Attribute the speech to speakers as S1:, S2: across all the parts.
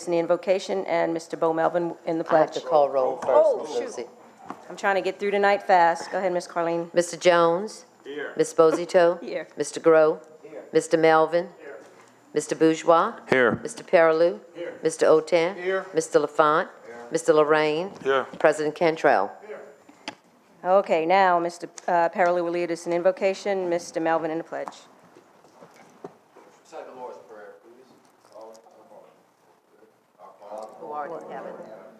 S1: us in the invocation, and Mr. Bo Melvin in the
S2: I have
S1: pledge.
S2: to call roll first.
S1: Oh,
S2: Ms.
S1: shoot.
S2: Lucy.
S1: I'm trying to get through tonight fast. Go ahead, Ms. Carlene.
S2: Mr. Jones?
S3: Here.
S2: Ms. Bozito?
S1: Here.
S2: Mr. Grow? Here. Mr. Melvin? Here. Mr. Bourgeois?
S3: Here.
S2: Mr. Perilou? Here. Mr. Otan?
S3: Here.
S2: Mr. Lafont? Here. Mr. Lorraine?
S3: Here.
S2: President Cantrell?
S1: Okay, now Mr. Perilou will lead us in invocation, Mr. Melvin in the pledge.
S4: Recite the Lord's Prayer, please.
S2: Who art in heaven,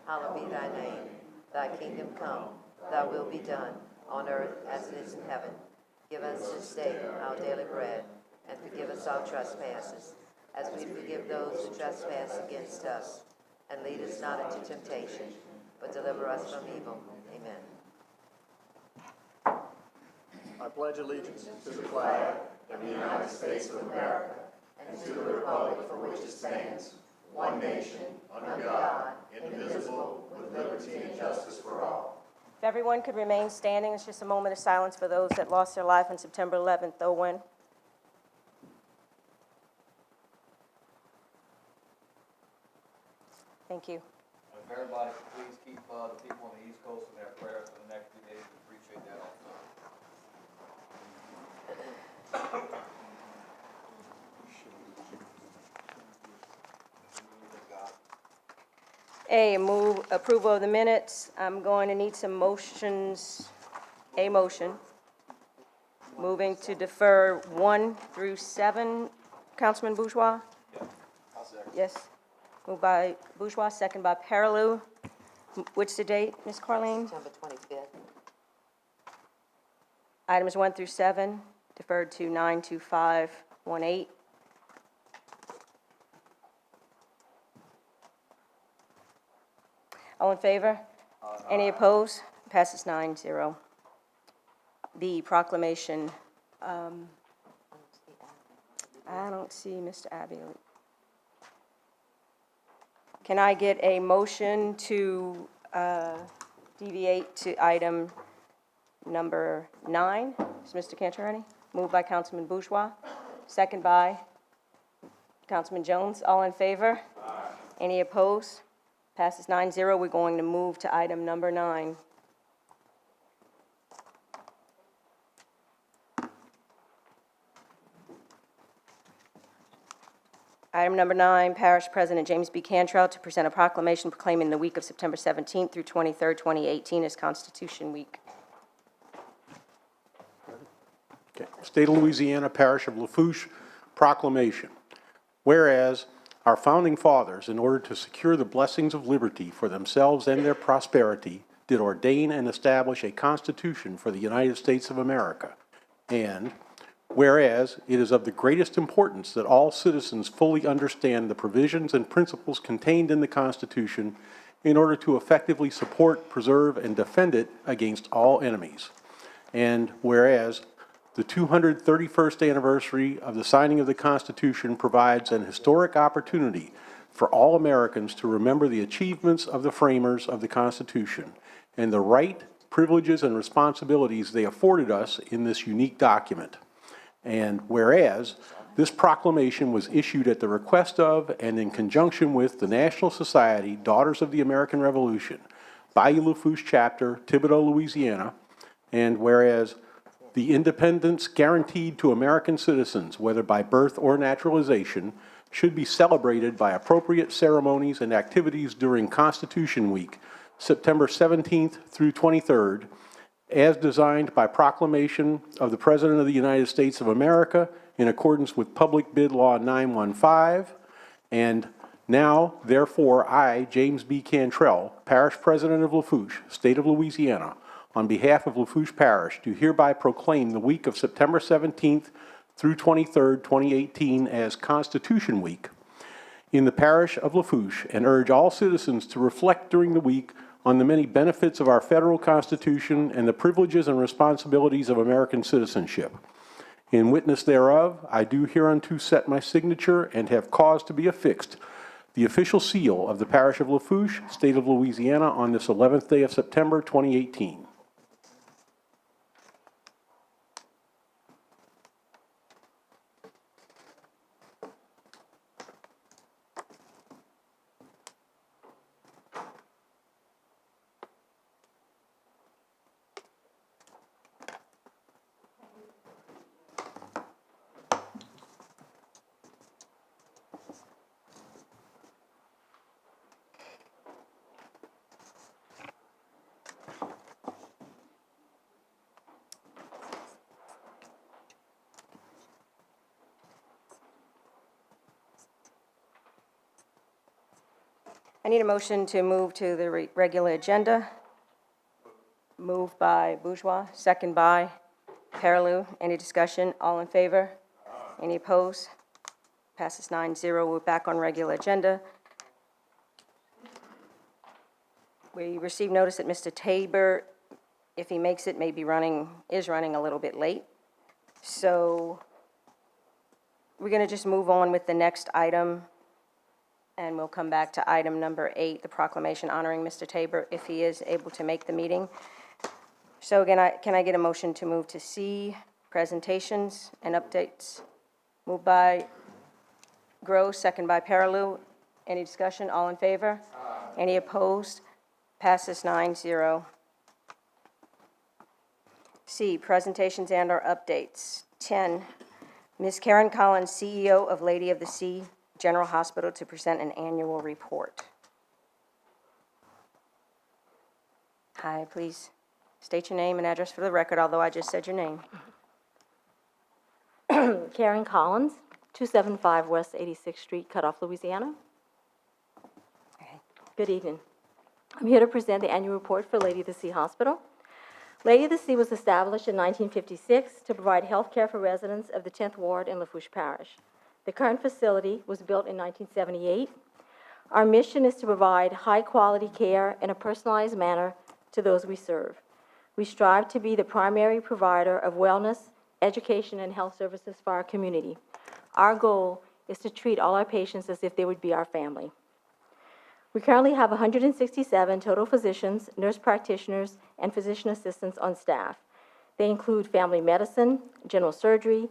S2: hallowed be thy name. Thy kingdom come, thy will be done, on earth as it is in heaven. Give us this day our daily bread, and forgive us our trespasses, as we forgive those who trespass against us. And lead us not into temptation, but deliver us from evil. Amen.
S4: I pledge allegiance to the flag of the United States of America and to the republic for which it stands, one nation, under God, indivisible, with liberty and justice for all.
S1: If everyone could remain standing, it's just a moment of silence for those that lost their life on September 11th, 01. Thank you.
S5: If everybody could please keep the people on the East Coast in their prayers for the next few days, we appreciate that also.
S1: Move approval of the minutes. I'm going to need some motions. A motion. Moving to defer 1 through 7. Councilman Bourgeois?
S4: I'll second.
S1: Yes. Moved by Bourgeois, second by Perilou. What's the date, Ms. Carlene?
S2: September 25th.
S1: Items 1 through 7, deferred to 92518. All in favor? Any opposed? Passes 9-0. The proclamation, I don't see Mr. Abbey. Can I get a motion to deviate to item number 9? Is Mr. Cantorani? Moved by Councilman Bourgeois, second by Councilman Jones. All in favor? Aye. Any opposed? Passes 9-0. We're going to move to item number 9. Item number 9, Parish President James B. Cantrell to present a proclamation proclaiming the week of September 17th through 23rd, 2018 as Constitution Week.
S6: Okay. State of Louisiana, Parish of Lafourche, proclamation. Whereas our founding fathers, in order to secure the blessings of liberty for themselves and their prosperity, did ordain and establish a Constitution for the United States of America. And whereas it is of the greatest importance that all citizens fully understand the provisions and principles contained in the Constitution in order to effectively support, preserve, and defend it against all enemies. And whereas the 231st anniversary of the signing of the Constitution provides an historic opportunity for all Americans to remember the achievements of the framers of the Constitution and the right, privileges, and responsibilities they afforded us in this unique document. And whereas this proclamation was issued at the request of and in conjunction with the National Society Daughters of the American Revolution, Bayou Lafourche Chapter, Thibodaux, Louisiana, and whereas the independence guaranteed to American citizens, whether by birth or naturalization, should be celebrated by appropriate ceremonies and activities during Constitution Week, September 17th through 23rd, as designed by proclamation of the President of the United States of America in accordance with Public Bid Law 915. And now, therefore, I, James B. Cantrell, Parish President of Lafourche, State of Louisiana, on behalf of Lafourche Parish, do hereby proclaim the week of September 17th through 23rd, 2018 as Constitution Week in the Parish of Lafourche, and urge all citizens to reflect during the week on the many benefits of our federal Constitution and the privileges and responsibilities of American citizenship. In witness thereof, I do hereunto set my signature and have caused to be affixed the official seal of the Parish of Lafourche, State of Louisiana, on this 11th day of September, 2018.
S1: I need a motion to move to the regular agenda. Moved by Bourgeois, second by Paraloo. Any discussion? All in favor? Any opposed? Passes 9-0. We're back on regular agenda. We received notice that Mr. Tabor, if he makes it, is running a little bit late. So we're going to just move on with the next item, and we'll come back to item number 8, the proclamation honoring Mr. Tabor, if he is able to make the meeting. So again, can I get a motion to move to C, presentations and updates? Moved by Gross, second by Paraloo. Any discussion? All in favor? Any opposed? Passes 9-0. C, presentations and/or updates. 10, Ms. Karen Collins, CEO of Lady of the Sea General Hospital, to present an annual report. Hi, please state your name and address for the record, although I just said your name.
S3: Karen Collins, 275 West 86th Street, Cutoff, Louisiana.
S1: Okay.
S3: Good evening. I'm here to present the annual report for Lady of the Sea Hospital. Lady of the Sea was established in 1956 to provide health care for residents of the 10th Ward in Lafourche Parish. The current facility was built in 1978. Our mission is to provide high-quality care in a personalized manner to those we serve. We strive to be the primary provider of wellness, education, and health services for our community. Our goal is to treat all our patients as if they would be our family. We currently have 167 total physicians, nurse practitioners, and physician assistants on staff. They include family medicine, general surgery,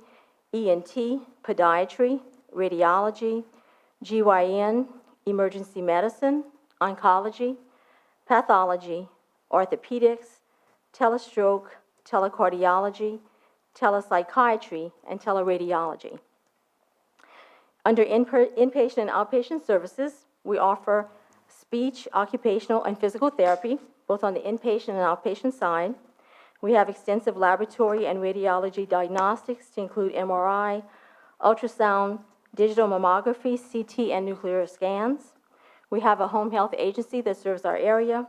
S3: ENT, podiatry, radiology, GYN, emergency medicine, oncology, pathology, orthopedics, telestroke, telecardiology, telepsychiatry, and teleradiology. Under inpatient and outpatient services, we offer speech, occupational, and physical therapy, both on the inpatient and outpatient side. We have extensive laboratory and radiology diagnostics to include MRI, ultrasound, digital mammography, CT, and nuclear scans. We have a home health agency that serves our area.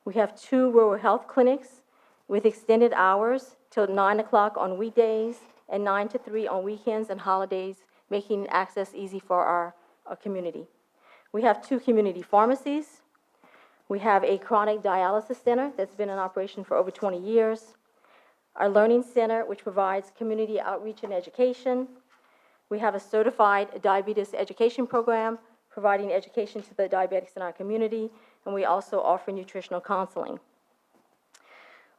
S3: We have 2 rural health clinics with extended hours till 9 o'clock on weekdays and 9 to 3 on weekends and holidays, making access easy for our community. We have 2 community pharmacies. We have a chronic dialysis center that's been in operation for over 20 years. Our learning center, which provides community outreach and education. We have a certified diabetes education program, providing education to the diabetics in our community, and we also offer nutritional counseling.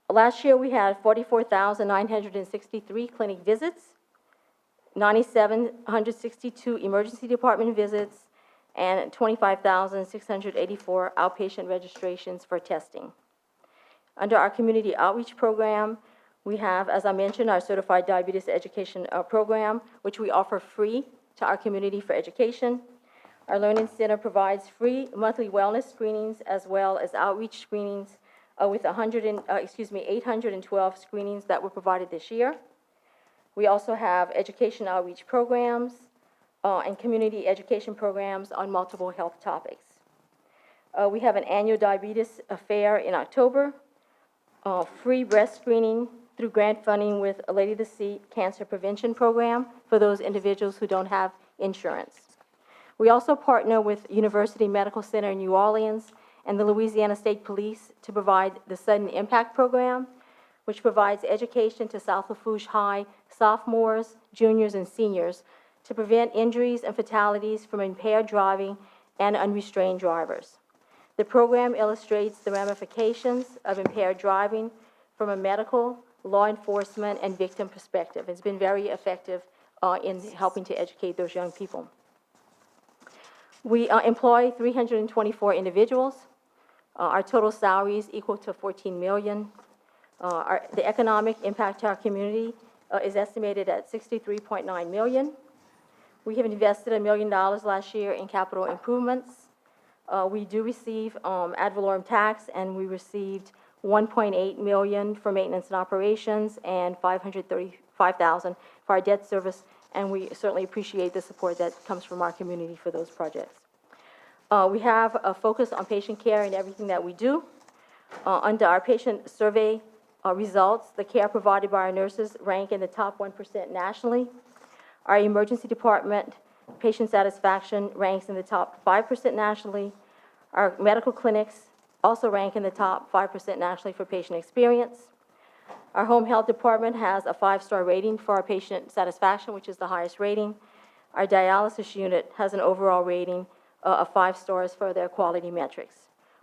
S3: Last year, we had 44,963 clinic visits, 9,762 emergency department visits, and 25,684 outpatient registrations for testing. Under our community outreach program, we have, as I mentioned, our certified diabetes education program, which we offer free to our community for education. Our learning center provides free monthly wellness screenings as well as outreach screenings with 812 screenings that were provided this year. We also have education outreach programs and community education programs on multiple health topics. We have an annual diabetes fair in October, free breast screening through grant funding with a Lady of the Sea Cancer Prevention Program for those individuals who don't have insurance. We also partner with University Medical Center in New Orleans and the Louisiana State Police to provide the Sudden Impact Program, which provides education to South Lafourche High sophomores, juniors, and seniors to prevent injuries and fatalities from impaired driving and unrestrained drivers. The program illustrates the ramifications of impaired driving from a medical, law enforcement, and victim perspective. It's been very effective in helping to educate those young people. We employ 324 individuals. Our total salary is equal to $14 million. The economic impact to our community is estimated at $63.9 million. We have invested $1 million last year in capital improvements. We do receive ad valorem tax, and we received $1.8 million for maintenance and operations and $535,000 for our debt service, and we certainly appreciate the support that comes from our community for those projects. We have a focus on patient care in everything that we do. Under our patient survey results, the care provided by our nurses rank in the top 1% nationally. Our emergency department patient satisfaction ranks in the top 5% nationally. Our medical clinics also rank in the top 5% nationally for patient experience. Our home health department has a 5-star rating for our patient satisfaction, which is the highest rating. Our dialysis unit has an overall rating of 5 stars for their quality metrics.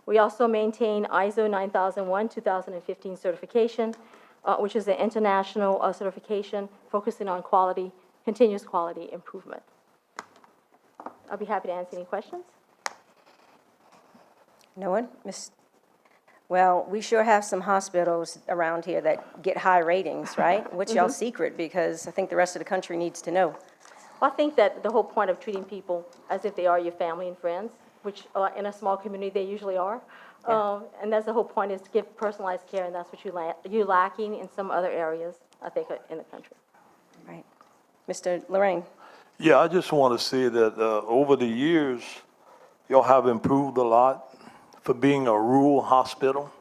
S3: We also maintain ISO 9001:2015 certification, which is an international certification focusing on quality, continuous quality improvement. I'll be happy to answer any questions.
S1: No one? Well, we sure have some hospitals around here that get high ratings, right? What's y'all's secret? Because I think the rest of the country needs to know.
S3: Well, I think that the whole point of treating people as if they are your family and friends, which in a small community they usually are, and that's the whole point, is to give personalized care, and that's what you're lacking in some other areas, I think, in the country.
S1: Right. Mr. Lorraine?
S7: Yeah, I just want to say that over the years, y'all have improved a lot for being a rural hospital.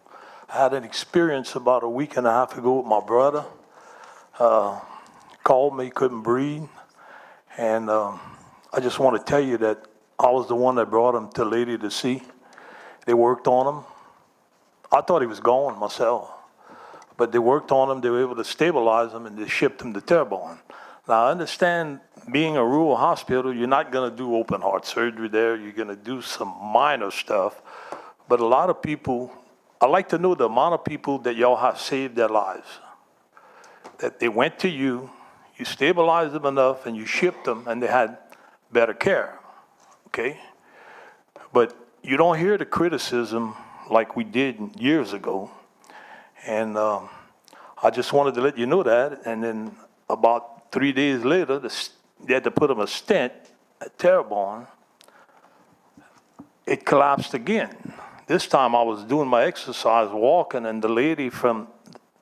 S7: I had an experience about a week and a half ago with my brother. Called me, couldn't breathe. And I just want to tell you that I was the one that brought him to Lady to See. They worked on him. I thought he was gone myself. But they worked on him. They were able to stabilize him, and they shipped him to Terrebonne. Now, I understand being a rural hospital, you're not going to do open heart surgery there. You're going to do some minor stuff. But a lot of people, I'd like to know the amount of people that y'all have saved their lives. That they went to you, you stabilized them enough, and you shipped them, and they had better care, okay? But you don't hear the criticism like we did years ago. And I just wanted to let you know that. And then about 3 days later, they had to put him a stent at Terrebonne. It collapsed again. This time I was doing my exercise, walking, and the lady from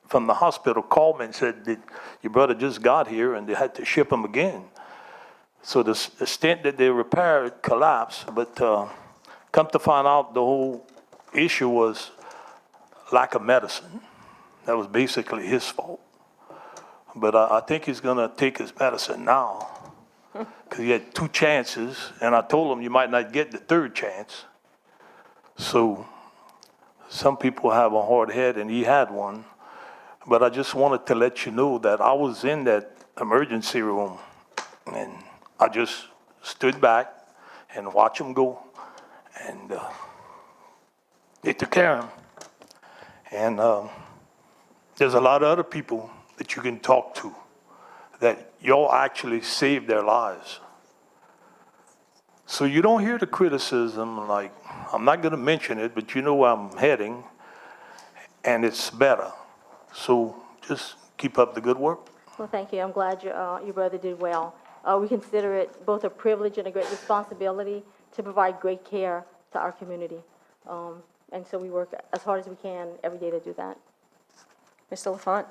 S7: the hospital called me and said, your brother just got here, and they had to ship him again. So the stent that they repaired collapsed, but come to find out, the whole issue was lack of medicine. That was basically his fault. But I think he's going to take his medicine now, because he had 2 chances, and I told him you might not get the 3rd chance. So some people have a hard head, and he had one. But I just wanted to let you know that I was in that emergency room, and I just stood back and watched him go, and they took care of him. And there's a lot of other people that you can talk to that y'all actually saved their lives. So you don't hear the criticism, like, I'm not going to mention it, but you know where I'm heading, and it's better. So just keep up the good work.
S3: Well, thank you. I'm glad your brother did well. We consider it both a privilege and a great responsibility to provide great care to our community. And so we work as hard as we can every day to do that.
S1: Mr. LaFont?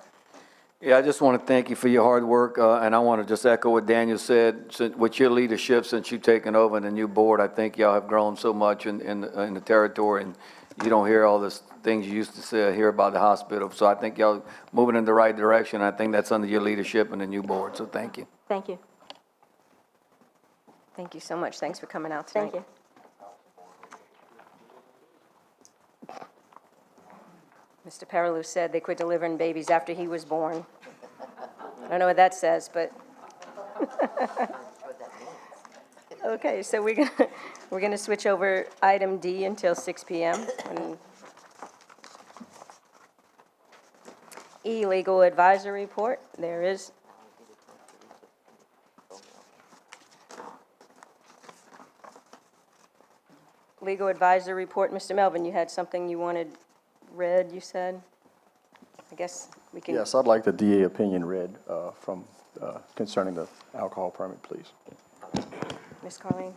S8: Yeah, I just want to thank you for your hard work, and I want to just echo what Daniel said. With your leadership, since you've taken over the new board, I think y'all have grown so much in the territory, and you don't hear all the things you used to hear about the hospital. So I think y'all moving in the right direction. I think that's under your leadership and the new board, so thank you.
S3: Thank you.
S1: Thank you so much. Thanks for coming out tonight.
S3: Thank you.
S1: Mr. Perilou said they quit delivering babies after he was born. I don't know what that says, but. Okay, so we're gonna switch over item D until 6 p.m. And E, legal advisory report. There is. Legal advisory report. Mr. Melvin, you had something you wanted read, you said? I guess we can.
S9: Yes, I'd like the DA opinion read from concerning the alcohol permit, please.
S1: Ms. Carlene?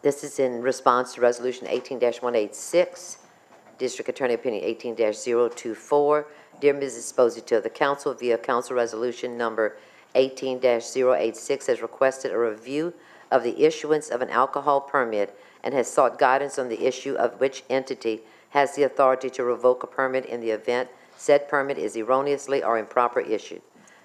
S2: This is in response to Resolution 18-186, District Attorney Opinion 18-024. Dear Mrs. Esposito, the Council via Council Resolution Number 18-086 has requested a review of the issuance of an alcohol permit and has sought guidance on the issue of which entity has the authority to revoke a permit in the event said permit is erroneously or improper issued.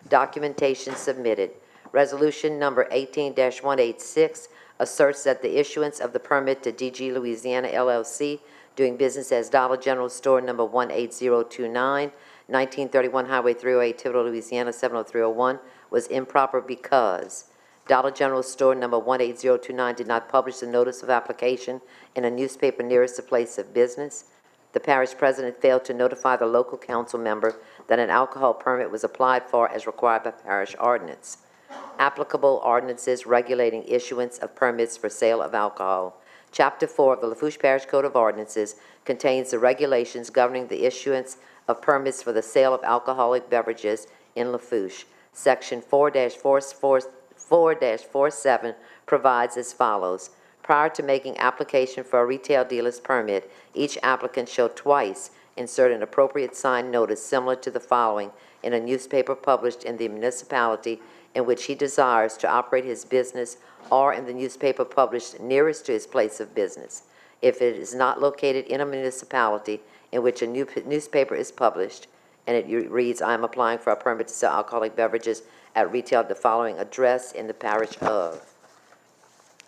S2: Documentation submitted. Resolution number 18-186 asserts that the issuance of the permit to DG Louisiana LLC, doing business as Dollar General Store number 18029, 1931 Highway 308, Thibodaux, Louisiana 70301, was improper because Dollar General Store number 18029 did not publish the notice of application in a newspaper nearest the place of business. The parish president failed to notify the local council member that an alcohol permit was applied for as required by parish ordinance. Applicable ordinances regulating issuance of permits for sale of alcohol. Chapter 4 of the Lafourche Parish Code of Ordinances contains the regulations governing the issuance of permits for the sale of alcoholic beverages in Lafourche. Section 4-47 provides as follows. Prior to making application for a retail dealer's permit, each applicant shall twice insert an appropriate signed notice similar to the following in a newspaper published in the municipality in which he desires to operate his business or in the newspaper published nearest to his place of business. If it is not located in a municipality in which a newspaper is published, and it reads, I am applying for a permit to sell alcoholic beverages at retail at the following address in the parish of.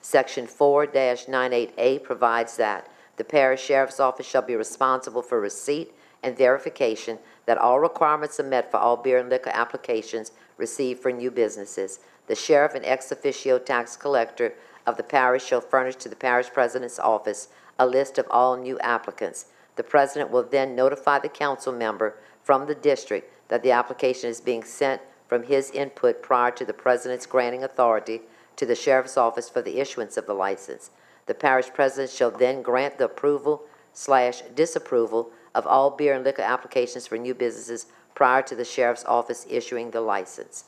S2: Section 4-98A provides that the parish sheriff's office shall be responsible for receipt and verification that all requirements are met for all beer and liquor applications received for new businesses. The sheriff and ex officio tax collector of the parish shall furnish to the parish president's office a list of all new applicants. The president will then notify the council member from the district that the application is being sent from his input prior to the president's granting authority to the sheriff's office for the issuance of the license. The parish president shall then grant the approval/disapproval of all beer and liquor applications for new businesses prior to the sheriff's office issuing the license.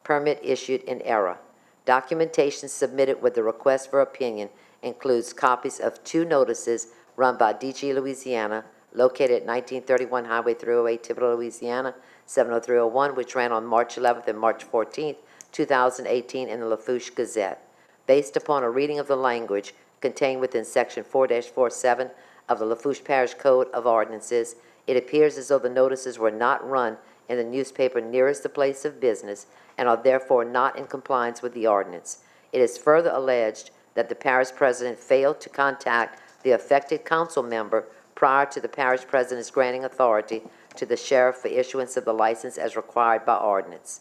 S2: Permit issued in error. Documentation submitted with the request for opinion includes copies of 2 notices run by DG Louisiana, located at 1931 Highway 308, Thibodaux, Louisiana, 70301, which ran on March 11th and March 14th, 2018 in the Lafourche Gazette. Based upon a reading of the language contained within Section 4-47 of the Lafourche Parish Code of Ordinances, it appears as though the notices were not run in the newspaper nearest the place of business and are therefore not in compliance with the ordinance. It is further alleged that the parish president failed to contact the affected council member prior to the parish president's granting authority to the sheriff for issuance of the license as required by ordinance.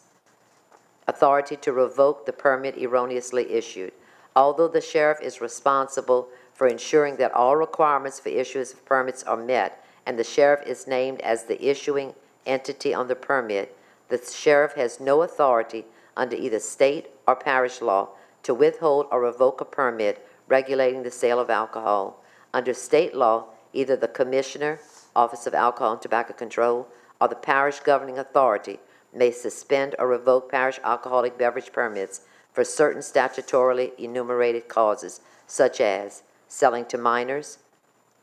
S2: Authority to revoke the permit erroneously issued. Although the sheriff is responsible for ensuring that all requirements for issuance of permits are met, and the sheriff is named as the issuing entity on the permit, the sheriff has no authority under either state or parish law to withhold or revoke a permit regulating the sale of alcohol. Under state law, either the Commissioner, Office of Alcohol and Tobacco Control, or the parish governing authority may suspend or revoke parish alcoholic beverage permits for certain statutorily enumerated causes, such as selling to minors,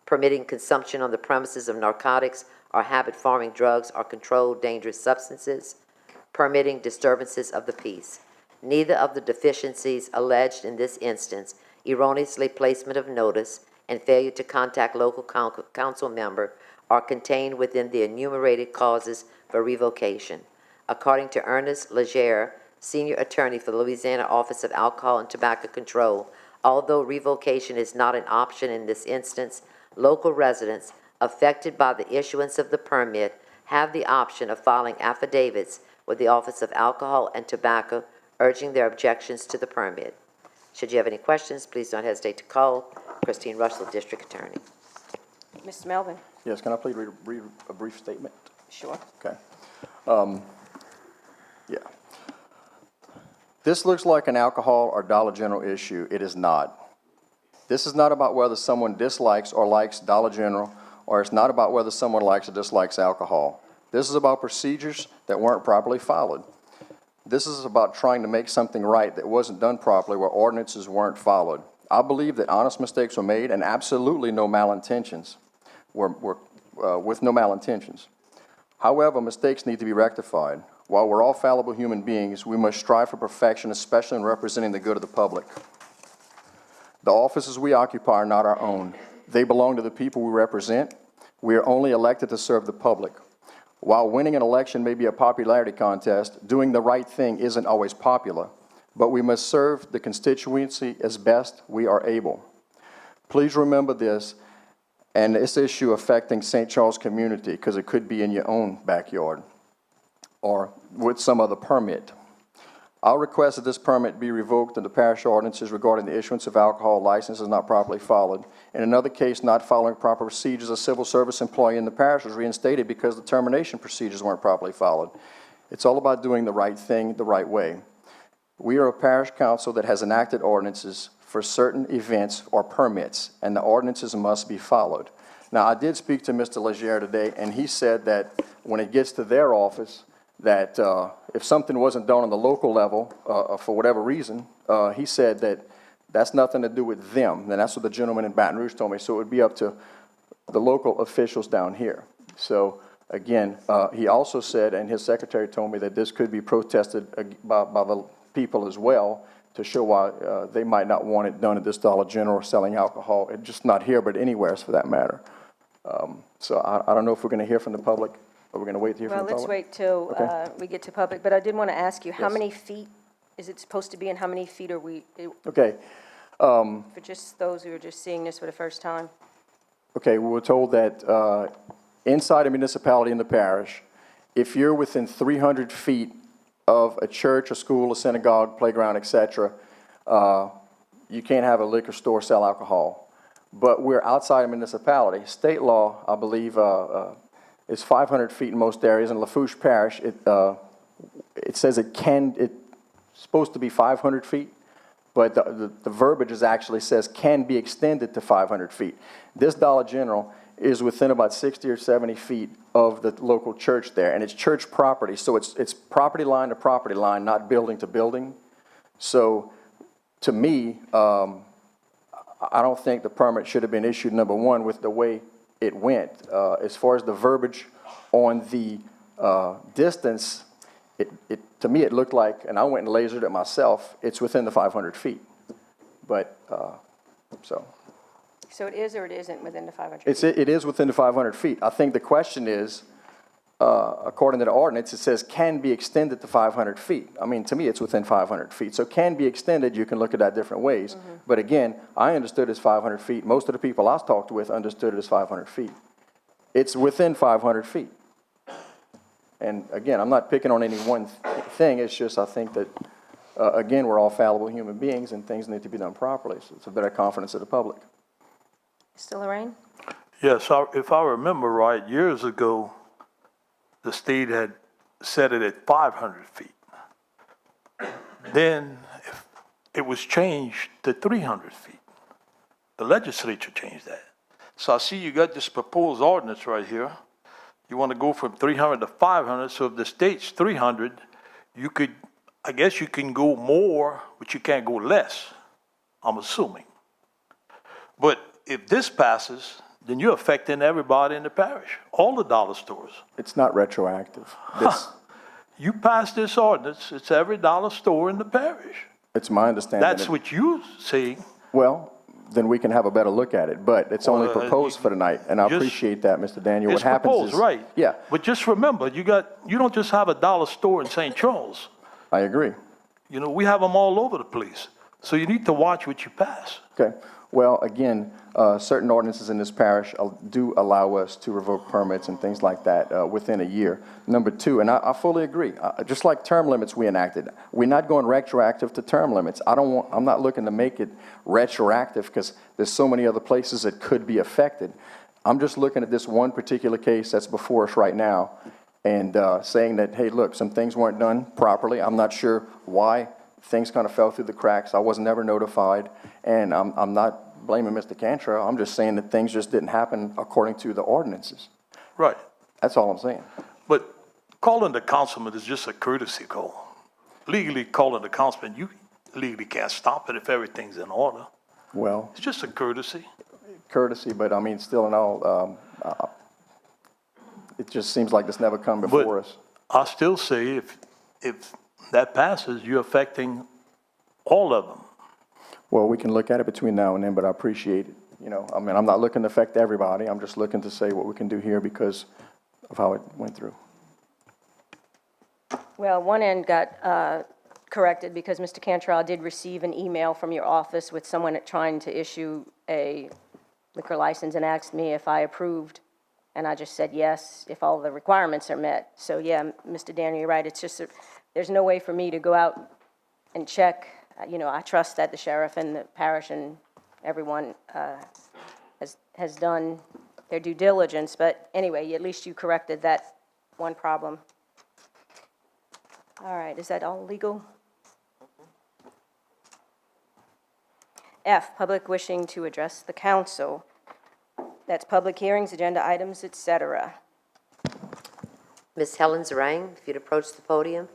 S2: permitting consumption on the premises of narcotics or habit-forming drugs or controlled dangerous substances, permitting disturbances of the peace. Neither of the deficiencies alleged in this instance, erroneously placement of notice and failure to contact local council member, are contained within the enumerated causes for revocation. According to Ernest Legere, Senior Attorney for the Louisiana Office of Alcohol and Tobacco Control, although revocation is not an option in this instance, local residents affected by the issuance of the permit have the option of filing affidavits with the Office of Alcohol and Tobacco urging their objections to the permit. Should you have any questions, please don't hesitate to call Christine Russell, District Attorney.
S1: Mr. Melvin?
S9: Yes, can I please read a brief statement?
S1: Sure.
S9: Okay. Yeah. This looks like an alcohol or Dollar General issue. It is not. This is not about whether someone dislikes or likes Dollar General, or it's not about whether someone likes or dislikes alcohol. This is about procedures that weren't properly followed. This is about trying to make something right that wasn't done properly where ordinances weren't followed. I believe that honest mistakes were made and absolutely no malintentions with no malintentions. However, mistakes need to be rectified. While we're all fallible human beings, we must strive for perfection, especially in representing the good of the public. The offices we occupy are not our own. They belong to the people we represent. We are only elected to serve the public. While winning an election may be a popularity contest, doing the right thing isn't always popular, but we must serve the constituency as best we are able. Please remember this and this issue affecting St. Charles community, because it could be in your own backyard or with some other permit. I'll request that this permit be revoked and the parish ordinances regarding the issuance of alcohol licenses not properly followed. In another case, not following proper procedures, a civil service employee in the parish was reinstated because the termination procedures weren't properly followed. It's all about doing the right thing the right way. We are a parish council that has enacted ordinances for certain events or permits, and the ordinances must be followed. Now, I did speak to Mr. Legere today, and he said that when it gets to their office, that if something wasn't done on the local level, for whatever reason, he said that that's nothing to do with them. And that's what the gentleman in Baton Rouge told me. So it would be up to the local officials down here. So again, he also said, and his secretary told me, that this could be protested by the people as well to show why they might not want it done at this Dollar General selling alcohol. It's just not here, but anywhere for that matter. So I don't know if we're going to hear from the public. Are we going to wait to hear from the
S1: Well, let's
S9: public?
S1: wait till we get to public, but I did want to ask you, how
S9: Yes.
S1: many feet is it supposed to be, and how many feet are we,
S9: Okay.
S1: for just those who are just seeing this for the first time?
S9: Okay, we were told that inside a municipality in the parish, if you're within 300 feet of a church, a school, a synagogue, playground, etc., you can't have a liquor store sell alcohol. But we're outside a municipality. State law, I believe, is 500 feet in most areas. In Lafourche Parish, it says it's supposed to be 500 feet, but the verbiage actually says can be extended to 500 feet. This Dollar General is within about 60 or 70 feet of the local church there, and it's church property, so it's property line to property line, not building to building. So to me, I don't think the permit should have been issued, number one, with the way it went. As far as the verbiage on the distance, to me it looked like, and I went and lasered it myself, it's within the 500 feet. But, so.
S1: So it is or it isn't within the 500 feet?
S9: It is within the 500 feet. I think the question is, according to the ordinance, it says can be extended to 500 feet. I mean, to me, it's within 500 feet. So can be extended, you can look at that different ways. But again, I understood it as 500 feet. Most of the people I talked with understood it as 500 feet. It's within 500 feet. And again, I'm not picking on any one thing. It's just I think that, again, we're all fallible human beings and things need to be done properly. So it's a better confidence of the public.
S1: Mr. Lorraine?
S7: Yes, if I remember right, years ago, the state had set it at 500 feet. Then it was changed to 300 feet. The legislature changed that. So I see you got this proposed ordinance right here. You want to go from 300 to 500, so if the state's 300, you could, I guess you can go more, but you can't go less, I'm assuming. But if this passes, then you're affecting everybody in the parish, all the dollar stores.
S9: It's not retroactive.
S7: You pass this ordinance, it's every dollar store in the parish.
S9: It's my understanding.
S7: That's what you're saying.
S9: Well, then we can have a better look at it, but it's only proposed for tonight, and I appreciate that, Mr. Daniel.
S7: It's
S9: What happens
S7: proposed,
S9: is,
S7: right?
S9: Yeah,
S7: But just remember, you don't just have a dollar store in St. Charles.
S9: I agree.
S7: You know, we have them all over the place. So you need to watch what you pass.
S9: Okay. Well, again, certain ordinances in this parish do allow us to revoke permits and things like that within a year. Number two, and I fully agree, just like term limits we enacted, we're not going retroactive to term limits. I'm not looking to make it retroactive because there's so many other places that could be affected. I'm just looking at this one particular case that's before us right now and saying that, hey, look, some things weren't done properly. I'm not sure why. Things kind of fell through the cracks. I was never notified, and I'm not blaming Mr. Cantrell. I'm just saying that things just didn't happen according to the ordinances.
S7: Right.
S9: That's all I'm saying.
S7: But calling the councilman is just a courtesy call. Legally calling the councilman, you legally can't stop it if everything's in order.
S9: Well,
S7: It's just a courtesy.
S9: courtesy, but I mean, still in all, it just seems like this never come before us.
S7: I still say if that passes, you're affecting all of them.
S9: Well, we can look at it between now and then, but I appreciate it. You know, I mean, I'm not looking to affect everybody. I'm just looking to say what we can do here because of how it went through.
S1: Well, one end got corrected because Mr. Cantrell did receive an email from your office with someone trying to issue a liquor license and asked me if I approved, and I just said yes, if all the requirements are met. So, yeah, Mr. Daniel, you're right. It's just, there's no way for me to go out and check. You know, I trust that the sheriff and the parish and everyone has done their due diligence. But anyway, at least you corrected that one problem. All right, is that all legal? F, public wishing to address the council. That's public hearings, agenda items, etc.
S2: Ms. Helen Zarang, if you'd approach the podium,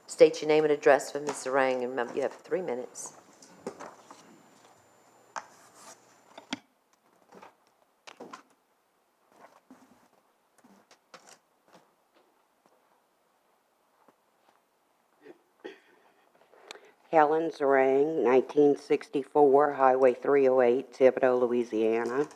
S2: state your name and address for Ms. Zarang, and remember, you have 3 minutes.
S10: Helen Zarang, 1964, Highway 308, Thibodaux, Louisiana.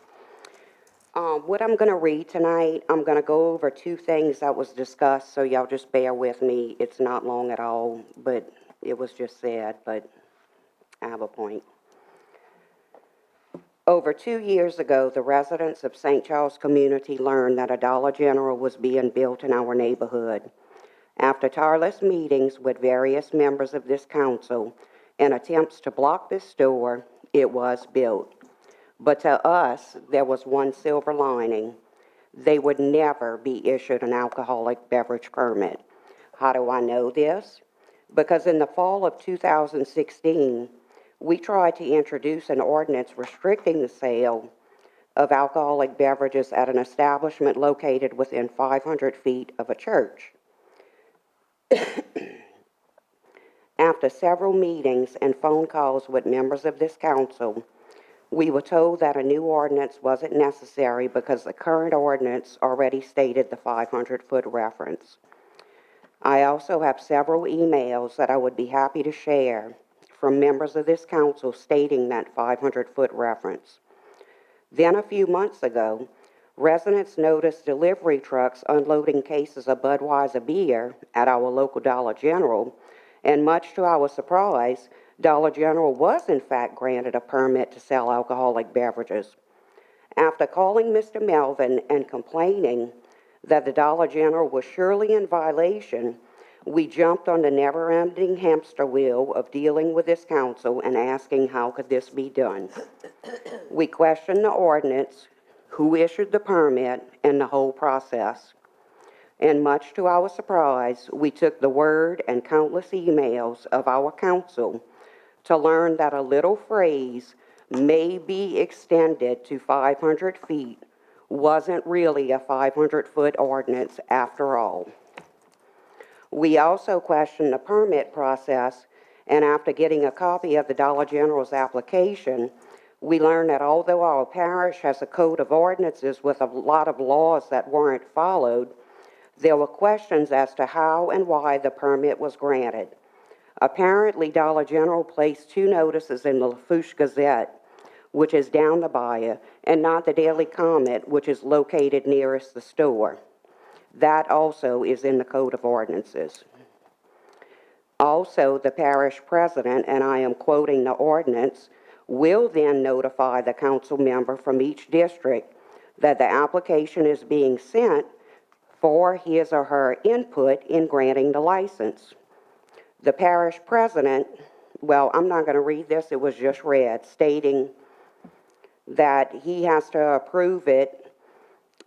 S10: What I'm going to read tonight, I'm going to go over 2 things that was discussed, so y'all just bear with me. It's not long at all, but it was just said, but I have a point. Over 2 years ago, the residents of St. Charles community learned that a Dollar General was being built in our neighborhood. After tireless meetings with various members of this council and attempts to block this store, it was built. But to us, there was one silver lining. They would never be issued an alcoholic beverage permit. How do I know this? Because in the fall of 2016, we tried to introduce an ordinance restricting the sale of alcoholic beverages at an establishment located within 500 feet of a church. After several meetings and phone calls with members of this council, we were told that a new ordinance wasn't necessary because the current ordinance already stated the 500-foot reference. I also have several emails that I would be happy to share from members of this council stating that 500-foot reference. Then a few months ago, residents noticed delivery trucks unloading cases of Budweiser beer at our local Dollar General, and much to our surprise, Dollar General was in fact granted a permit to sell alcoholic beverages. After calling Mr. Melvin and complaining that the Dollar General was surely in violation, we jumped on the never-ending hamster wheel of dealing with this council and asking how could this be done. We questioned the ordinance, who issued the permit, and the whole process. And much to our surprise, we took the word and countless emails of our council to learn that a little phrase, may be extended to 500 feet, wasn't really a 500-foot ordinance after all. We also questioned the permit process, and after getting a copy of the Dollar General's application, we learned that although our parish has a code of ordinances with a lot of laws that weren't followed, there were questions as to how and why the permit was granted. Apparently, Dollar General placed 2 notices in the Lafourche Gazette, which is down the bayou, and not the Daily Comment, which is located nearest the store. That also is in the Code of Ordinances. Also, the parish president, and I am quoting the ordinance, will then notify the council member from each district that the application is being sent for his or her input in granting the license. The parish president, well, I'm not going to read this, it was just read, stating that he has to approve it,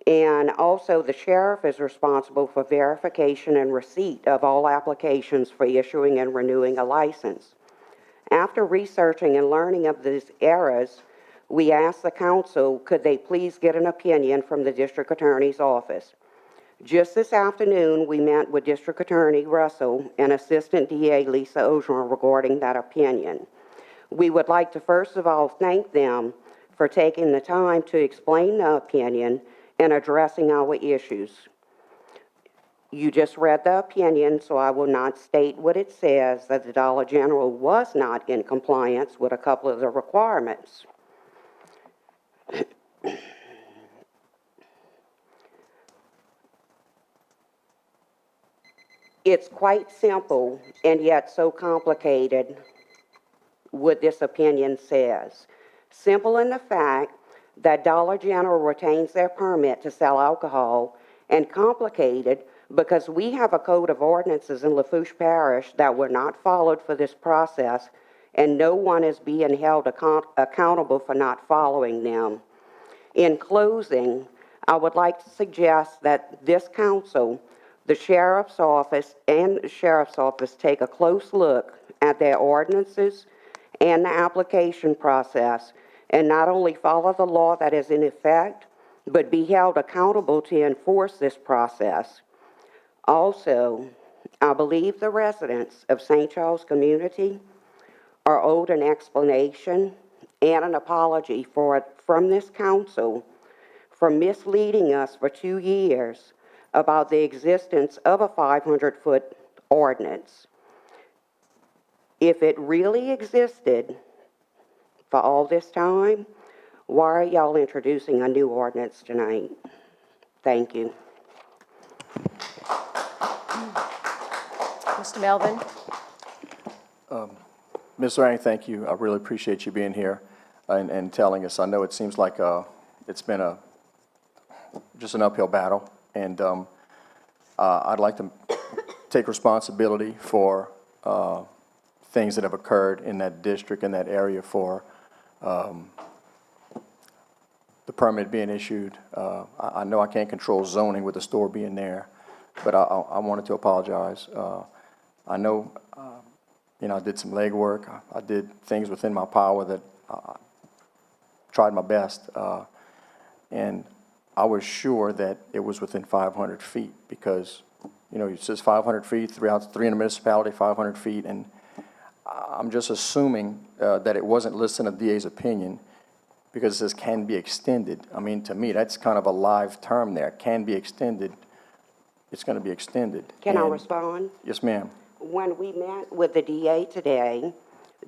S10: and also the sheriff is responsible for verification and receipt of all applications for issuing and renewing a license. After researching and learning of these errors, we asked the council, could they please get an opinion from the district attorney's office. Just this afternoon, we met with District Attorney Russell and Assistant DA Lisa Ogeron regarding that opinion. We would like to first of all thank them for taking the time to explain the opinion and addressing our issues. You just read the opinion, so I will not state what it says, that the Dollar General was not in compliance with a couple of the requirements. It's quite simple and yet so complicated what this opinion says. Simple in the fact that Dollar General retains their permit to sell alcohol, and complicated because we have a code of ordinances in Lafourche Parish that were not followed for this process, and no one is being held accountable for not following them. In closing, I would like to suggest that this council, the sheriff's office, and the sheriff's office take a close look at their ordinances and the application process, and not only follow the law that is in effect, but be held accountable to enforce this process. Also, I believe the residents of St. Charles community are owed an explanation and an apology from this council for misleading us for 2 years about the existence of a 500-foot ordinance. If it really existed for all this time, why are y'all introducing a new ordinance tonight? Thank you.
S1: Mr. Melvin?
S9: Ms. Rang, thank you. I really appreciate you being here and telling us. I know it seems like it's been just an uphill battle, and I'd like to take responsibility for things that have occurred in that district, in that area, for the permit being issued. I know I can't control zoning with the store being there, but I wanted to apologize. I know, I did some legwork. I did things within my power that I tried my best, and I was sure that it was within 500 feet because, it says 500 feet, three in the municipality, 500 feet, and I'm just assuming that it wasn't listed in the DA's opinion because it says can be extended. I mean, to me, that's kind of a live term there. Can be extended. It's going to be extended.
S10: Can I respond?
S9: Yes, ma'am.
S10: When we met with the DA today,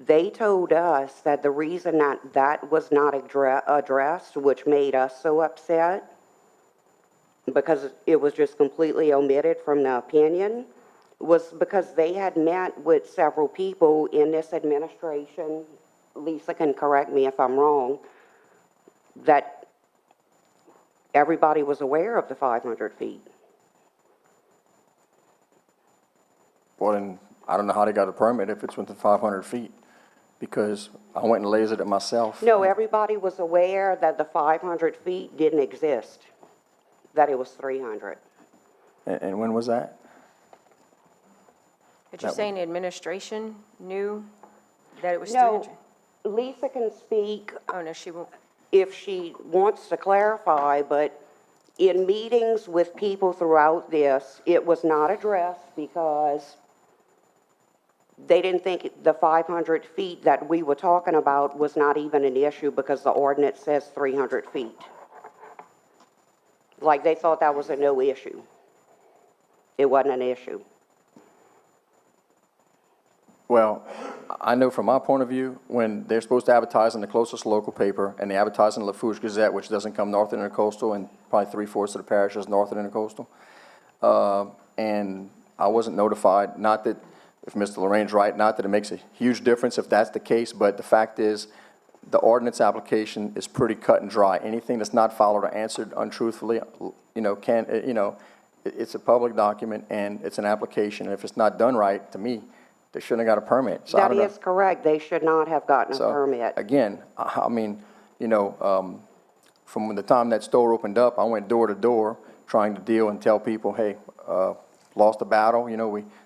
S10: they told us that the reason that was not addressed, which made us so upset, because it was just completely omitted from the opinion, was because they had met with several people in this administration, Lisa can correct me if I'm wrong, that everybody was aware of the 500 feet.
S9: Well, then, I don't know how they got a permit if it's within 500 feet, because I went and lasered it myself.
S10: No, everybody was aware that the 500 feet didn't exist, that it was 300.
S9: And when was that?
S1: Did you say the administration knew that it was
S10: No,
S1: 300?
S10: Lisa can speak
S1: Oh, no, she won't.
S10: if she wants to clarify, but in meetings with people throughout this, it was not addressed because they didn't think the 500 feet that we were talking about was not even an issue because the ordinance says 300 feet. Like they thought that was a no issue. It wasn't an issue.
S9: Well, I know from my point of view, when they're supposed to advertise in the closest local paper, and they advertise in the Lafourche Gazette, which doesn't come north and intercoastal, and probably 3/4 of the parish is north and intercoastal, and I wasn't notified, not that, if Mr. Lorraine's right, not that it makes a huge difference if that's the case, but the fact is, the ordinance application is pretty cut and dry. Anything that's not followed or answered untruthfully, it's a public document, and it's an application, and if it's not done right, to me, they shouldn't have got a permit. So I
S10: That
S9: don't know.
S10: is correct. They should not have gotten a
S9: So,
S10: permit.
S9: again, I mean, from when the time that store opened up, I went door to door trying to deal and tell people, hey, lost the battle,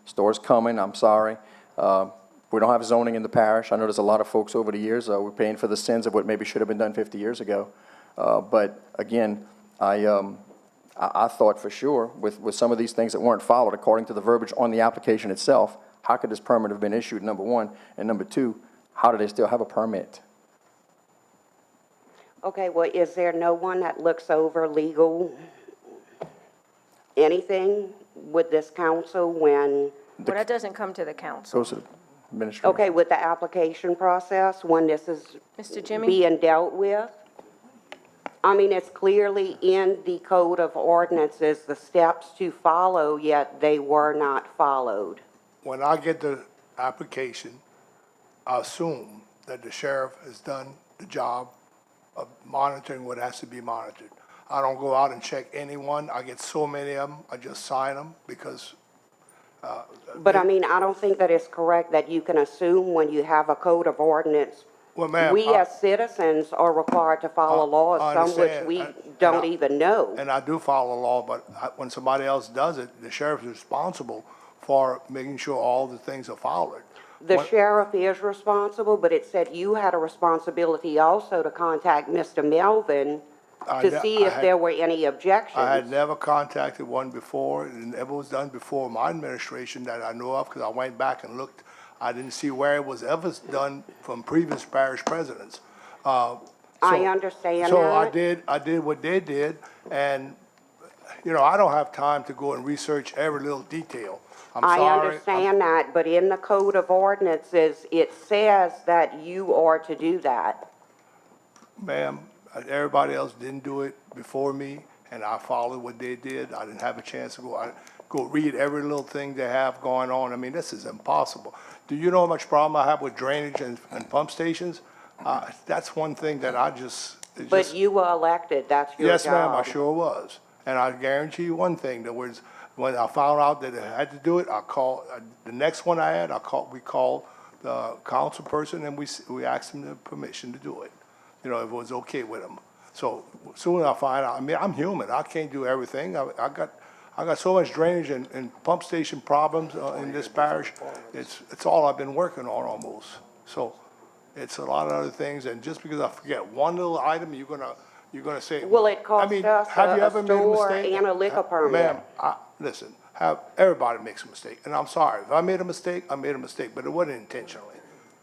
S9: store's coming, I'm sorry. We don't have zoning in the parish. I know there's a lot of folks over the years, we're paying for the sins of what maybe should have been done 50 years ago. But again, I thought for sure with some of these things that weren't followed according to the verbiage on the application itself, how could this permit have been issued, number one? And number two, how do they still have a permit?
S10: Okay, well, is there no one that looks over legal anything with this council when,
S1: Well, that doesn't come to the council.
S9: Goes to the administration.
S10: okay, with the application process, when this is
S1: Mr. Jimmy?
S10: being dealt with? I mean, it's clearly in the code of ordinances, the steps to follow, yet they were not followed.
S4: When I get the application, I assume that the sheriff has done the job of monitoring what has to be monitored. I don't go out and check anyone. I get so many of them, I just sign them because,
S10: But I mean, I don't think that it's correct that you can assume when you have a code of ordinance.
S4: well, ma'am.
S10: We as citizens are required to follow laws,
S4: I
S10: some which
S4: understand.
S10: we
S4: And
S10: don't
S4: I-
S10: even know.
S4: And I do follow the law, but when somebody else does it, the sheriff is responsible for making sure all the things are followed.
S10: The
S4: When-
S10: sheriff is responsible, but it said you had a responsibility also to contact Mr. Melvin to see if there were any objections.
S4: I had never contacted one before, and it was done before my administration that I know of, because I went back and looked. I didn't see where it was ever done from previous parish presidents.
S10: I understand
S4: So
S10: that.
S4: I did what they did, and, you know, I don't have time to go and research every little detail. I'm
S10: I
S4: sorry.
S10: understand that, but in the code of ordinances, it says that you are to do that.
S4: Ma'am, everybody else didn't do it before me, and I followed what they did. I didn't have a chance to go read every little thing they have going on. I mean, this is impossible. Do you know how much problem I have with drainage and pump stations? That's one thing that I just, it
S10: But
S4: just.
S10: you were elected, that's your job.
S4: Yes, ma'am, I sure was. And I guarantee you one thing, that was, when I found out that I had to do it, I called, the next one I had, we called the council person, and we asked him the permission to do it. You know, if it was okay with him. So soon I find out, I mean, I'm human, I can't do everything. I got so much drainage and pump station problems in this parish. It's all I've been working on almost. So it's a lot of other things, and just because I forget one little item, you're gonna say.
S10: Well, it
S4: I
S10: cost
S4: mean,
S10: us
S4: have you
S10: a
S4: ever made a
S10: store
S4: mistake?
S10: and a liquor permit.
S4: Ma'am, listen, everybody makes a mistake, and I'm sorry. If I made a mistake, I made a mistake, but it wasn't intentionally.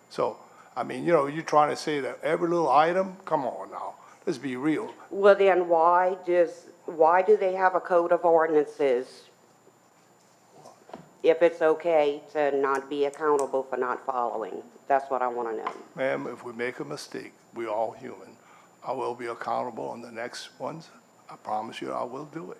S4: So, I mean, you know, you're trying to say that every little item, come on now, let's be real.
S10: Well, then why do they have a code of ordinances if it's okay to not be accountable for not following? That's what I want to know.
S4: Ma'am, if we make a mistake, we're all human. I will be accountable on the next ones. I promise you I will do it.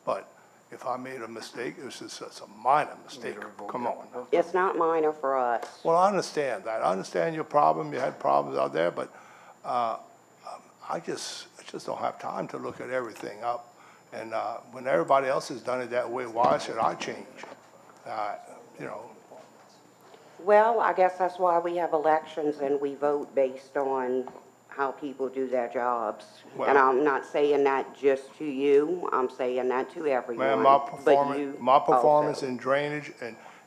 S4: But if I made a mistake, it's just a minor mistake. Come on.
S10: It's not minor for us.
S4: Well, I understand that. I understand your problem. You had problems out there, but I just don't have time to look at everything up. And when everybody else has done it that way, why should I change? You know,
S10: Well, I guess that's why we have elections and we vote based on how people do their jobs. And
S4: Well-
S10: I'm not saying that just to you, I'm saying that to everyone.
S4: man,
S10: but you
S4: my performance
S10: also.
S4: in drainage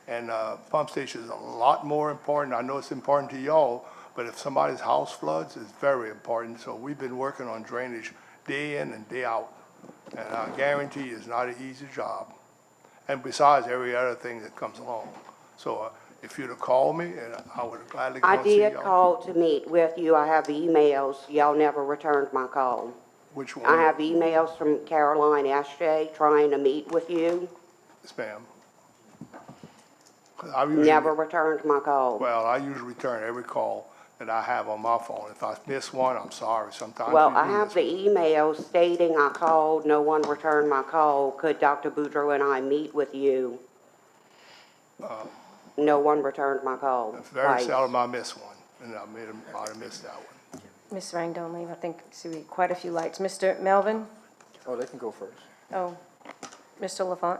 S4: and pump station is a lot more important. I know it's important to y'all, but if somebody's house floods, it's very important. So we've been working on drainage day in and day out. And I guarantee you, it's not an easy job. And besides every other thing that comes along. So if you'd have called me, and I would have gladly
S10: I
S4: gone see y'all.
S10: did call to meet with you, I have emails, y'all never returned my call.
S4: Which one?
S10: I have emails from Caroline S.J. trying to meet with you,
S4: Yes, ma'am. 'Cause I usually-
S10: never returned my call.
S4: Well, I usually return every call that I have on my phone. If I miss one, I'm sorry. Sometimes
S10: Well,
S4: you
S10: I
S4: do
S10: have
S4: miss
S10: the email stating I called, no one returned my call. Could Dr. Boudreaux and I meet with you? No one returned my call.
S4: It's very
S10: twice.
S4: seldom I miss one, and might have missed that one.
S1: Ms. Rang, don't leave. I think, see, quite a few lights. Mr. Melvin?
S9: Oh, they can go first.
S1: Oh, Mr. LaFont?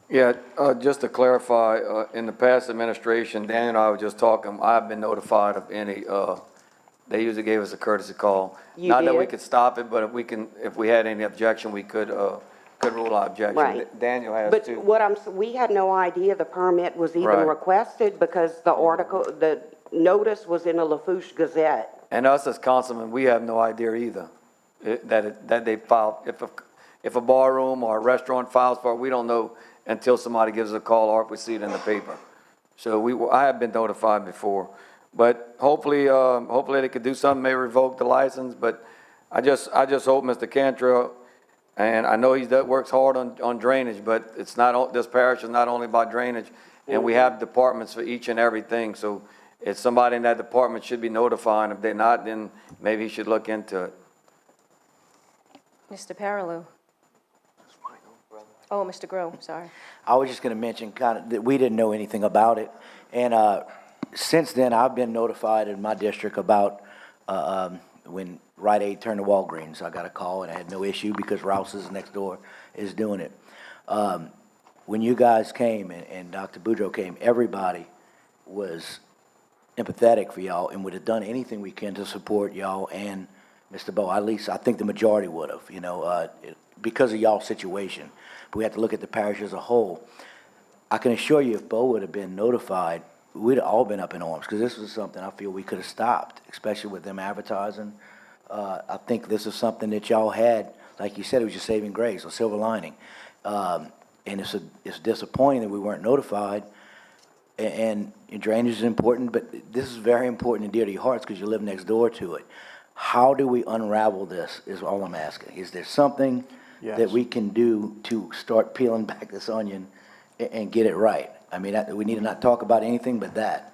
S8: Yeah, just to clarify, in the past administration, Dan and I were just talking, I've been notified of any, they usually gave us a courtesy call.
S10: You
S8: Not that we
S10: did?
S8: could stop it, but if we had any objection, we could rule our objection.
S10: Right.
S8: Daniel has
S10: But
S8: too.
S10: we had no idea the permit was even
S8: Right.
S10: requested because the notice was in the Lafourche Gazette.
S8: And us as councilmen, we have no idea either, that they filed, if a bar room or a restaurant files for it, we don't know until somebody gives us a call or if we see it in the paper. So I have been notified before, but hopefully they could do something, may revoke the license, but I just hope Mr. Cantrell, And I know works hard on drainage, but it's not, this parish is not only about drainage, and we have departments for each and everything, so if somebody in that department should be notified, if they're not, then maybe he should look into it.
S1: Mr. Paraloo. Oh, Mr. Grow, sorry.
S11: I was just going to mention kind of that we didn't know anything about it. And since then, I've been notified in my district about when Rite Aid turned to Walgreens. I got a call and I had no issue because Rouse's next door is doing it. When you guys came and Dr. Boudreaux came, everybody was empathetic for y'all and would have done anything we can to support y'all and Mr. Bowe. At least I think the majority would have, because of y'all's situation. But we have to look at the parish as a whole. I can assure you, if Bowe would have been notified, we'd have all been up in arms, because this was something I feel we could have stopped, especially with them advertising. I think this is something that y'all had, like you said, it was your saving grace or silver lining. And it's disappointing that we weren't notified. And drainage is important, but this is very important and dear to your hearts because you live next door to it. How do we unravel this is all I'm asking. Is there something that we can do to start peeling back this onion and get it right? I mean, we need to not talk about anything but that.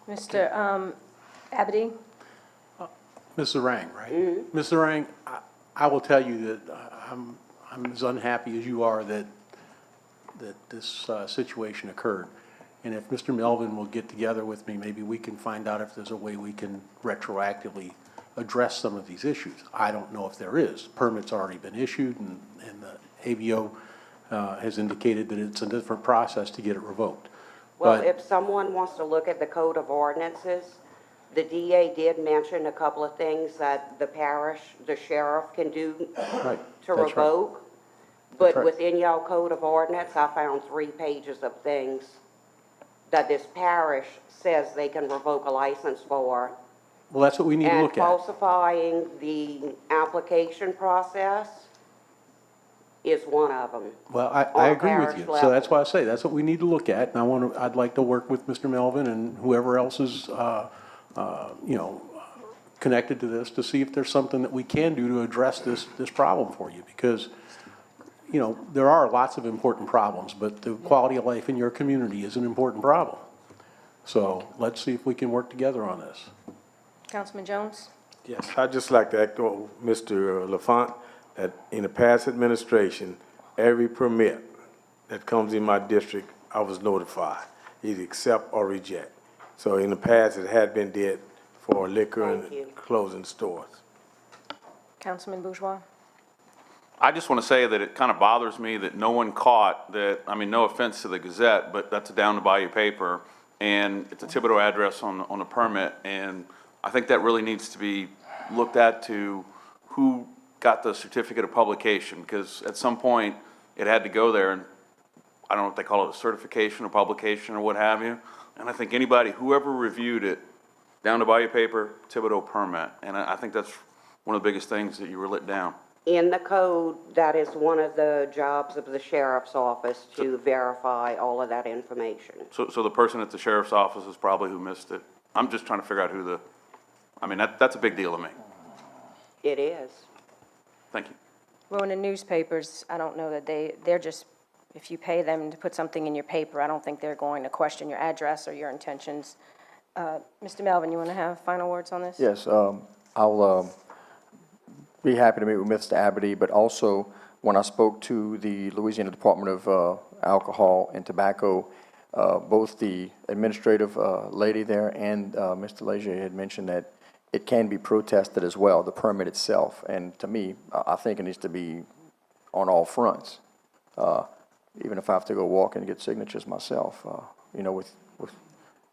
S1: Mr. Abedy?
S6: Ms. Zarang, right? Ms. Zarang, I will tell you that I'm as unhappy as you are that this situation occurred. And if Mr. Melvin will get together with me, maybe we can find out if there's a way we can retroactively address some of these issues. I don't know if there is. Permit's already been issued, and the AVO has indicated that it's a different process to get it revoked.
S10: Well,
S6: But-
S10: if someone wants to look at the Code of Ordinances, the DA did mention a couple of things that the parish, the sheriff can do
S6: Right,
S10: to
S6: that's right.
S10: revoke. But
S6: right.
S10: within y'all Code of Ordinance, I found 3 pages of things that this parish says they can revoke a license for.
S6: Well, that's what we need to
S10: And
S6: look at.
S10: falsifying the application process is one of them.
S6: Well,
S10: on
S6: I
S10: a
S6: agree with
S10: parish
S6: you. So
S10: level.
S6: that's why I say, that's what we need to look at. And I'd like to work with Mr. Melvin and whoever else is, connected to this to see if there's something that we can do to address this problem for you. Because, there are lots of important problems, but the quality of life in your community is an important problem. So let's see if we can work together on this.
S1: Councilman Jones?
S12: Yes, I'd just like to echo Mr. LaFont, that in the past administration, every permit that comes in my district, I was notified, either accept or reject. So in the past, it had been did for liquor
S10: Thank you.
S12: and closing stores.
S1: Councilman Bourgeois?
S13: I just want to say that it kind of bothers me that no one caught that, I mean, no offense to the Gazette, but that's a down the bayou paper, and it's a Thibodeau address on a permit, and I think that really needs to be looked at to who got the certificate of publication, because at some point, it had to go there, and I don't know if they call it a certification or publication or what have you, and I think whoever reviewed it, down the bayou paper, Thibodeau permit, and I think that's one of the biggest things that you were let down.
S10: In the code, that is one of the jobs of the sheriff's office to verify all of that information.
S13: So the person at the sheriff's office is probably who missed it. I'm just trying to figure out that's a big deal to me.
S10: It is.
S13: Thank you.
S1: Well, in the newspapers, I don't know that they're just, if you pay them to put something in your paper, I don't think they're going to question your address or your intentions. Mr. Melvin, you want to have final words on this?
S9: Yes, I'll be happy to meet with Mr. Abedy, but also when I spoke to the Louisiana Department of Alcohol and Tobacco, both the administrative lady there and Mr. Leger had mentioned that it can be protested as well, the permit itself. And to me, I think it needs to be on all fronts. Even if I have to go walk and get signatures myself, with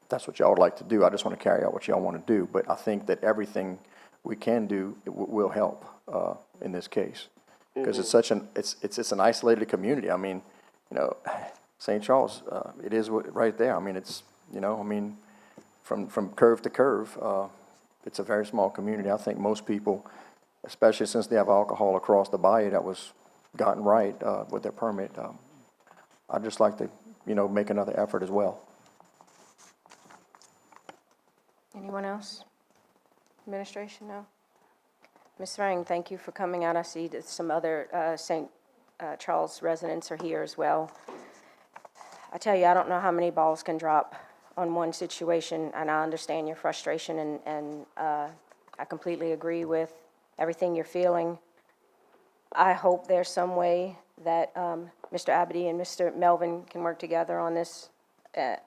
S9: that's what y'all would like to do. I just want to carry out what y'all want to do. But I think that everything we can do will help in this case, because it's such it's an isolated community. I mean, St. Charles, it is right there. I mean, it's from curve to curve, it's a very small community. I think most people, especially since they have alcohol across the bayou that was gotten right with their permit, I'd just like to make another effort as well.
S1: Anyone else? Administration, no? Ms. Rang, thank you for coming out. I see that some other St. Charles residents are here as well. I tell you, I don't know how many balls can drop on one situation, and I understand your frustration, and I completely agree with everything you're feeling. I hope there's some way that Mr. Abity and Mr. Melvin can work together on this to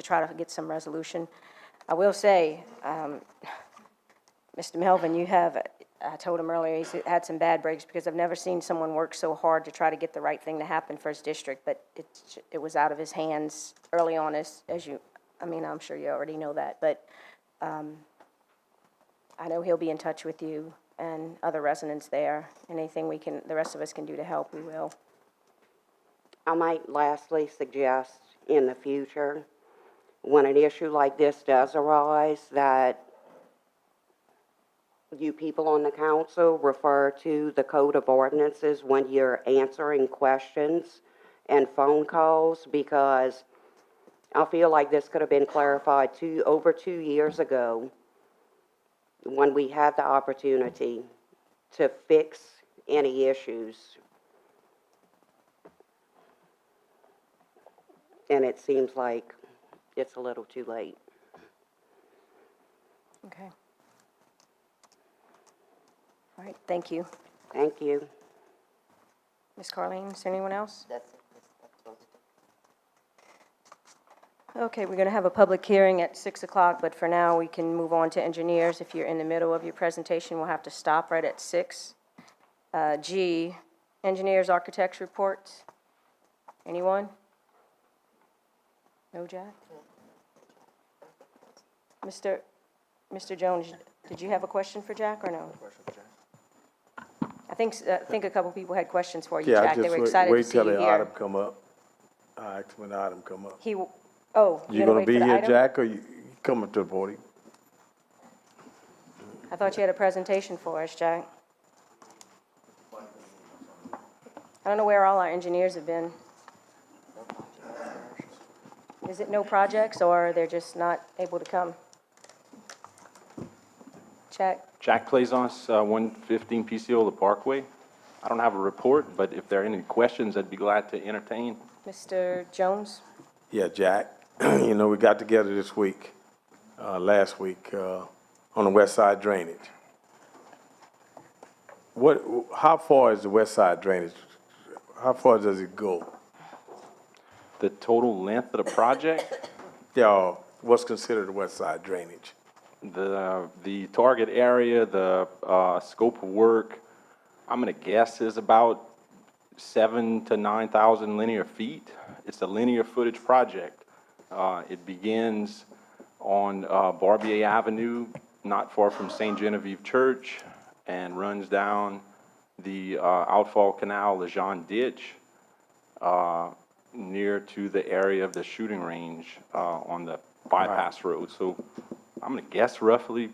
S1: try to get some resolution. I will say, Mr. Melvin, you have, I told him earlier, he's had some bad breaks because I've never seen someone work so hard to try to get the right thing to happen for his district, but it was out of his hands early on, as you, I mean, I'm sure you already know that, but I know he'll be in touch with you and other residents there. Anything we can, the rest of us can do to help, we will.
S10: I might lastly suggest in the future, when an issue like this does arise, that you people on the council refer to the Code of Ordinances when you're answering questions and phone calls, because I feel like this could have been clarified over 2 years ago when we had the opportunity to fix any issues. And it seems like it's a little too late.
S1: Okay. All right, thank you.
S10: Thank you.
S1: Ms. Carleen, is there anyone else?
S2: That's it.
S1: Okay, we're going to have a public hearing at 6 o'clock, but for now, we can move on to engineers. If you're in the middle of your presentation, we'll have to stop right at 6. G, engineers, architects reports. Anyone? No, Jack? Mr. Jones, did you have a question for Jack or no? I think a couple people had questions for you,
S12: Yeah,
S1: Jack. They were excited to
S12: wait
S1: see
S12: till
S1: you
S12: the
S1: here.
S12: item come up. I asked when the item come up.
S1: Oh,
S12: You
S1: you're
S12: gonna
S1: wait
S12: be
S1: for the
S12: here,
S1: item?
S12: Jack, or you coming to the podium?
S1: I thought you had a presentation for us, Jack. I don't know where all our engineers have been. Is it no projects, or they're just not able to come?
S14: Jack Plaisance, 115 Peaceola Parkway. I don't have a report, but if there are any questions, I'd be glad to entertain.
S1: Mr. Jones?
S12: Yeah, Jack, you know, we got together this week, last week, on the west side drainage. How far is the west side drainage? How far does it go?
S14: The total length of the project,
S12: Yeah, what's considered the west side drainage?
S14: the target area, the scope of work, I'm gonna guess is about 7,000 to 9,000 linear feet. It's a linear footage project. It begins on Barbier Avenue, not far from St. Genevieve Church, and runs down the outfall canal, Lejeune Ditch, near to the area of the shooting range on the bypass road. So I'm gonna guess roughly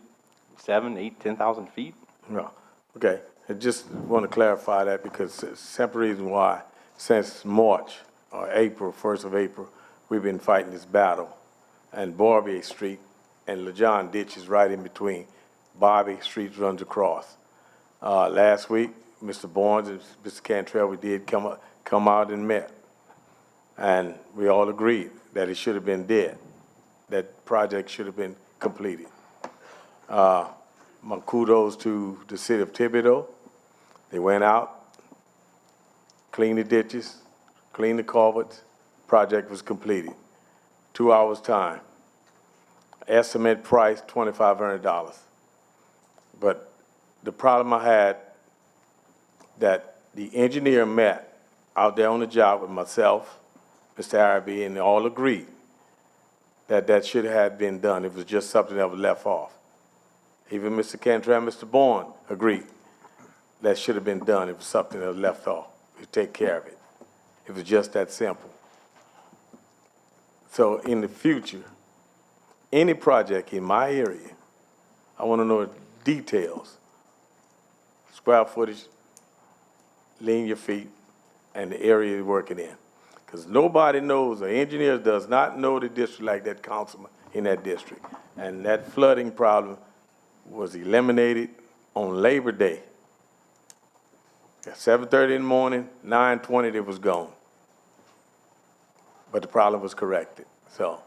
S14: 7, 8, 10,000 feet.
S12: No, okay. I just want to clarify that because it's the simple reason why, since March or April, 1st of April, we've been fighting this battle. And Barbier Street and Lejeune Ditch is right in between. Barbier Street runs across. Last week, Mr. Barnes and Mr. Cantrell, we did come out and met. And we all agreed that it should have been dead. That project should have been completed. My kudos to the city of Thibodeau. They went out, cleaned the ditches, cleaned the culverts, project was completed. 2 hours' time. Estimate price, $2,500. But the problem I had, that the engineer met out there on the job with myself, Mr. Araby, and they all agreed that that should have been done. It was just something that was left off. Even Mr. Cantrell and Mr. Bourne agreed that should have been done. It was something that was left off. You take care of it. It was just that simple. So in the future, any project in my area, I want to know details, square footage, linear feet, and the area you're working in. Because nobody knows, the engineer does not know the district like that councilman in that district. And that flooding problem was eliminated on Labor Day. At 7:30 in the morning, 9:20 it was gone. But the problem was corrected. So,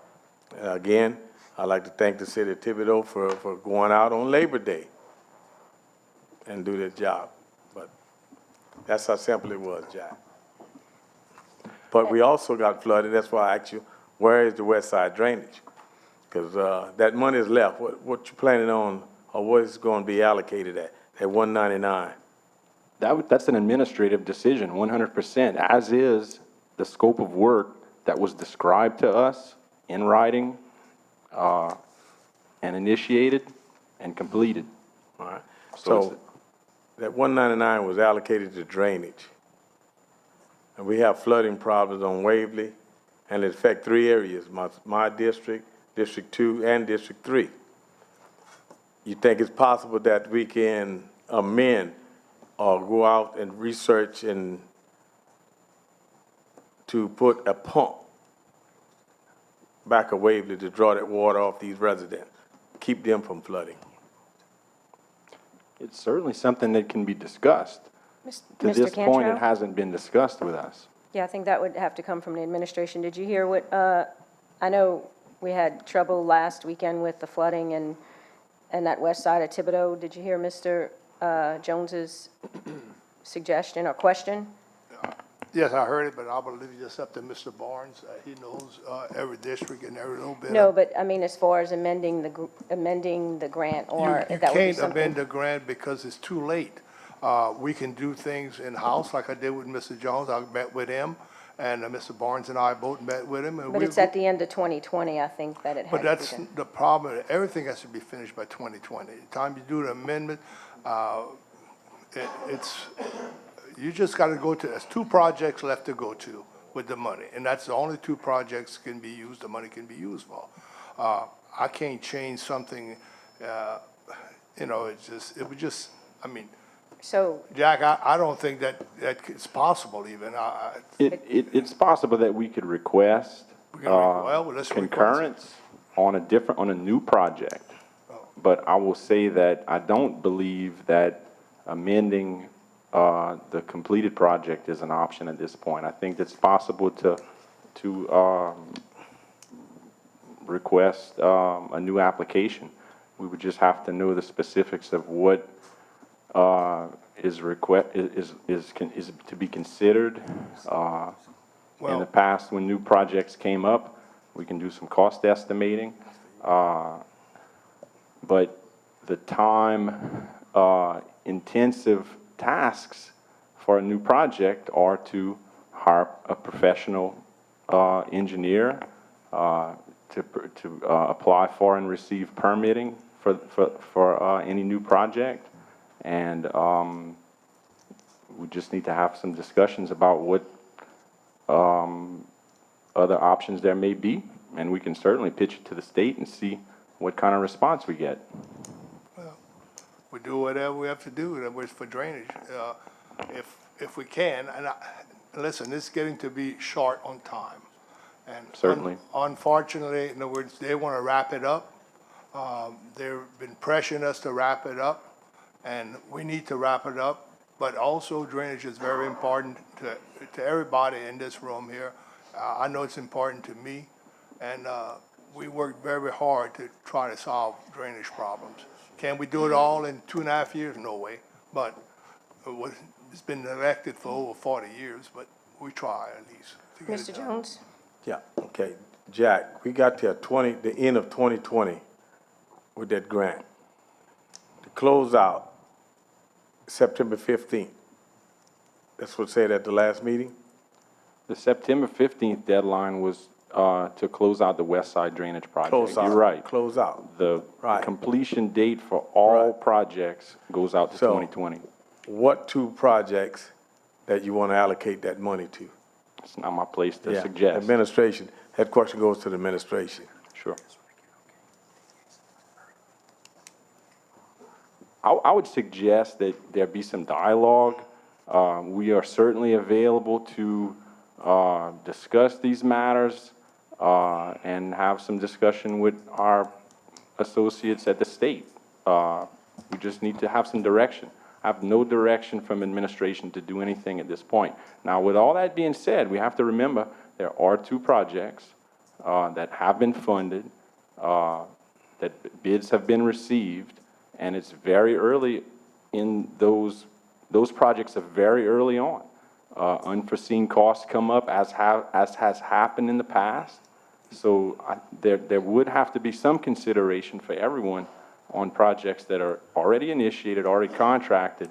S12: again, I'd like to thank the city of Thibodeau for going out on Labor Day and do their job. But that's how simple it was, Jack. But we also got flooded, that's why I asked you, where is the west side drainage? Because that money is left. What you planning on, or what is going to be allocated at 199?
S14: That's an administrative decision, 100%, as is the scope of work that was described to us in writing, and initiated and completed.
S12: All right.
S14: So
S12: So that 199 was allocated to drainage. And we have flooding problems on Waverly, and it affects 3 areas, my district, District 2, and District 3. You think it's possible that we can amend or go out and research and to put a pump back of Waverly to draw that water off these residents, keep them from flooding?
S14: it's certainly something that can be discussed. To
S1: Mr.
S14: this point,
S1: Cantrell?
S14: it hasn't been discussed with us.
S1: Yeah, I think that would have to come from the administration. Did you hear what, I know we had trouble last weekend with the flooding and that west side of Thibodeau. Did you hear Mr. Jones's suggestion or question?
S15: Yes, I heard it, but I believe it's up to Mr. Barnes. He knows every district and every little bit.
S1: No, but I mean, as far as amending the grant, or
S15: You
S1: if that would be
S15: can't
S1: something.
S15: amend the grant because it's too late. We can do things in-house like I did with Mr. Jones. I met with him, and Mr. Barnes and I both met with him. And
S1: But it's at the end of 2020, I think, that it had
S15: But
S1: to be
S15: that's
S1: done.
S15: the problem. Everything has to be finished by 2020. The time you do the amendment, you just got to go to, there's 2 projects left to go to with the money, and that's the only 2 projects can be used, the money can be used for. I can't change something, it would just, I mean,
S1: So,
S15: Jack, I don't think that it's possible even.
S14: It's possible that we could request
S15: Let's request.
S14: concurrence on a new project. But I will say that I don't believe that amending the completed project is an option at this point. I think it's possible to request a new application. We would just have to know the specifics of what is to be considered. In the past, when new projects came up, we can do some cost estimating. But the time intensive tasks for a new project are to hire a professional engineer, to apply for and receive permitting for any new project. And we just need to have some discussions about what other options there may be. And we can certainly pitch it to the state and see what kind of response we get.
S15: We do whatever we have to do, whether it's for drainage, if we can. And listen, it's getting to be short on time. And
S14: Certainly.
S15: Unfortunately, in other words, they want to wrap it up. They've been pressuring us to wrap it up, and we need to wrap it up. But also, drainage is very important to everybody in this room here. I know it's important to me, and we work very hard to try to solve drainage problems. Can we do it all in 2.5 years? No way. But it's been neglected for over 40 years, but we try at least to get
S1: Mr.
S15: it done.
S1: Jones?
S12: Yeah, okay. Jack, we got to the end of 2020 with that grant. To close out September 15th. That's what said at the last meeting?
S14: The September 15th deadline was to close out the west side drainage project.
S12: Close out.
S14: You're right.
S12: Close out.
S14: The
S12: Right.
S14: completion date for all
S12: Right.
S14: projects goes out to
S12: So-
S14: 2020.
S12: What 2 projects that you want to allocate that money to?
S14: It's not my place to
S12: Yeah,
S14: suggest.
S12: Administration, that question goes to the administration.
S14: Sure. I would suggest that there be some dialogue. We are certainly available to discuss these matters and have some discussion with our associates at the state. We just need to have some direction. I have no direction from administration to do anything at this point. Now, with all that being said, we have to remember there are 2 projects that have been funded, that bids have been received, and it's very early in those projects are very early on. Unforeseen costs come up as has happened in the past. So there would have to be some consideration for everyone on projects that are already initiated, already contracted.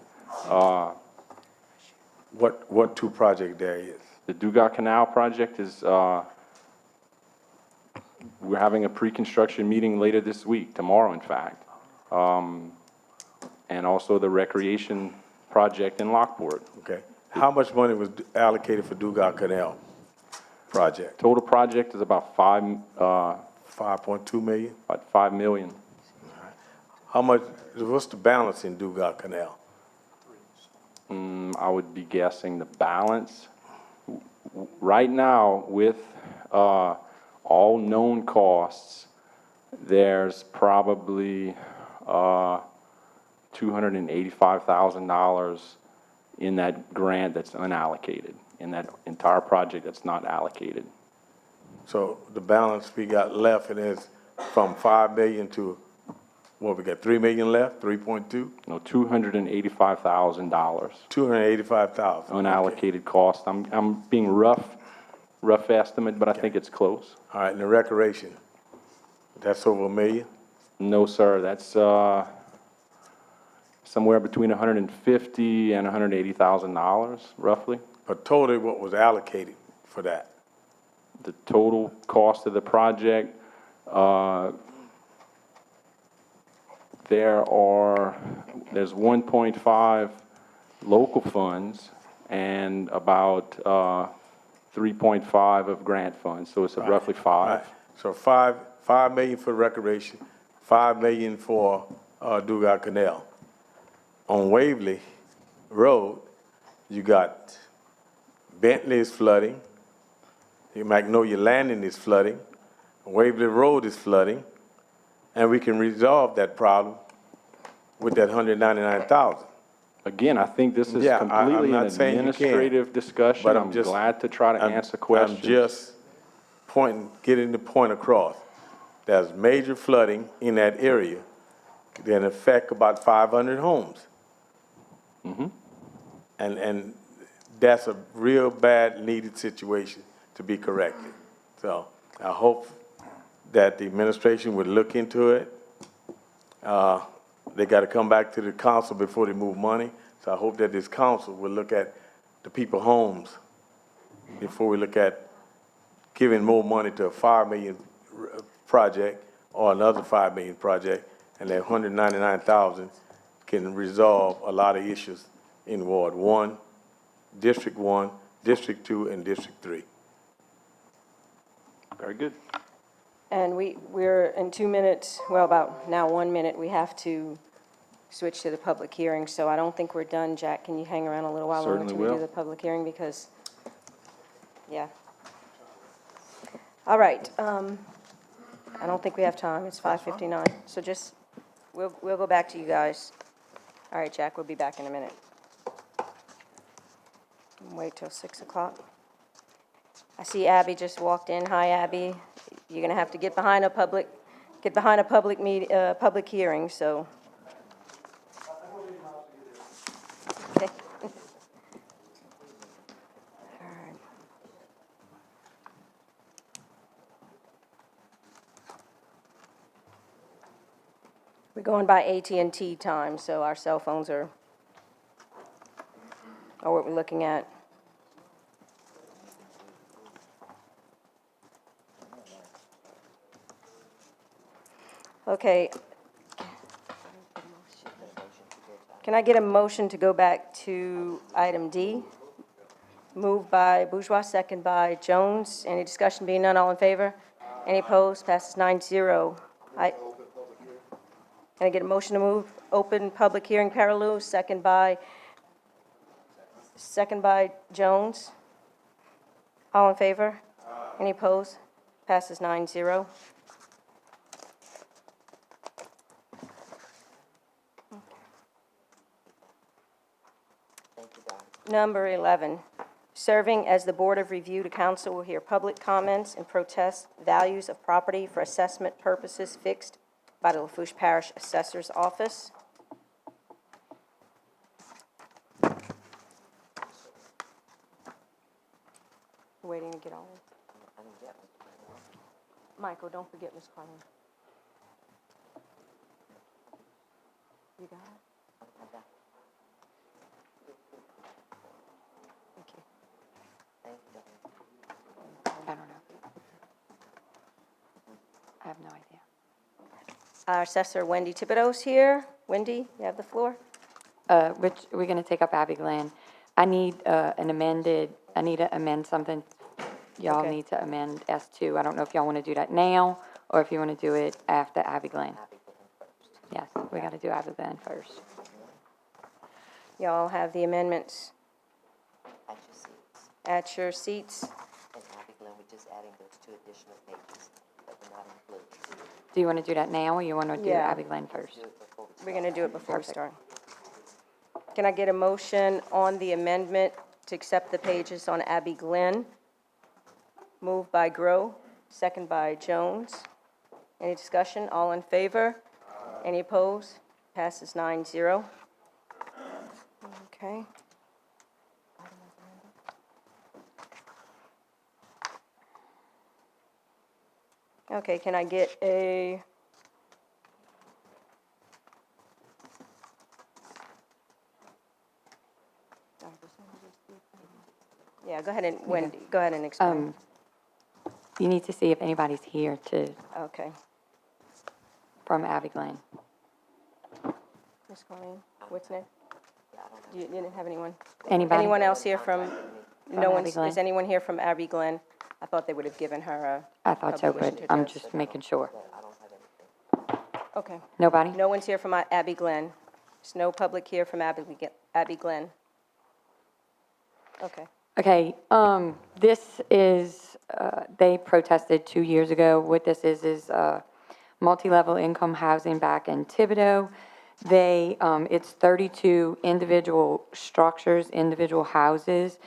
S12: What 2 project there is?
S14: The Dugas Canal project is, we're having a pre-construction meeting later this week, tomorrow in fact. And also the recreation project in Lockport.
S12: Okay. How much money was allocated for Dugas Canal project?
S14: Total project is about
S12: 5.2 million?
S14: About 5 million.
S12: How much, what's the balance in Dugas Canal?
S14: I would be guessing the balance. Right now, with all known costs, there's probably $285,000 in that grant that's unallocated, in that entire project that's not allocated.
S12: So the balance we got left, it is from 5 million to, what, we got 3 million left, 3.2?
S14: No, $285,000.
S12: 285,000.
S14: Unallocated cost. I'm being rough estimate, but I think it's close.
S12: All right, and the recreation, that's over $1 million?
S14: No, sir, that's somewhere between $150,000 and $180,000, roughly.
S12: But totally what was allocated for that?
S14: The total cost of the project, there's 1.5 local funds and about 3.5 of grant funds, so it's roughly 5.
S12: Right. So 5 million for recreation, 5 million for Dugas Canal. On Waverly Road, you got Bentley is flooding, Magnolia Landing is flooding, Waverly Road is flooding, and we can resolve that problem with that 199,000.
S14: Again, I think this is
S12: Yeah, I'm
S14: completely an
S12: not saying you can't,
S14: administrative discussion.
S12: but
S14: I'm glad to try to answer questions.
S12: I'm just getting the point across. There's major flooding in that area that affect about 500 homes. And that's a real bad needed situation to be corrected. So I hope that the administration would look into it. They got to come back to the council before they move money. So I hope that this council will look at the people's homes before we look at giving more money to a 5 million project or another 5 million project, and that 199,000 can resolve a lot of issues in Ward 1, District 1, District 2, and District 3.
S14: Very good.
S1: And we're in 2 minutes, well, about now 1 minute, we have to switch to the public hearing, so I don't think we're done. Jack, can you hang around a little while longer
S14: Certainly
S1: until we
S14: will.
S1: do the public hearing, because, yeah. All right, I don't think we have time, it's 5:59, so just, we'll go back to you guys. All right, Jack, we'll be back in a minute. Wait till 6 o'clock. I see Abby just walked in. Hi, Abby. You're gonna have to get behind a public hearing, so. Okay. All right. We're going by AT&T time, so our cell phones are what we're looking at. Okay. Can I get a motion to go back to item D? Moved by Bourgeois, second by Jones. Any discussion? Being none, all in favor? Any opposed? Passes 9-0. Can I get a motion to move open public hearing, Paraloo, second by Jones? All in favor? Any opposed? Passes 9-0. Number 11, serving as the Board of Review, the council will hear public comments and protest values of property for assessment purposes fixed by the Lafourche Parish Assessor's Office. Waiting to get on. Michael, don't forget Ms. Carlin. You got it? Thank you.
S16: I don't know. I have no idea.
S1: Our Assessor Wendy Thibodeau's here. Wendy, you have the floor.
S16: Which, we're going to take up Abby Glenn. I need I need to amend something. Y'all
S1: Okay.
S16: need to amend S2. I don't know if y'all want to do that now, or if you want to do it after Abby Glenn. Yes, we got to do Abby Glenn first.
S1: Y'all have the amendments
S2: At your seats.
S1: at your seats.
S2: And Abby Glenn, we're just adding those 2 additional pages that were not included.
S16: Do you want to do that now, or you want to do
S1: Yeah.
S16: Abby Glenn first?
S1: We're going to do it before we
S16: Perfect.
S1: start. Can I get a motion on the amendment to accept the pages on Abby Glenn? Moved by Grow, second by Jones. Any discussion? All in favor? Any opposed? Passes 9-0. Okay. Okay, can I get a... Yeah, go ahead and, Wendy, go ahead and explain.
S16: You need to see if anybody's here
S1: Okay.
S16: from Abby Glenn.
S1: Ms. Colleen, what's next? You didn't have anyone?
S16: Anybody?
S1: Anyone else here from, no
S16: Abby
S1: one's,
S16: Glenn?
S1: is anyone here from Abby Glenn? I thought they would have given her a...
S16: I thought so,
S1: public
S16: but
S1: wish to
S16: I'm
S1: address.
S16: just making sure.
S1: Okay.
S16: Nobody?
S1: No one's here from Abby Glenn. There's no public here from Abby Glenn. Okay.
S16: Okay, this is, they protested 2 years ago. What this is multi-level income housing back in Thibodeau. It's 32 individual structures, individual houses,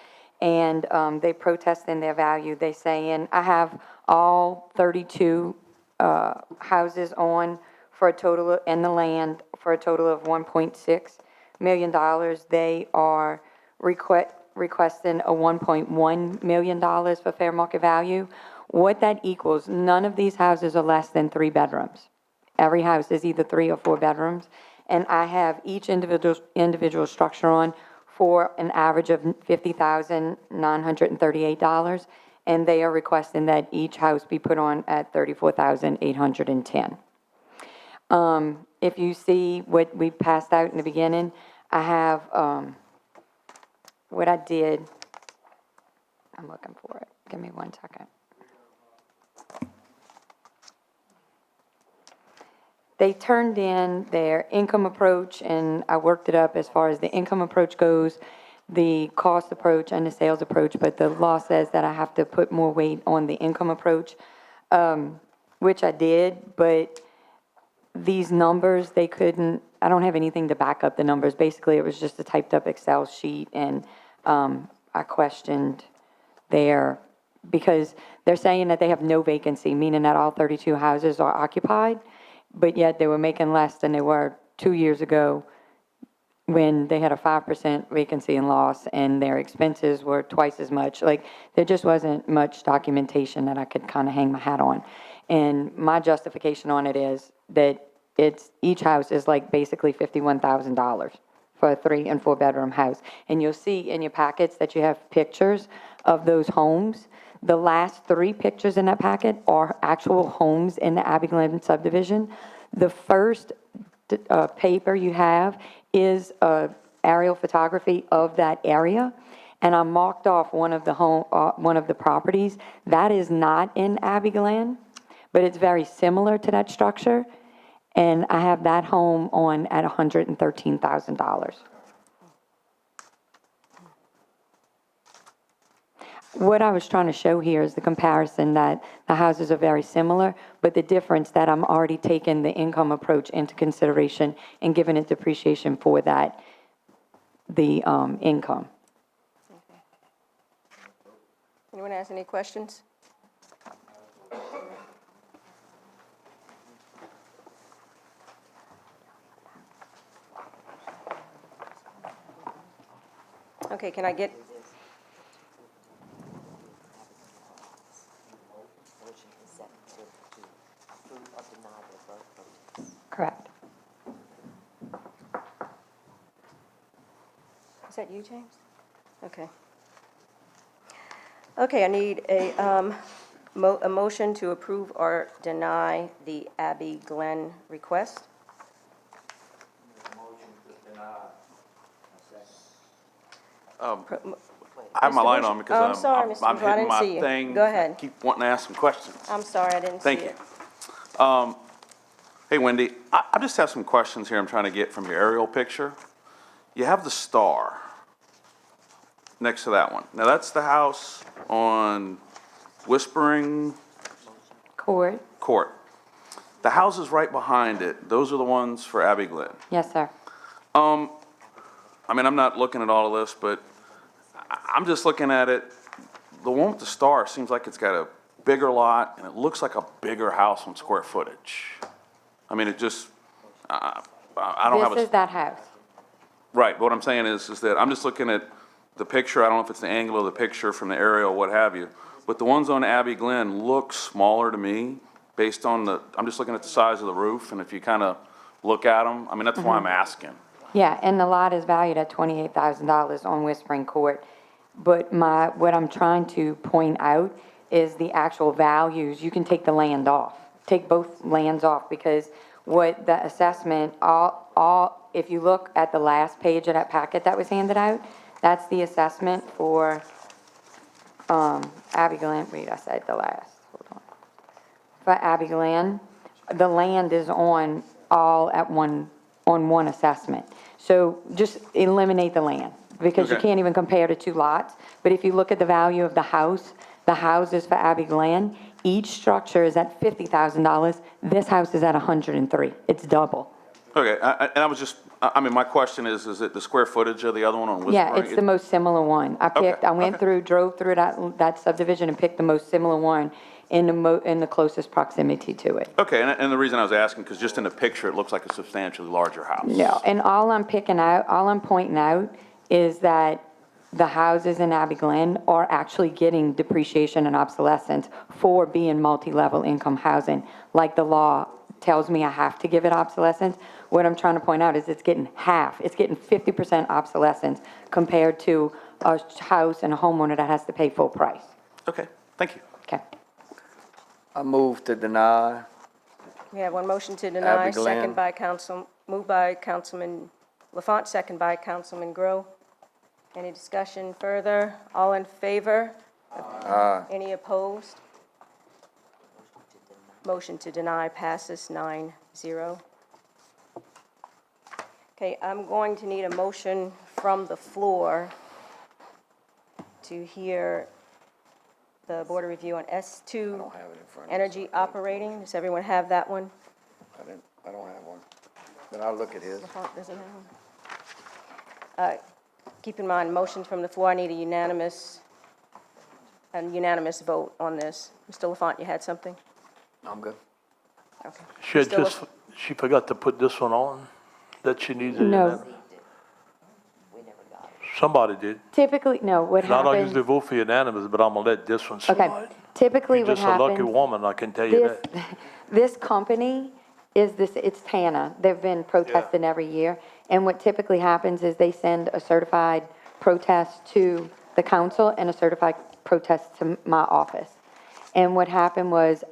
S16: and they protest in their value. They saying, I have all 32 houses on for a total, in the land, for a total of $1.6 million. They are requesting a $1.1 million for fair market value. What that equals, none of these houses are less than 3 bedrooms. Every house is either 3 or 4 bedrooms. And I have each individual structure on for an average of $50,938. And they are requesting that each house be put on at $34,810. If you see what we passed out in the beginning, I have, what I did, I'm looking for it. Give me 1 second. They turned in their income approach, and I worked it up as far as the income approach goes, the cost approach, and the sales approach, but the law says that I have to put more weight on the income approach, which I did, but these numbers, they couldn't, I don't have anything to back up the numbers. Basically, it was just a typed up Excel sheet, and I questioned because they're saying that they have no vacancy, meaning that all 32 houses are occupied, but yet they were making less than they were 2 years ago when they had a 5% vacancy and loss, and their expenses were twice as much. Like, there just wasn't much documentation that I could kind of hang my hat on. And my justification on it is that each house is like basically $51,000 for a 3 and 4 bedroom house. And you'll see in your packets that you have pictures of those homes. The last 3 pictures in that packet are actual homes in the Abby Glen subdivision. The first paper you have is aerial photography of that area, and I marked off one of the properties. That is not in Abby Glen, but it's very similar to that structure, and I have that home on at $113,000. What I was trying to show here is the comparison that the houses are very similar, but the difference that I'm already taking the income approach into consideration and giving it depreciation for that the income.
S1: Anyone has any questions? Okay, can I get,
S16: Correct.
S1: is that you, James? Okay. Okay, I need a motion to approve or deny the Abbey Glen request.
S13: I have my
S1: Mr.
S13: light
S1: Bush?
S13: on because
S1: Oh, I'm sorry, Mr.
S13: I'm
S1: Bush, I
S13: hitting
S1: didn't
S13: my
S1: see you.
S13: thing.
S1: Go ahead.
S13: Keep wanting to ask some questions.
S1: I'm sorry, I didn't see
S13: Thank
S1: it.
S13: you. Hey, Wendy, I just have some questions here I'm trying to get from your aerial picture. You have the star next to that one. Now, that's the house on Whispering
S16: Court?
S13: Court. The houses right behind it, those are the ones for Abbey Glen.
S16: Yes, sir.
S13: I mean, I'm not looking at all of this, but I'm just looking at it. The one with the star seems like it's got a bigger lot, and it looks like a bigger house on square footage. I mean, it just, I don't have a...
S16: This is that house.
S13: Right, but what I'm saying is that I'm just looking at the picture. I don't know if it's the angle of the picture from the aerial, what have you. But the ones on Abbey Glen look smaller to me based on I'm just looking at the size of the roof, and if you kind of look at them, I mean, that's why I'm asking.
S16: Yeah, and the lot is valued at $28,000 on Whispering Court. But what I'm trying to point out is the actual values. You can take the land off, take both lands off, because what the assessment, if you look at the last page of that packet that was handed out, that's the assessment for, Abbey Glen, wait, I said the last, hold on. For Abbey Glen, the land is on one assessment. So just eliminate the land, because you
S13: Okay.
S16: can't even compare the two lots. But if you look at the value of the houses for Abbey Glen, each structure is at $50,000. This house is at $103,000. It's double.
S13: Okay, and I was just, I mean, my question is it the square footage of the other one on Whispering?
S16: Yeah, it's the most similar one. I went through, drove through that subdivision and picked the most similar one in the closest proximity to it.
S13: Okay, and the reason I was asking, because just in the picture, it looks like a substantially larger house.
S16: No, and all I'm pointing out is that the houses in Abbey Glen are actually getting depreciation and obsolescence for being multi-level income housing. Like the law tells me I have to give it obsolescence. What I'm trying to point out is it's getting 50% obsolescence compared to a house and a homeowner that has to pay full price.
S13: Okay, thank you.
S16: Okay.
S8: I move to deny.
S1: We have one motion to deny,
S8: Abbey Glen.
S1: moved by Councilman Lafont, second by Councilman Grow. Any discussion further? All in favor?
S8: Aye.
S1: Any opposed? Motion to deny passes 9-0. Okay, I'm going to need a motion from the floor to hear the Board of Review on S2
S8: I don't have it in front of me.
S1: Energy Operating. Does everyone have that one?
S8: I don't have one. But I'll look at his.
S1: Lafont doesn't have one? Keep in mind, motion from the floor, I need a unanimous vote on this. Mr. Lafont, you had something?
S8: I'm good.
S1: Okay.
S7: She forgot to put this one on, that she needed.
S16: No.
S7: Somebody did.
S16: Typically, no, what
S7: And I don't
S16: happens,
S7: usually vote for unanimous, but I'm gonna let this one slide.
S16: okay, typically
S7: You're
S16: what
S7: just a lucky
S16: happens,
S7: woman, I can tell you
S16: this,
S7: that.
S16: this company it's TANA. They've been protesting every year. And what typically happens is they send a certified protest to the council and a certified protest to my office. And what happened was,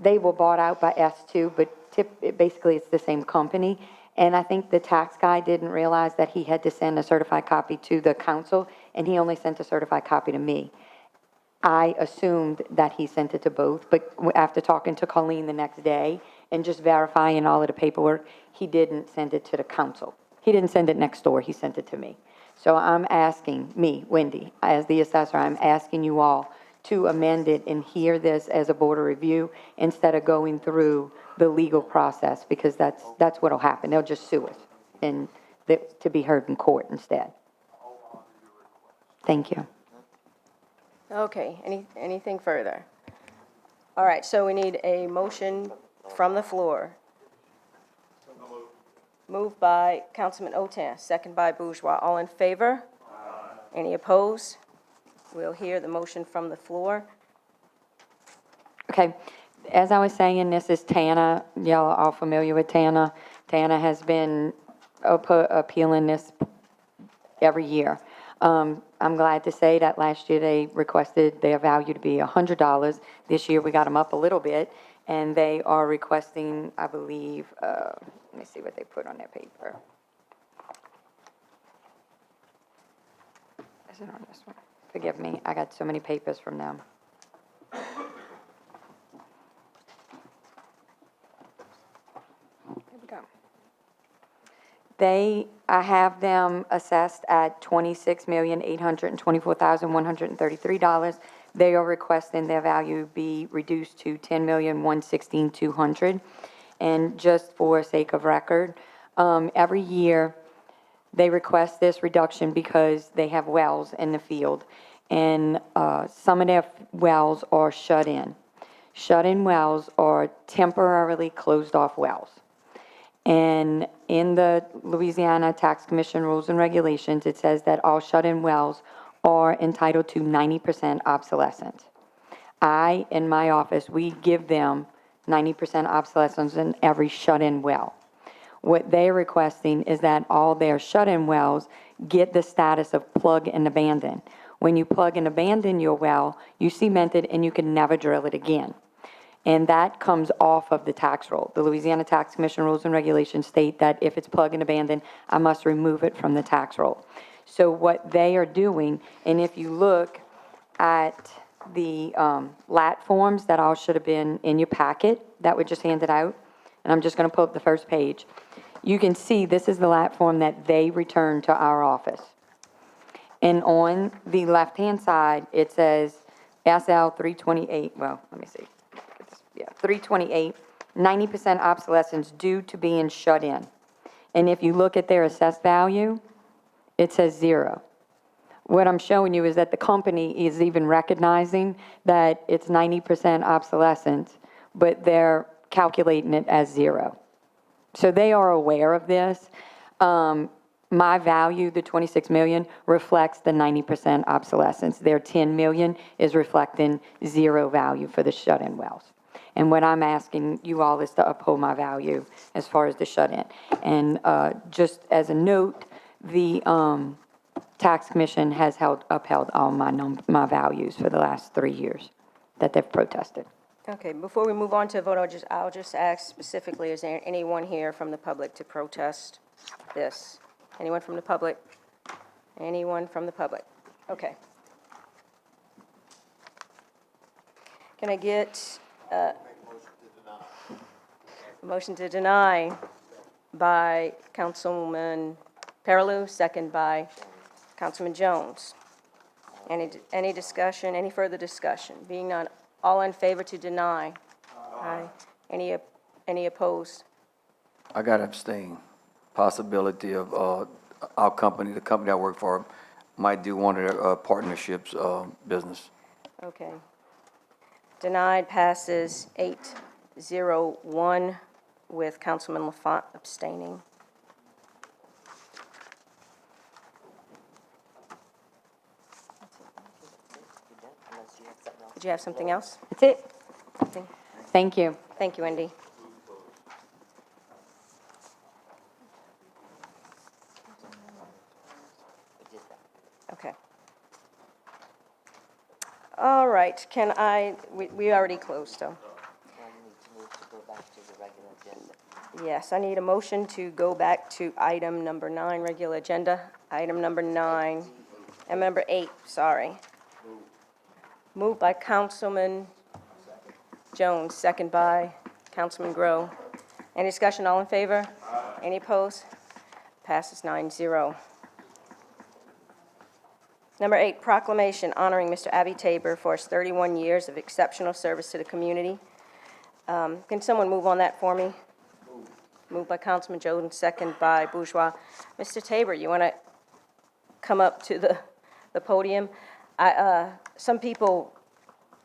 S16: they were bought out by S2, but basically it's the same company. And I think the tax guy didn't realize that he had to send a certified copy to the council, and he only sent a certified copy to me. I assumed that he sent it to both, but after talking to Colleen the next day and just verifying all of the paperwork, he didn't send it to the council. He didn't send it next door, he sent it to me. So I'm asking, Wendy, as the assessor, I'm asking you all to amend it and hear this as a board of review instead of going through the legal process, because that's what'll happen. They'll just sue us and to be heard in court instead. Thank you.
S1: Okay, anything further? All right, so we need a motion from the floor. Moved by Councilman Otan, second by Bourgeois. All in favor? Any opposed? We'll hear the motion from the floor.
S16: Okay, as I was saying, this is Tana. Y'all are all familiar with Tana. Tana has been appealing this every year. I'm glad to say that last year they requested their value to be $100. This year we got them up a little bit, and they are requesting, I believe, let me see what they put on their paper. Is it on this one? Forgive me, I got so many papers from them. Here we go. I have them assessed at $26,824,133. They are requesting their value be reduced to $10,116,200. And just for sake of record, every year they request this reduction because they have wells in the field, and some of their wells are shut in. Shut-in wells are temporarily closed-off wells. And in the Louisiana Tax Commission rules and regulations, it says that all shut-in wells are entitled to 90% obsolescence. In my office, we give them 90% obsolescence in every shut-in well. What they're requesting is that all their shut-in wells get the status of plug and abandon. When you plug and abandon your well, you cement it and you can never drill it again. And that comes off of the tax roll. The Louisiana Tax Commission rules and regulations state that if it's plug and abandoned, I must remove it from the tax roll. So what they are doing, and if you look at the LAT forms that all should have been in your packet that were just handed out, and I'm just going to pull up the first page, you can see this is the LAT form that they returned to our office. And on the left-hand side, it says SL 328, well, let me see. Yeah, 328, 90% obsolescence due to being shut in. And if you look at their assessed value, it says 0. What I'm showing you is that the company is even recognizing that it's 90% obsolescence, but they're calculating it as 0. So they are aware of this. My value, the $26 million, reflects the 90% obsolescence. Their $10 million is reflecting 0 value for the shut-in wells. And what I'm asking you all is to uphold my value as far as the shut-in. And just as a note, the Tax Commission has upheld all my values for the last 3 years that they've protested.
S1: Okay, before we move on to a vote, I'll just ask specifically, is there anyone here from the public to protest this? Anyone from the public? Anyone from the public? Okay. Can I get a motion to deny by Councilman Perilou, second by Councilman Jones? Any discussion, any further discussion? Being none, all in favor to deny? Aye. Any opposed?
S8: I got to abstain. Possibility of our company, the company I work for, might do one of their partnerships business.
S1: Okay. Denied passes 8-0-1 with Councilman Lafont abstaining. Did you have something else?
S16: That's it.
S1: Nothing?
S16: Thank you.
S1: Thank you, Wendy. Okay. All right, we already closed, so. Yes, I need a motion to go back to item number 9, regular agenda. Item number 9, and number 8, sorry. Moved by Councilman Jones, second by Councilman Grow. Any discussion, all in favor? Any opposed? Passes 9-0. Number 8, proclamation honoring Mr. Abbey Tabor for his 31 years of exceptional service to the community. Can someone move on that for me? Moved by Councilman Jones, second by Bourgeois. Mr. Tabor, you want to come up to the the podium. Some people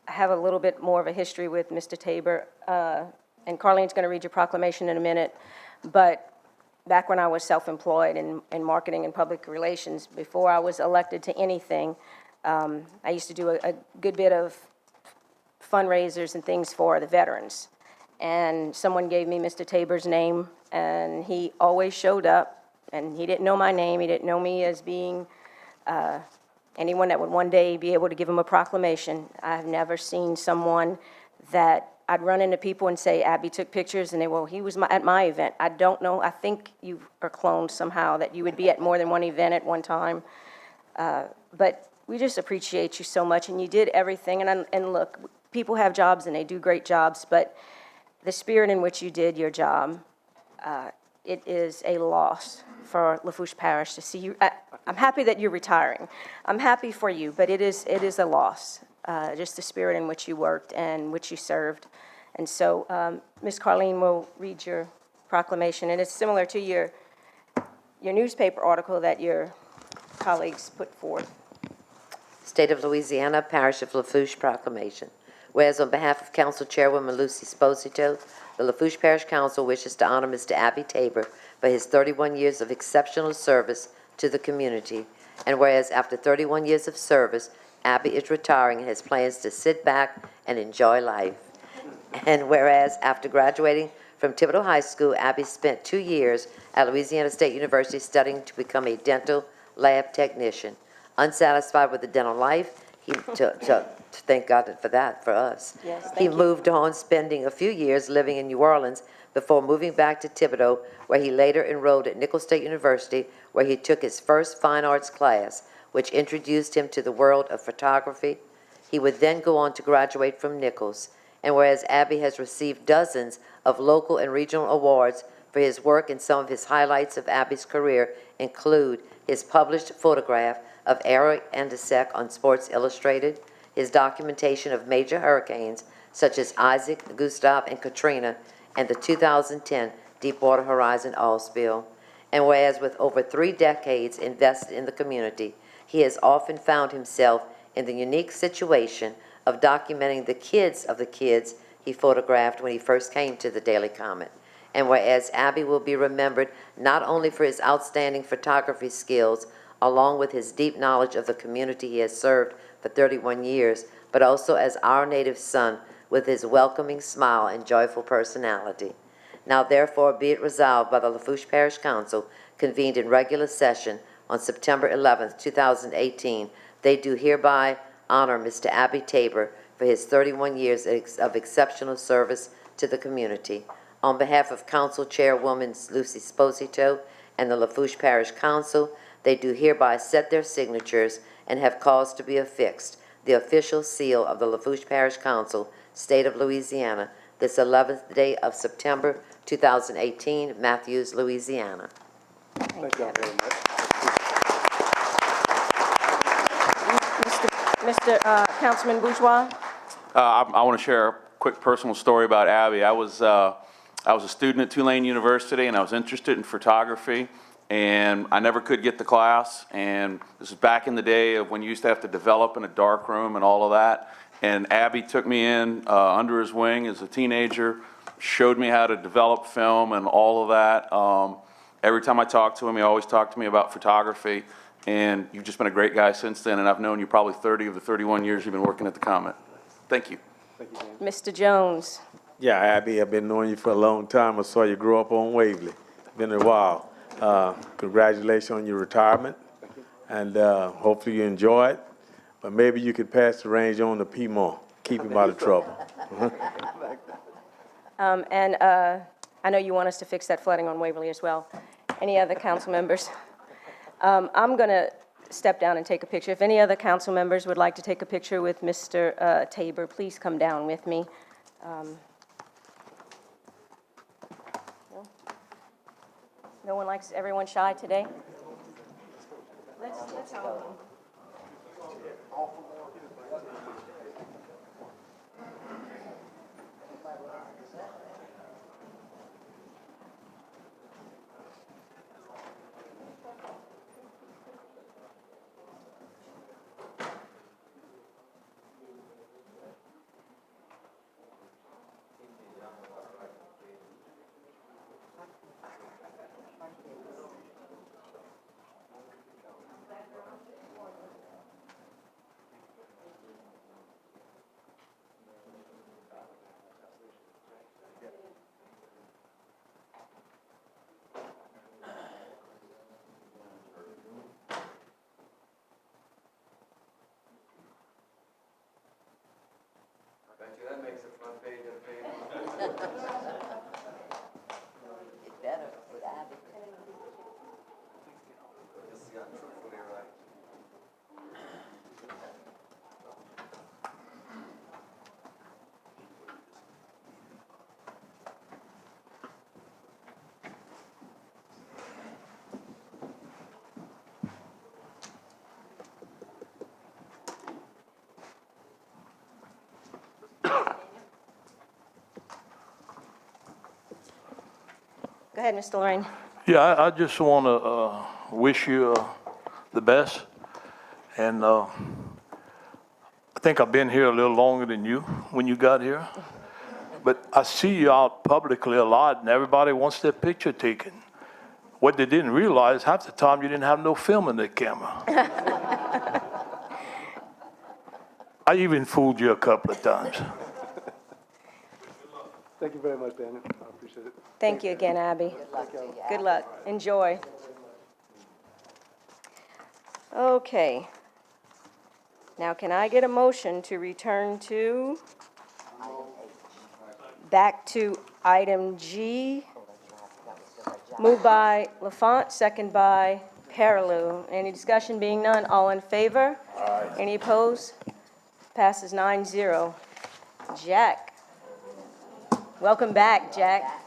S1: have a little bit more of a history with Mr. Tabor, and Carlene's going to read your proclamation in a minute, but back when I was self-employed in marketing and public relations, before I was elected to anything, I used to do a good bit of fundraisers and things for the veterans. And someone gave me Mr. Tabor's name, and he always showed up, and he didn't know my name, he didn't know me as being anyone that would one day be able to give him a proclamation. I've never seen someone that I'd run into people and say, Abby took pictures, and he was at my event. I don't know, I think you are cloned somehow, that you would be at more than one event at one time. But we just appreciate you so much, and you did everything. And look, people have jobs, and they do great jobs, but the spirit in which you did your job, it is a loss for Lafourche Parish to see you. I'm happy that you're retiring. I'm happy for you, but it is a loss, just the spirit in which you worked and which you served. And so Ms. Carlene will read your proclamation, and it's similar to your newspaper article that your colleagues put forth.
S2: State of Louisiana, Parish of Lafourche Proclamation. Whereas on behalf of Council Chairwoman Lucy Sposito, the Lafourche Parish Council wishes to honor Mr. Abby Tabor for his 31 years of exceptional service to the community. And whereas after 31 years of service, Abby is retiring and has plans to sit back and enjoy life. And whereas after graduating from Thibodeau High School, Abby spent 2 years at Louisiana State University studying to become a dental lab technician. Unsatisfied with the dental life, thank God for that, for us.
S1: Yes, thank
S2: He
S1: you.
S2: moved on, spending a few years living in New Orleans before moving back to Thibodeau, where he later enrolled at Nicholls State University, where he took his first fine arts class, which introduced him to the world of photography. He would then go on to graduate from Nicholls. And whereas Abby has received dozens of local and regional awards for his work, and some of his highlights of Abby's career include his published photograph of Eric Andesek on Sports Illustrated, his documentation of major hurricanes such as Isaac, Gustav, and Katrina, and the 2010 Deepwater Horizon oil spill. And whereas with over 3 decades invested in the community, he has often found himself in the unique situation of documenting the kids of the kids he photographed when he first came to the Daily Comet. And whereas Abby will be remembered not only for his outstanding photography skills, along with his deep knowledge of the community he has served for 31 years, but also as our native son with his welcoming smile and joyful personality. Now therefore be it resolved by the Lafourche Parish Council, convened in regular session on September 11th, 2018, they do hereby honor Mr. Abby Tabor for his 31 years of exceptional service to the community. On behalf of Council Chairwoman Lucy Sposito and the Lafourche Parish Council, they do hereby set their signatures and have caused to be affixed the official seal of the Lafourche Parish Council, State of Louisiana, this 11th day of September 2018, Matthews, Louisiana.
S12: Thank you very much.
S1: Mr. Councilman Bourgeois?
S13: I want to share a quick personal story about Abby. I was a student at Tulane University, and I was interested in photography, and I never could get the class. And this is back in the day of when you used to have to develop in a dark room and all of that. And Abby took me in under his wing as a teenager, showed me how to develop film and all of that. Every time I talked to him, he always talked to me about photography. And you've just been a great guy since then, and I've known you probably 30 of the 31 years you've been working at the Comet. Thank you.
S12: Thank you, Dan.
S1: Mr. Jones?
S12: Yeah, Abby, I've been knowing you for a long time. I saw you grow up on Waverly. Been a while. Congratulations on your retirement, and hopefully you enjoy it. But maybe you could pass the reins on to Piedmont. Keep him out of trouble.
S1: And I know you want us to fix that flooding on Waverly as well. Any other council members? I'm going to step down and take a picture. If any other council members would like to take a picture with Mr. Tabor, please come down with me. No one likes everyone shy today? Let's go. Go ahead, Mr. Lorraine.
S7: Yeah, I just want to wish you the best. And I think I've been here a little longer than you when you got here. But I see you out publicly a lot, and everybody wants their picture taken. What they didn't realize, half the time you didn't have no film in the camera. I even fooled you a couple of times.
S12: Thank you very much, Daniel. I appreciate it.
S1: Thank you again, Abby. Good luck. Enjoy. Okay. Now, can I get a motion to return to, back to item G? Moved by Lafourche, second by Parallel. Any discussion? Being none, all in favor? Aye. Any opposed? Passes 9-0. Jack. Welcome back, Jack.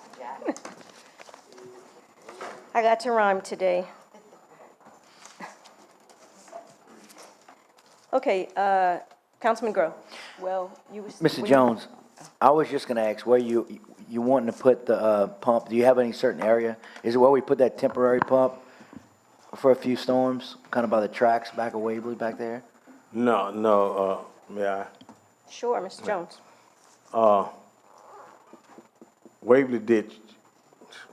S1: I got to rhyme today. Okay, Councilman Grow. Well, you was...
S11: Mr. Jones, I was just gonna ask, where you wanting to put the pump? Do you have any certain area? Is it where we put that temporary pump for a few storms, kind of by the tracks back of Waverly back there?
S12: No, may I?
S1: Sure, Mr. Jones.
S12: Waverly Ditch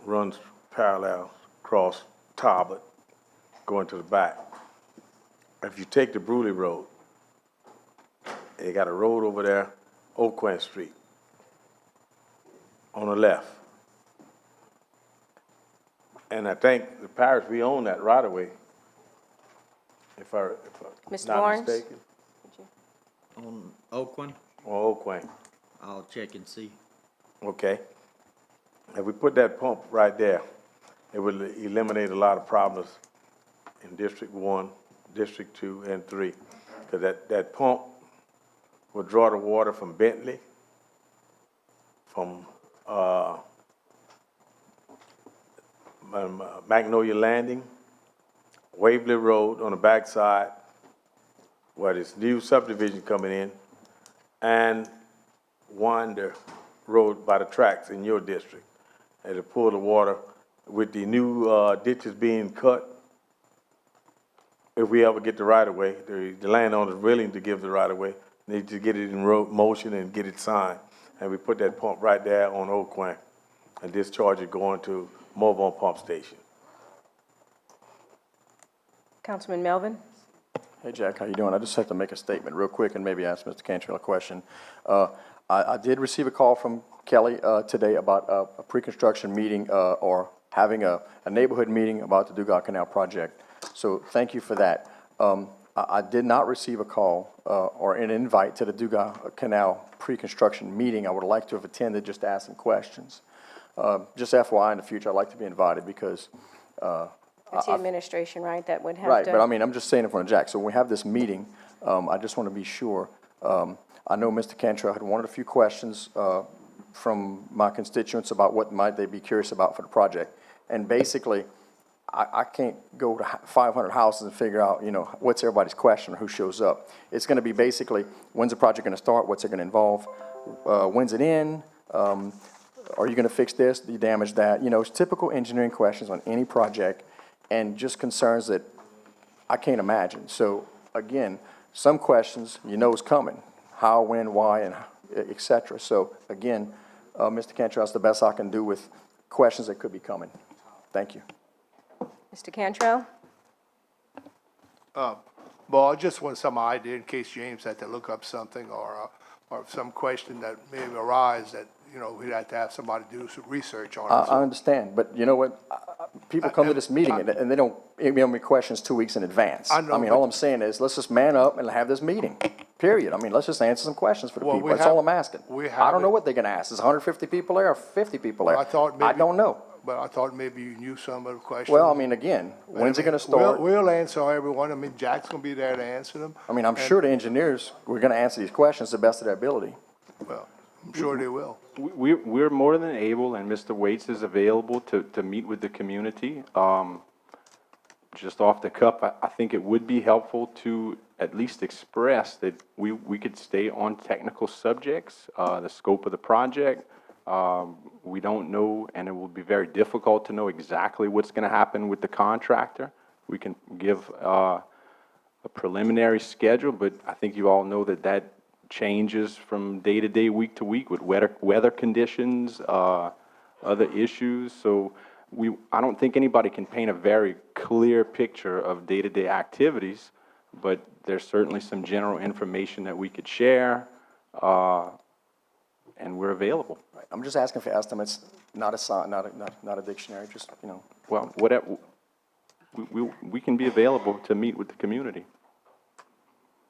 S12: runs parallel across Talbot, going to the back. If you take the Bruley Road, you got a road over there, Oakland Street, on the left. And I think the parish, we own that right away, if I'm
S1: Mr.
S12: not
S1: Barnes?
S12: mistaken.
S17: On Oakland,
S12: On Oakland,
S17: I'll check and see.
S12: okay. If we put that pump right there, it would eliminate a lot of problems in District 1, District 2, and 3. Because that pump will draw the water from Bentley, from Magnolia Landing, Waverly Road on the backside, where this new subdivision coming in, and Wander Road by the tracks in your district. And to pull the water with the new ditches being cut. If we ever get the right of way, the landowner is willing to give the right of way, need to get it in motion and get it signed. And we put that pump right there on Oakland and discharge it going to mobile pump station.
S1: Councilman Melvin?
S9: Hey, Jack, how you doing? I just have to make a statement real quick and maybe ask Mr. Cantrell a question. I did receive a call from Kelly today about a pre-construction meeting or having a neighborhood meeting about the Dugas Canal project. So thank you for that. I did not receive a call or an invite to the Dugas Canal pre-construction meeting. I would like to have attended just to ask some questions. Just FYI, in the future, I'd like to be invited because
S1: It's the administration, right, that would have to...
S9: Right, but I mean, I'm just saying in front of Jack. So when we have this meeting, I just want to be sure. I know Mr. Cantrell had wanted a few questions from my constituents about what might they be curious about for the project. And basically, I can't go to 500 houses and figure out, you know, what's everybody's question or who shows up. It's going to be basically, when's the project going to start? What's it going to involve? When's it in? Are you going to fix this? Do you damage that? You know, it's typical engineering questions on any project and just concerns that I can't imagine. So again, some questions you know is coming. How, when, why, and et cetera. So again, Mr. Cantrell, that's the best I can do with questions that could be coming. Thank you.
S1: Mr. Cantrell?
S15: Well, I just want some idea in case James had to look up something or some question that may arise that, you know, we'd have to have somebody do some research on it.
S9: I understand, but you know what? People come to this meeting and they don't email me questions 2 weeks in advance.
S15: I know,
S9: I mean, all I'm saying is, let's just man up and have this meeting, period. I mean, let's just answer some questions for the
S15: Well,
S9: people.
S15: we
S9: That's all
S15: have-
S9: I'm asking.
S15: we
S9: I don't know
S15: have-
S9: what they're gonna ask. Is 150 people there or 50 people there?
S15: I thought
S9: I
S15: maybe-
S9: don't know.
S15: But I thought maybe you knew some of the questions.
S9: Well, I mean, again, when's it gonna start?
S15: We'll answer everyone. I mean, Jack's gonna be there to answer them.
S9: I mean, I'm sure the engineers, we're gonna answer these questions to the best of their ability.
S15: Well, I'm sure they will.
S14: We're more than able, and Mr. Waits is available to meet with the community. Just off the cuff, I think it would be helpful to at least express that we could stay on technical subjects, the scope of the project, We don't know, and it will be very difficult to know exactly what's going to happen with the contractor. We can give a preliminary schedule, but I think you all know that that changes from day to day, week to week with weather conditions, other issues. So I don't think anybody can paint a very clear picture of day-to-day activities, but there's certainly some general information that we could share, and we're available.
S9: Right. I'm just asking for estimates, not a dictionary, just, you know.
S14: Well, whatever, we can be available to meet with the community.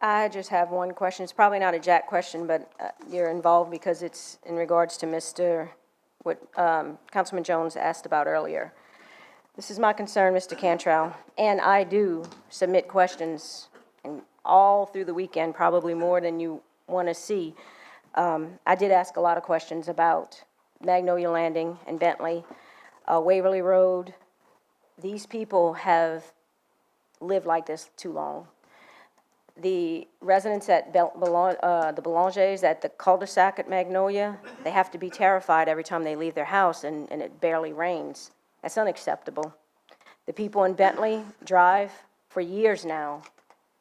S1: I just have one question. It's probably not a Jack question, but you're involved because it's in regards to what Councilman Jones asked about earlier. This is my concern, Mr. Cantrell, and I do submit questions all through the weekend, probably more than you want to see. I did ask a lot of questions about Magnolia Landing and Bentley, Waverly Road. These people have lived like this too long. The residents at the Boulangers at the cul-de-sac at Magnolia, they have to be terrified every time they leave their house and it barely rains. That's unacceptable. The people in Bentley Drive for years now,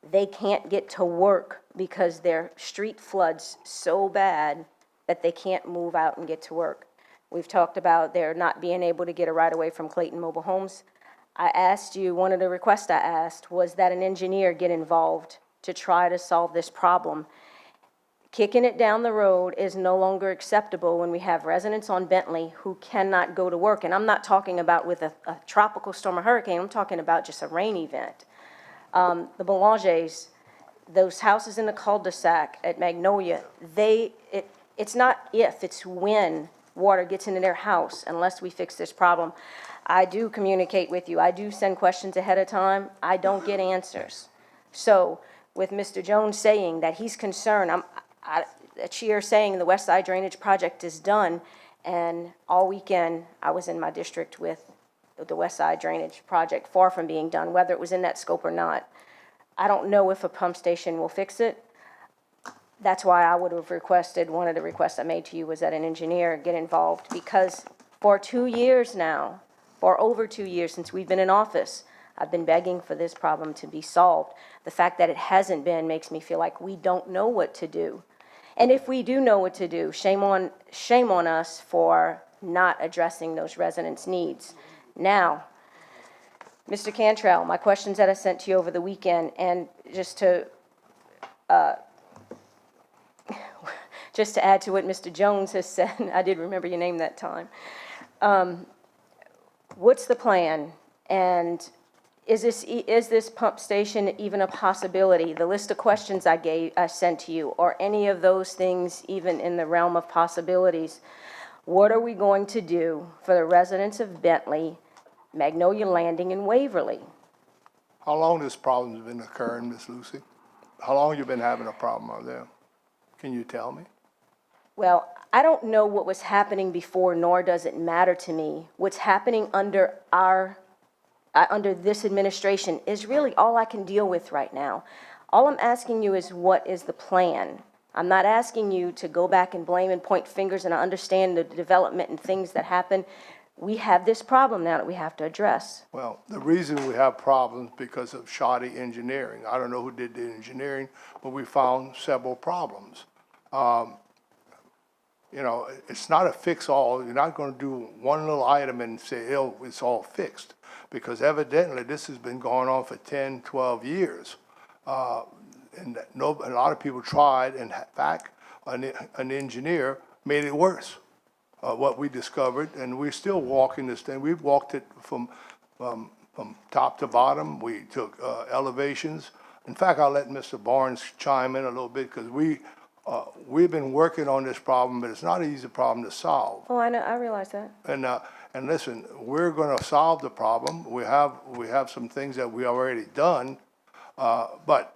S1: they can't get to work because their street floods so bad that they can't move out and get to work. We've talked about their not being able to get a right-of-way from Clayton Mobile Homes. I asked you, one of the requests I asked was that an engineer get involved to try to solve this problem. Kicking it down the road is no longer acceptable when we have residents on Bentley who cannot go to work. And I'm not talking about with a tropical storm or hurricane, I'm talking about just a rain event. The Boulangers, those houses in the cul-de-sac at Magnolia, it's not if, it's when water gets into their house unless we fix this problem. I do communicate with you. I do send questions ahead of time. I don't get answers. So with Mr. Jones saying that he's concerned, a cheer saying the West Side Drainage Project is done, and all weekend I was in my district with the West Side Drainage Project, far from being done, whether it was in that scope or not. I don't know if a pump station will fix it. That's why I would have requested, one of the requests I made to you was that an engineer get involved, because for 2 years now, for over 2 years since we've been in office, I've been begging for this problem to be solved. The fact that it hasn't been makes me feel like we don't know what to do. And if we do know what to do, shame on us for not addressing those residents' needs. Now, Mr. Cantrell, my questions that I sent to you over the weekend, and just to add to what Mr. Jones has said, I did remember your name that time. What's the plan? And is this pump station even a possibility? The list of questions I sent to you, are any of those things even in the realm of possibilities? What are we going to do for the residents of Bentley, Magnolia Landing, and Waverly?
S15: How long this problem's been occurring, Miss Lucy? How long you been having a problem out there? Can you tell me?
S1: Well, I don't know what was happening before, nor does it matter to me. What's happening under this administration is really all I can deal with right now. All I'm asking you is, what is the plan? I'm not asking you to go back and blame and point fingers, and I understand the development and things that happen. We have this problem now that we have to address.
S15: Well, the reason we have problems because of shoddy engineering. I don't know who did the engineering, but we found several problems. You know, it's not a fix-all. You're not going to do one little item and say, oh, it's all fixed, because evidently this has been going on for 10, 12 years. And a lot of people tried, and in fact, an engineer made it worse, what we discovered, and we're still walking this thing. We've walked it from top to bottom. We took elevations. In fact, I'll let Mr. Barnes chime in a little bit, because we've been working on this problem, but it's not an easy problem to solve.
S1: Oh, I know, I realize that.
S15: And listen, we're going to solve the problem. We have some things that we already done, but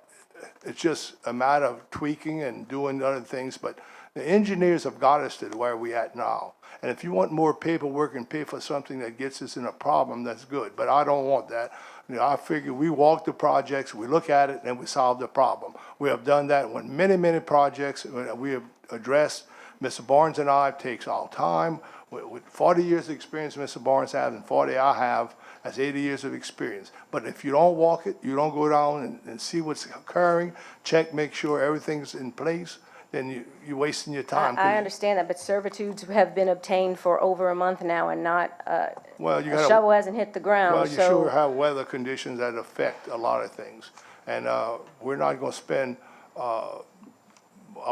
S15: it's just a matter of tweaking and doing other things. But the engineers have got us to where we're at now. And if you want more paperwork and pay for something that gets us in a problem, that's good. But I don't want that. You know, I figure we walk the projects, we look at it, and we solve the problem. We have done that with many, many projects. We have addressed Mr. Barnes and I takes our time. With 40 years of experience Mr. Barnes has and 40 I have, that's 80 years of experience. But if you don't walk it, you don't go down and see what's occurring, check, make sure everything's in place, then you're wasting your time.
S1: I understand that, but servitudes have been obtained for over a month now and not,
S15: Well, you
S1: a
S15: gotta.
S1: shovel hasn't hit the ground,
S15: Well, you sure
S1: so.
S15: have weather conditions that affect a lot of things. And we're not gonna spend our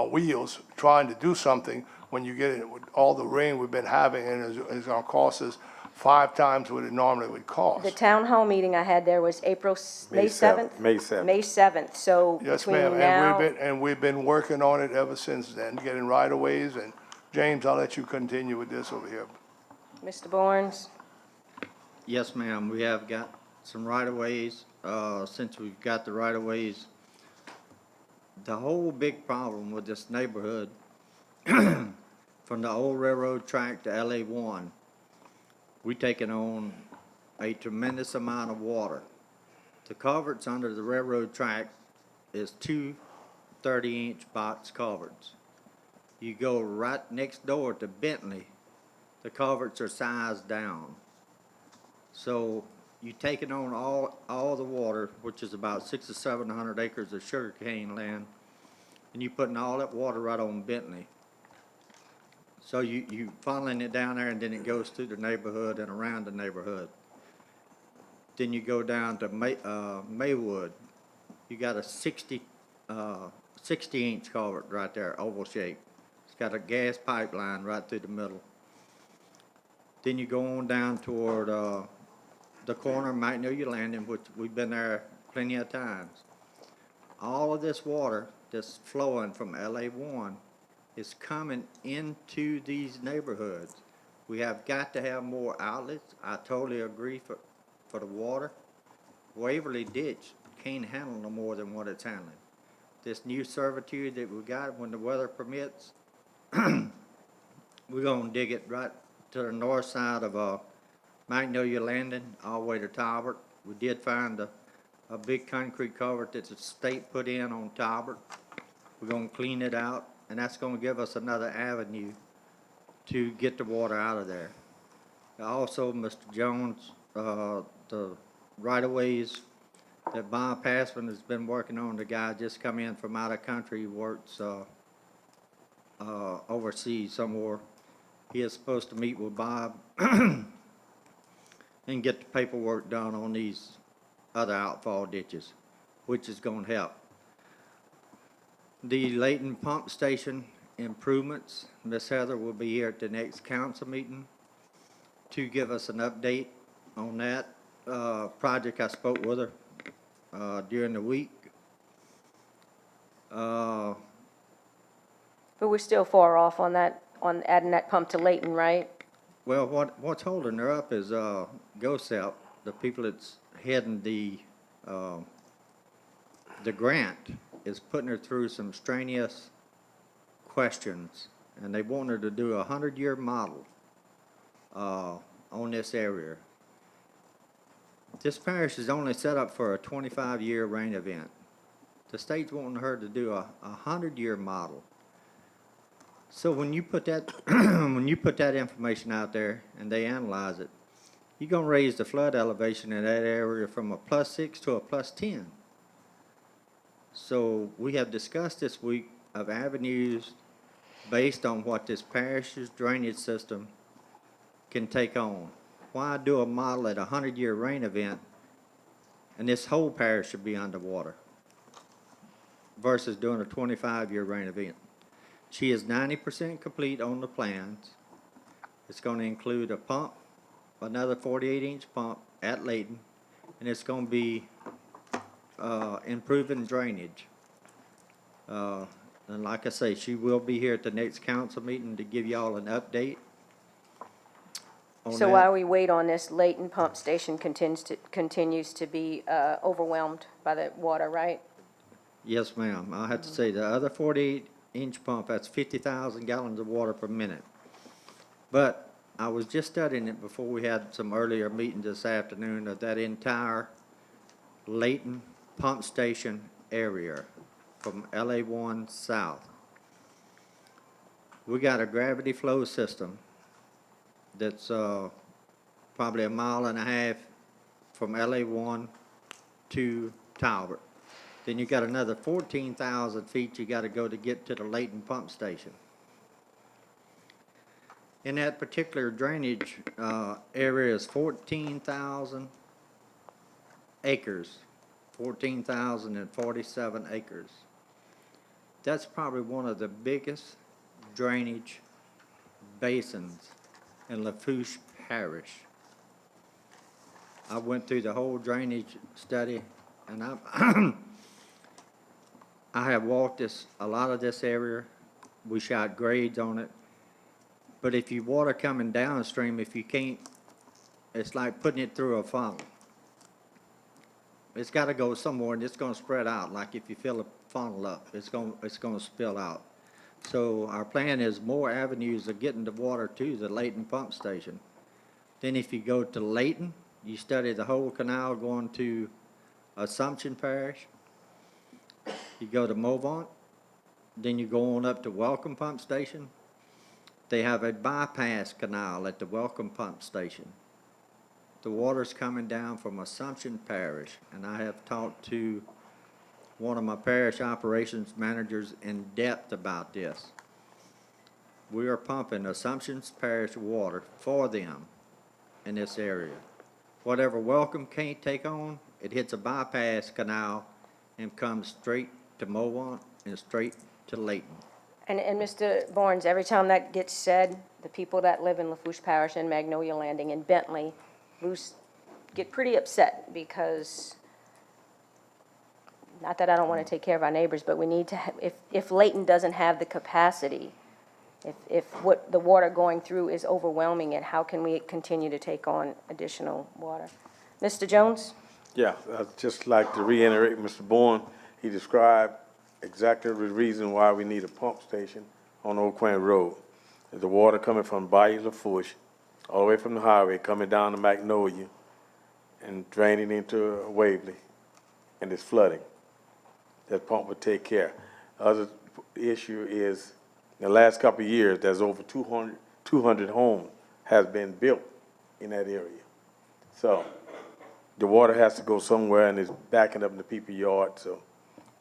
S15: wheels trying to do something when you get it with all the rain we've been having, and it's gonna cost us 5 times what it normally would cost.
S1: The town hall meeting I had there was May 7th?
S12: May 7th.
S1: May 7th, so
S15: Yes,
S1: between
S15: ma'am,
S1: now.
S15: and we've been working on it ever since then, getting right-of-ways, and James, I'll let you continue with this over here.
S1: Mr. Barnes?
S17: Yes, ma'am, we have got some right-of-ways. Since we've got the right-of-ways, the whole big problem with this neighborhood, from the old railroad track to LA1, we taking on a tremendous amount of water. The culverts under the railroad track is 2 30-inch box culverts. You go right next door to Bentley, the culverts are sized down. So you taking on all the water, which is about 600 or 700 acres of sugarcane land, and you putting all that water right on Bentley. So you funneling it down there, and then it goes through the neighborhood and around the neighborhood. Then you go down to Maywood. You got a 60-inch culvert right there, oval shape. It's got a gas pipeline right through the middle. Then you go on down toward the corner of Magnolia Landing, which we've been there plenty of times. All of this water that's flowing from LA1 is coming into these neighborhoods. We have got to have more outlets. I totally agree for the water. Waverly Ditch can't handle no more than what it's handling. This new servitude that we got, when the weather permits, we're gonna dig it right to the north side of Magnolia Landing, all the way to Talbot. We did find a big concrete culvert that the state put in on Talbot. We're gonna clean it out, and that's gonna give us another avenue to get the water out of there. Also, Mr. Jones, the right-of-ways that Bob Passman has been working on, the guy just come in from out of country, works overseas somewhere. He is supposed to meet with Bob and get the paperwork done on these other outfall ditches, which is gonna help. The Layton Pump Station improvements, Miss Heather will be here at the next council meeting to give us an update on that project. I spoke with her during the week.
S1: But we're still far off on that, on adding that pump to Layton, right?
S17: Well, what's holding her up is GOSEP, the people that's heading the grant, is putting her through some strenuous questions, and they want her to do a 100-year model on this area. This parish is only set up for a 25-year rain event. The state's wanting her to do a 100-year model. So when you put that when you put that information out there and they analyze it, you're gonna raise the flood elevation in that area from a +6 to a +10. So we have discussed this week of avenues based on what this parish's drainage system can take on. Why do a model at a 100-year rain event and this whole parish should be underwater versus doing a 25-year rain event? She is 90% complete on the plans. It's going to include a pump, another 48-inch pump at Layton, and it's going to be improving drainage. And like I say, she will be here at the next council meeting to give y'all an update on
S1: So
S17: that.
S1: while we wait on this, Layton Pump Station continues to be overwhelmed by the water, right?
S17: Yes, ma'am. I have to say, the other 48-inch pump, that's 50,000 gallons of water per minute. But I was just studying it before we had some earlier meetings this afternoon of that entire Layton Pump Station area from LA1 south. we got a gravity flow system that's probably 1.5 miles from LA1 to Talbot. Then you got another 14,000 feet you got to go to get to the Layton pump station. In that particular drainage area is 14,000 acres, 14,047 acres. That's probably one of the biggest drainage basins in Lafourche Parish. I went through the whole drainage study, and I have walked a lot of this area. We shot grades on it. But if you water coming downstream, if you can't, it's like putting it through a funnel. It's got to go somewhere, and it's going to spread out. Like if you fill a funnel up, it's going to spill out. So our plan is more avenues of getting the water to the Layton pump station. Then if you go to Layton, you study the whole canal going to Assumption Parish. You go to Movant, then you go on up to Welcome Pump Station. They have a bypass canal at the Welcome Pump Station. The water's coming down from Assumption Parish, and I have talked to one of my parish operations managers in depth about this. We are pumping Assumption Parish water for them in this area. Whatever Welcome can't take on, it hits a bypass canal and comes straight to Movant and straight to Layton.
S1: And Mr. Barnes, every time that gets said, the people that live in Lafourche Parish and Magnolia Landing and Bentley get pretty upset because, not that I don't want to take care of our neighbors, but we need to, if Layton doesn't have the capacity, if what the water going through is overwhelming it, how can we continue to take on additional water? Mr. Jones?
S12: Yeah, I'd just like to reiterate Mr. Bourne. He described exactly the reason why we need a pump station on Old Quaint Road. The water coming from Bayou Lafourche, all the way from the highway, coming down to Magnolia and draining into Waverly, and it's flooding. That pump would take care. Other issue is, in the last couple of years, there's over 200 homes has been built in that area. So the water has to go somewhere, and it's backing up in the people's yard, so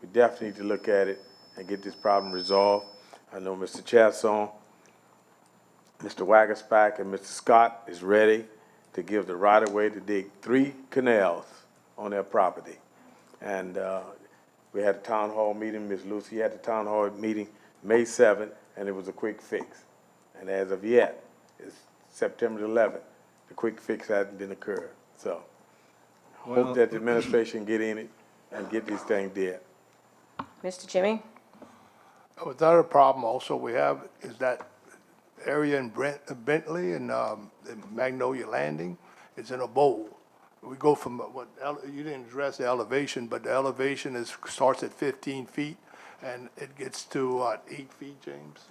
S12: we definitely need to look at it and get this problem resolved. I know Mr. Chasson, Mr. Waggerspack, and Mr. Scott is ready to give the right-of-way to dig 3 canals on their property. And we had a town hall meeting, Ms. Lucy had the town hall meeting May 7th, and it was a quick fix. And as of yet, it's September 11th, the quick fix hasn't been occurred. So hope that the administration get in it and get this thing dead.
S1: Mr. Jimmy?
S15: Another problem also we have is that area in Bentley and Magnolia Landing is in a bowl. We go from you didn't address the elevation, but the elevation starts at 15 feet and it gets to 8 feet, James?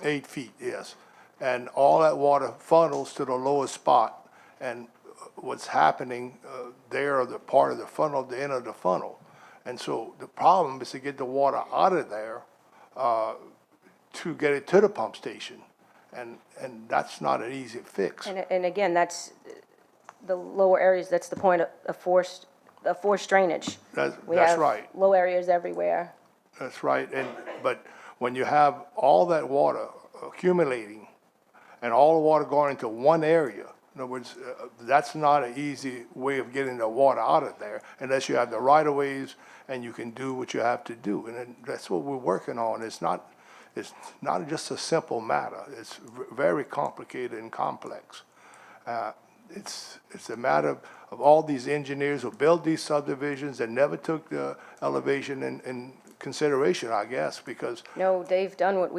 S15: 8 feet, yes. And all that water funnels to the lowest spot. And what's happening there, the part of the funnel, the end of the funnel. And so the problem is to get the water out of there to get it to the pump station. And that's not an easy fix.
S1: And again, that's the lower areas, that's the point of forced drainage.
S15: That's
S1: We have
S15: right.
S1: low areas everywhere.
S15: That's right. But when you have all that water accumulating and all the water going into one area, in other words, that's not an easy way of getting the water out of there unless you have the right-of-ways and you can do what you have to do. And that's what we're working on. It's not just a simple matter. It's very complicated and complex. It's a matter of all these engineers who built these subdivisions and never took the elevation in consideration, I guess, because
S1: No, they've done what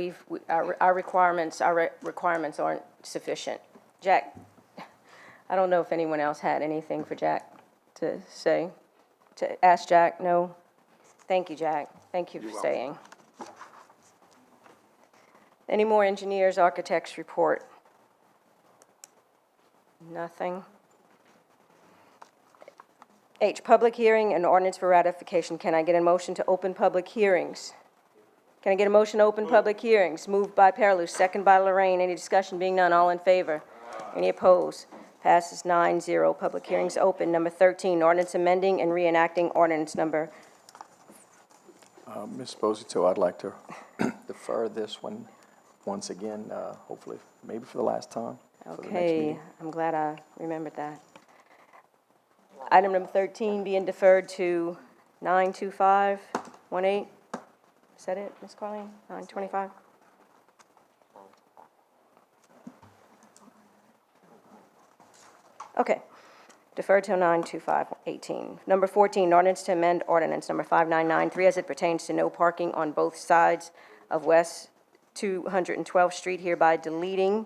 S1: our requirements aren't sufficient. Jack, I don't know if anyone else had anything for Jack to say, to ask Jack. No? Thank you, Jack. Thank you for staying. Any more engineers, architects report? Nothing. H, public hearing and ordinance for ratification. Can I get a motion to open public hearings? Can I get a motion to open public hearings? Moved by Parlus, second by Lorraine. Any discussion? Being none, all in favor? Any opposed? Passes 9-0. Public hearings open. Number 13, ordinance amending and reenacting ordinance number,
S9: Ms. Posito, I'd like to defer this one once again, hopefully, maybe for the last time. For the next
S1: okay,
S9: meeting.
S1: I'm glad I remembered that. Item number 13 being deferred to 92518. Is that it, Ms. Carleen? 925? Okay. Deferred till 92518. Number 14, ordinance to amend ordinance number 5993 as it pertains to no parking on both sides of West 212th Street, hereby deleting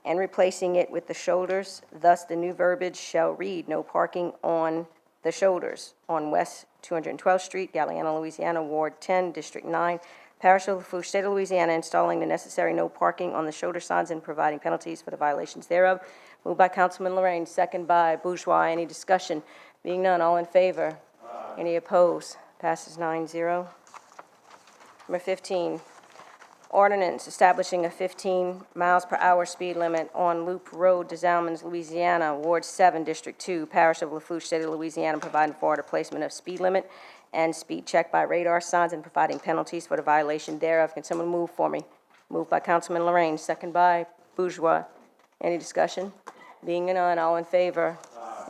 S1: and replacing it with the shoulders. Thus, the new verbiage shall read, no parking on the shoulders on West 212th Street, Galliano, Louisiana, Ward 10, District 9, Parish of Lafourche, State of Louisiana, installing the necessary no parking on the shoulder signs and providing penalties for the violations thereof. Moved by Councilman Lorraine, second by Bourgeois. Any discussion? Being none, all in favor? Any opposed? Passes 9-0. Number 15, ordinance establishing a 15 miles per hour speed limit on Loop Road, des Allemands, Louisiana, Ward 7, District 2, Parish of Lafourche, State of Louisiana, providing for the placement of speed limit and speed check by radar signs and providing penalties for the violation thereof. Can someone move for me? Moved by Councilman Lorraine, second by Bourgeois. Any discussion? Being none, all in favor?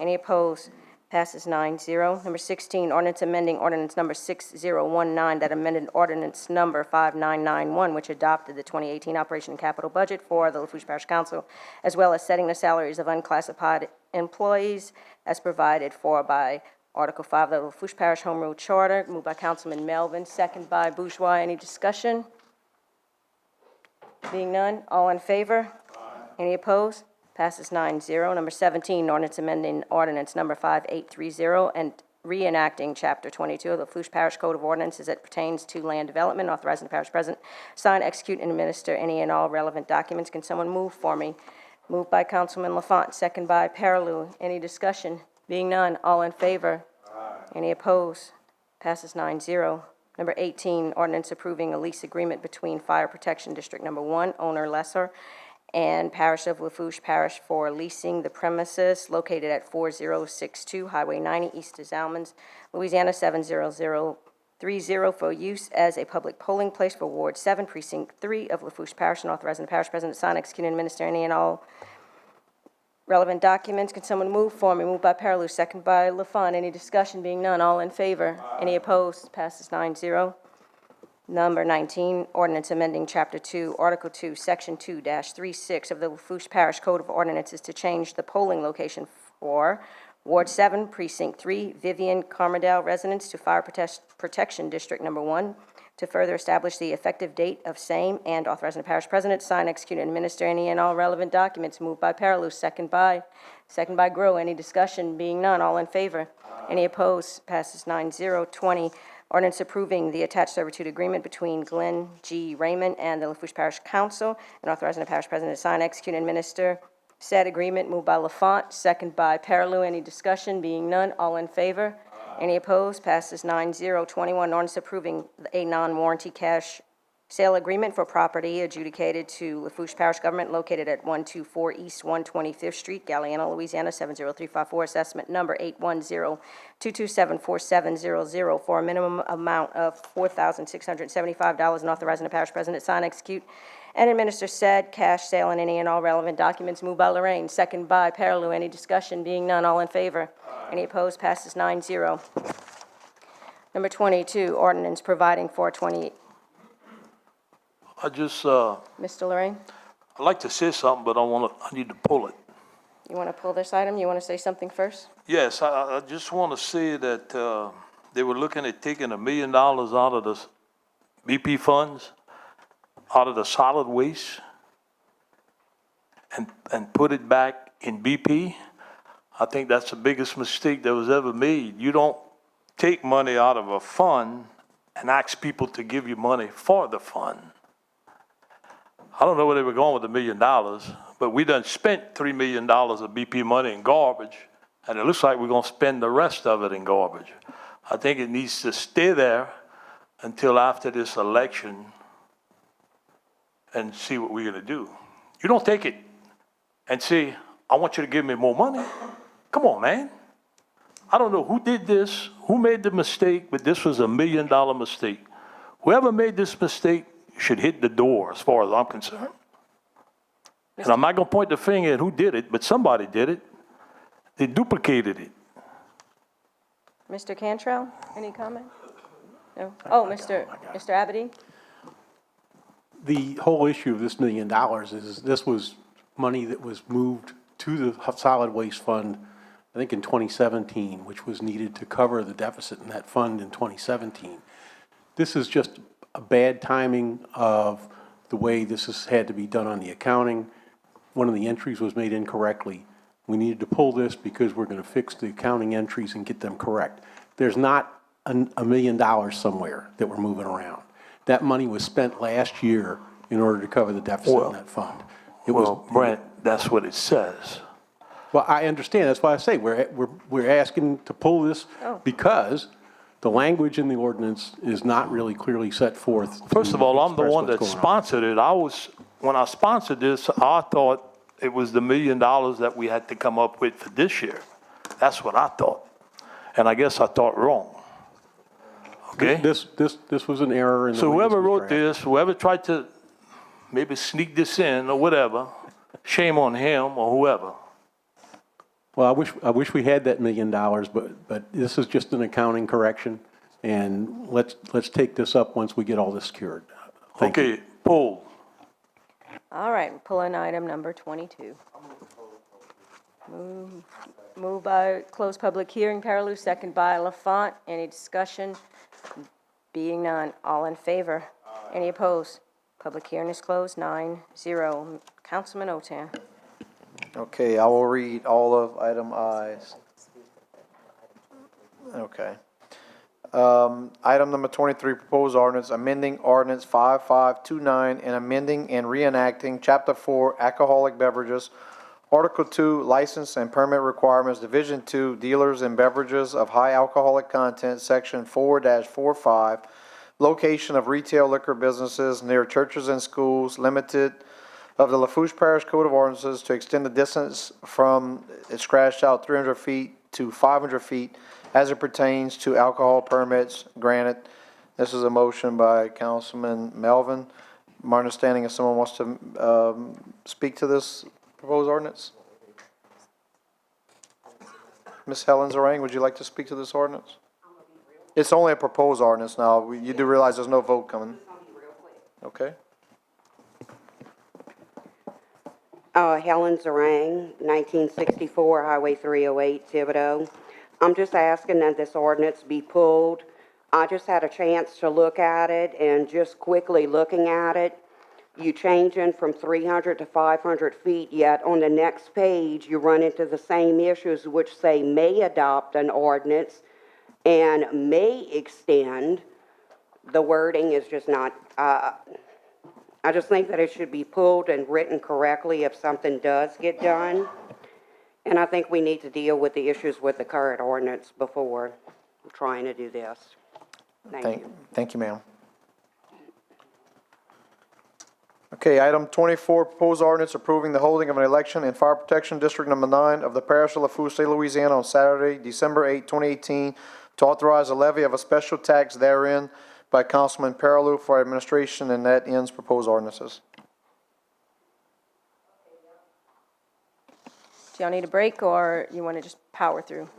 S1: Any opposed? Passes 9-0. Number 16, ordinance amending ordinance number 6019 that amended ordinance number 5991, which adopted the 2018 Operation and Capital Budget for the Lafourche Parish Council, as well as setting the salaries of unclassified employees as provided for by Article 5 of the Lafourche Parish Home Rule Charter. Moved by Councilman Melvin, second by Bourgeois. Any discussion? Being none, all in favor? Any opposed? Passes 9-0. Number 17, ordinance amending ordinance number 5830 and reenacting Chapter 22 of the Lafourche Parish Code of Ordinances as it pertains to land development, authorizing the parish president sign, execute, and administer any and all relevant documents. Can someone move for me? Moved by Councilman Lafont, second by Parlou. Any discussion? Being none, all in favor? Any opposed? Passes 9-0. Number 18, ordinance approving a lease agreement between Fire Protection District Number 1, owner lessor, and Parish of Lafourche Parish for leasing the premises located at 4062 Highway 90 East des Allemands, Louisiana 70030 for use as a public polling place for Ward 7, Precinct 3 of Lafourche Parish, and authorizing the parish president to sign, execute, and administer any and all relevant documents. Can someone move for me? Moved by Parlou, second by Lafont. Any discussion? Being none, all in favor? Any opposed? Passes 9-0. Number 19, ordinance amending Chapter 2, Article 2, Section 2-36 of the Lafourche Parish Code of Ordinances to change the polling location for Ward 7, Precinct 3, Vivian Carmerdale residence to Fire Protection District Number 1, to further establish the effective date of same and authorizing the parish president to sign, execute, and administer any and all relevant documents. Moved by Parlou, second by Grow. Any discussion? Being none, all in favor? Any opposed? Passes 9-0. 20, ordinance approving the attached servitude agreement between Glenn G. Raymond and the Lafourche Parish Council, and authorizing the parish president to sign, execute, and administer said agreement. Moved by Lafont, second by Parlou. Any discussion? Being none, all in favor? Any opposed? Passes 9-0. 21, ordinance approving a non-warranty cash sale agreement for property adjudicated to Lafourche Parish Government located at 124 East 125th Street, Galliano, Louisiana, 70354, assessment number 810-227-4700 for a minimum amount of $4,675, and authorizing the parish president to sign, execute, and administer said cash sale and any and all relevant documents. Moved by Lorraine, second by Parlou. Any discussion? Being none, all in favor? Any opposed? Passes 9-0. Number 22, ordinance providing for 20.
S7: Mr.
S1: Lorraine,
S7: I'd like to say something, but I need to pull it.
S1: you want to pull this item? You want to say something first?
S7: Yes, I just want to say that they were looking at taking $1 million out of the BP funds, out of the solid waste, and put it back in BP. I think that's the biggest mistake that was ever made. You don't take money out of a fund and ask people to give you money for the fund. I don't know where they were going with $1 million, but we done spent $3 million of BP money in garbage, and it looks like we're going to spend the rest of it in garbage. I think it needs to stay there until after this election and see what we're gonna do. You don't take it and say, I want you to give me more money. Come on, man. I don't know who did this, who made the mistake, but this was $1 million mistake. Whoever made this mistake should hit the door as far as I'm concerned. And I'm not gonna point the finger at who did it, but somebody did it. They duplicated it.
S1: Mr. Cantrell, any comment? No? Oh, Mr. Aberdeen?
S6: The whole issue of this $1 million is this was money that was moved to the solid waste fund, I think in 2017, which was needed to cover the deficit in that fund in 2017. This is just a bad timing of the way this has had to be done on the accounting. One of the entries was made incorrectly. We needed to pull this because we're going to fix the accounting entries and get them correct. There's not $1 million somewhere that we're moving around. That money was spent last year in order to cover the deficit in that fund.
S7: Brent, that's what it says.
S6: Well, I understand. That's why I say we're asking to pull this because the language in the ordinance is not really clearly set forth.
S7: First of all, I'm the one that sponsored it. When I sponsored this, I thought it was the $1 million that we had to come up with for this year. That's what I thought. And I guess I thought wrong. Okay?
S6: This was an error in the
S7: So
S6: way
S7: whoever
S6: this was
S7: wrote
S6: drafted.
S7: this, whoever tried to maybe sneak this in or whatever, shame on him or whoever.
S6: Well, I wish we had that $1 million, but this is just an accounting correction, and let's take this up once we get all this secured. Thank you.
S7: Okay, Paul.
S1: All right, pulling item number 22. Move by close public hearing, Paraloo, second by Lafont. Any discussion? Being none, all in favor? Any opposed? Public hearing is closed, 9-0. Councilman Otan.
S18: Okay, I will read all of item I's. Okay. Item number 23, proposed ordinance, amending ordinance 5529 and amending and reenacting Chapter 4 alcoholic beverages, Article 2 license and permit requirements, Division 2 dealers and beverages of high alcoholic content, Section 4-45, location of retail liquor businesses near churches and schools, limited of the Lafourche Parish Code of Ordinances to extend the distance from, it's scratched out, 300 feet to 500 feet as it pertains to alcohol permits granted. This is a motion by Councilman Melvin. My understanding is someone wants to speak to this proposed ordinance? Ms. Helen Zarang, would you like to speak to this ordinance? It's only a proposed ordinance now. You do realize there's no vote coming? Okay.
S10: Helen Zarang, 1964 Highway 308, Thibodeau. I'm just asking that this ordinance be pulled. I just had a chance to look at it, and just quickly looking at it, you changing from 300 to 500 feet, yet on the next page, you run into the same issues which say may adopt an ordinance and may extend. The wording is just not, I just think that it should be pulled and written correctly if something does get done. And I think we need to deal with the issues with the current ordinance before trying to do this.
S18: Thank you, ma'am. Okay, item 24, proposed ordinance approving the holding of an election in Fire Protection District Number 9 of the Parish of Lafourche, State of Louisiana on Saturday, December 8, 2018, to authorize a levy of a special tax therein by Councilman Paraloo for administration, and that ends proposed ordinances.
S1: Do y'all need a break, or you want to just power through?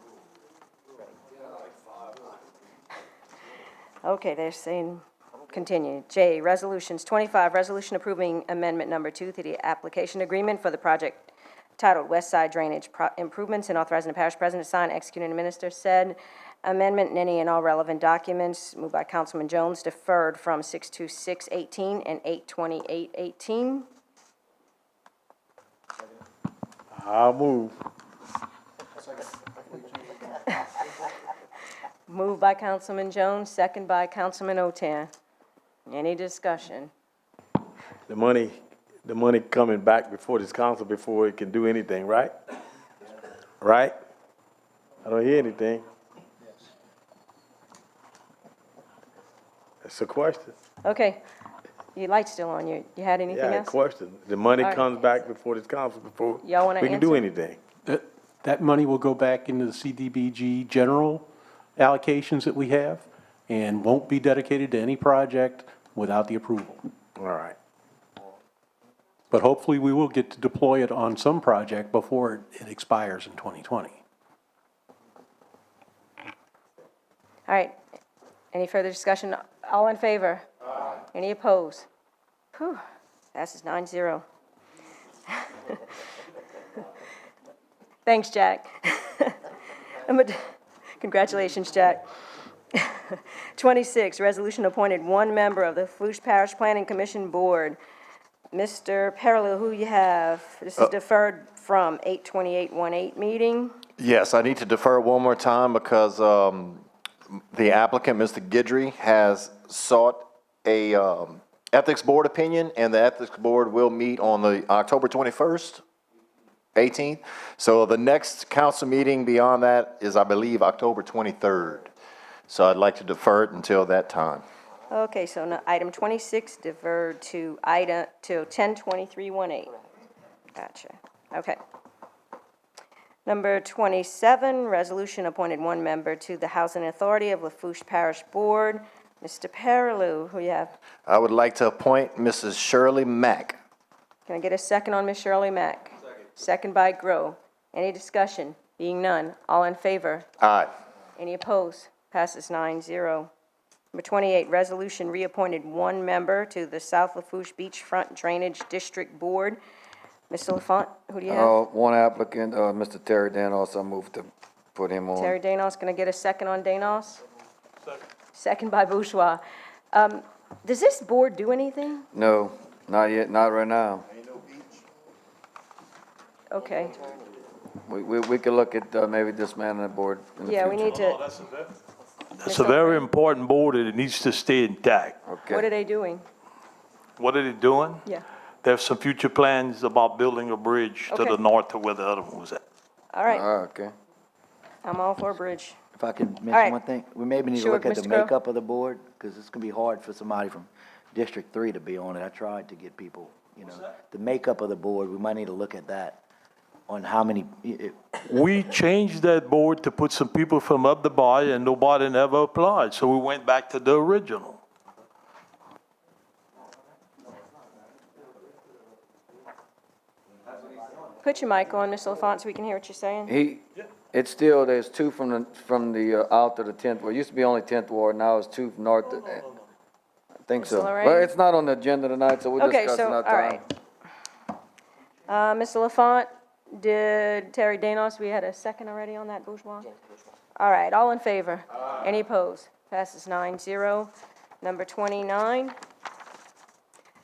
S1: Okay, they're saying continue. J, resolutions. 25, resolution approving amendment number 2 to the application agreement for the project titled West Side Drainage Improvements, and authorizing the parish president to sign, execute, and administer said amendment and any and all relevant documents. Moved by Councilman Jones, deferred from 62618 and 82818.
S12: I'll move.
S1: Moved by Councilman Jones, second by Councilman Otan. Any discussion?
S12: The money coming back before this council before it can do anything, right? Right? I don't hear anything. That's a question.
S1: Okay. Your light's still on. You had anything
S12: Yeah,
S1: else?
S12: question. The money
S1: All right.
S12: comes back before this council, before
S1: Y'all wanna
S12: we can do
S1: answer?
S12: anything.
S6: That money will go back into the CDBG general allocations that we have and won't be dedicated to any project without the approval.
S12: All right.
S6: But hopefully, we will get to deploy it on some project before it expires in 2020.
S1: All right. Any further discussion? All in favor? Aye. Any opposed? Whew, passes 9-0. Thanks, Jack. Congratulations, Jack. 26, resolution appointed one member of the Lafourche Parish Planning Commission Board. Mr. Perilou, who you have? This is deferred from 8/28/18 meeting.
S9: Yes, I need to defer one more time because the applicant, Mr. Guidry, has sought a ethics board opinion, and the ethics board will meet on the October 21st, 18th. So the next council meeting beyond that is, I believe, October 23rd. So I'd like to defer it until that time.
S1: Okay, so now item 26 deferred to 10/23/18. Gotcha. Okay. Number 27, resolution appointed one member to the Housing Authority of Lafourche Parish Board. Mr. Perilou, who you have?
S9: I would like to appoint Mrs. Shirley Mack.
S1: Can I get a second on Ms. Shirley Mack? Second by Grow. Any discussion? Being none, all in favor?
S9: Aye.
S1: Any opposed? Passes 9-0. Number 28, resolution reappointed one member to the South Lafourche Beachfront Drainage District Board. Mr. Lafont, who do you have?
S8: One applicant, Mr. Terry Danos, I move to put him on.
S1: Terry Danos, can I get a second on Danos? Second by Bourgeois. Does this board do anything?
S8: No, not yet, not right now.
S1: Okay.
S8: We could look at maybe this man on the board in the
S1: Yeah, we
S8: future.
S1: need to,
S7: It's a very important board and it needs to stay intact.
S8: Okay.
S1: what are they doing?
S7: What are they doing?
S1: Yeah.
S7: There's some future plans about building a bridge to
S1: Okay.
S7: the north of where the other one was at.
S1: All right,
S8: Okay.
S1: I'm all for a bridge.
S11: If I could
S1: right.
S11: mention one thing, we maybe need to
S1: Sure,
S11: look at the
S1: Mr. Crowe.
S11: makeup of the board, because it's gonna be hard for somebody from District 3 to be on it. I tried to get people, the makeup of the board, we might need to look at that, on how many,
S7: We changed that board to put some people from up the bay and nobody never applied, so we went back to the original.
S1: Put your mic on, Mr. Lafont, so we can hear what you're saying.
S8: It's still, there's two from the out to the 10th, well, it used to be only 10th ward, now it's two from north to, I think so.
S1: Mr. Lorraine?
S8: But it's not on the agenda tonight, so we'll
S1: Okay,
S8: discuss
S1: so,
S8: another
S1: all
S8: time.
S1: right. Mr. Lafont, did Terry Danos, we had a second already on that, Bourgeois? All right, all in favor? Any opposed? Passes 9-0. Number 29,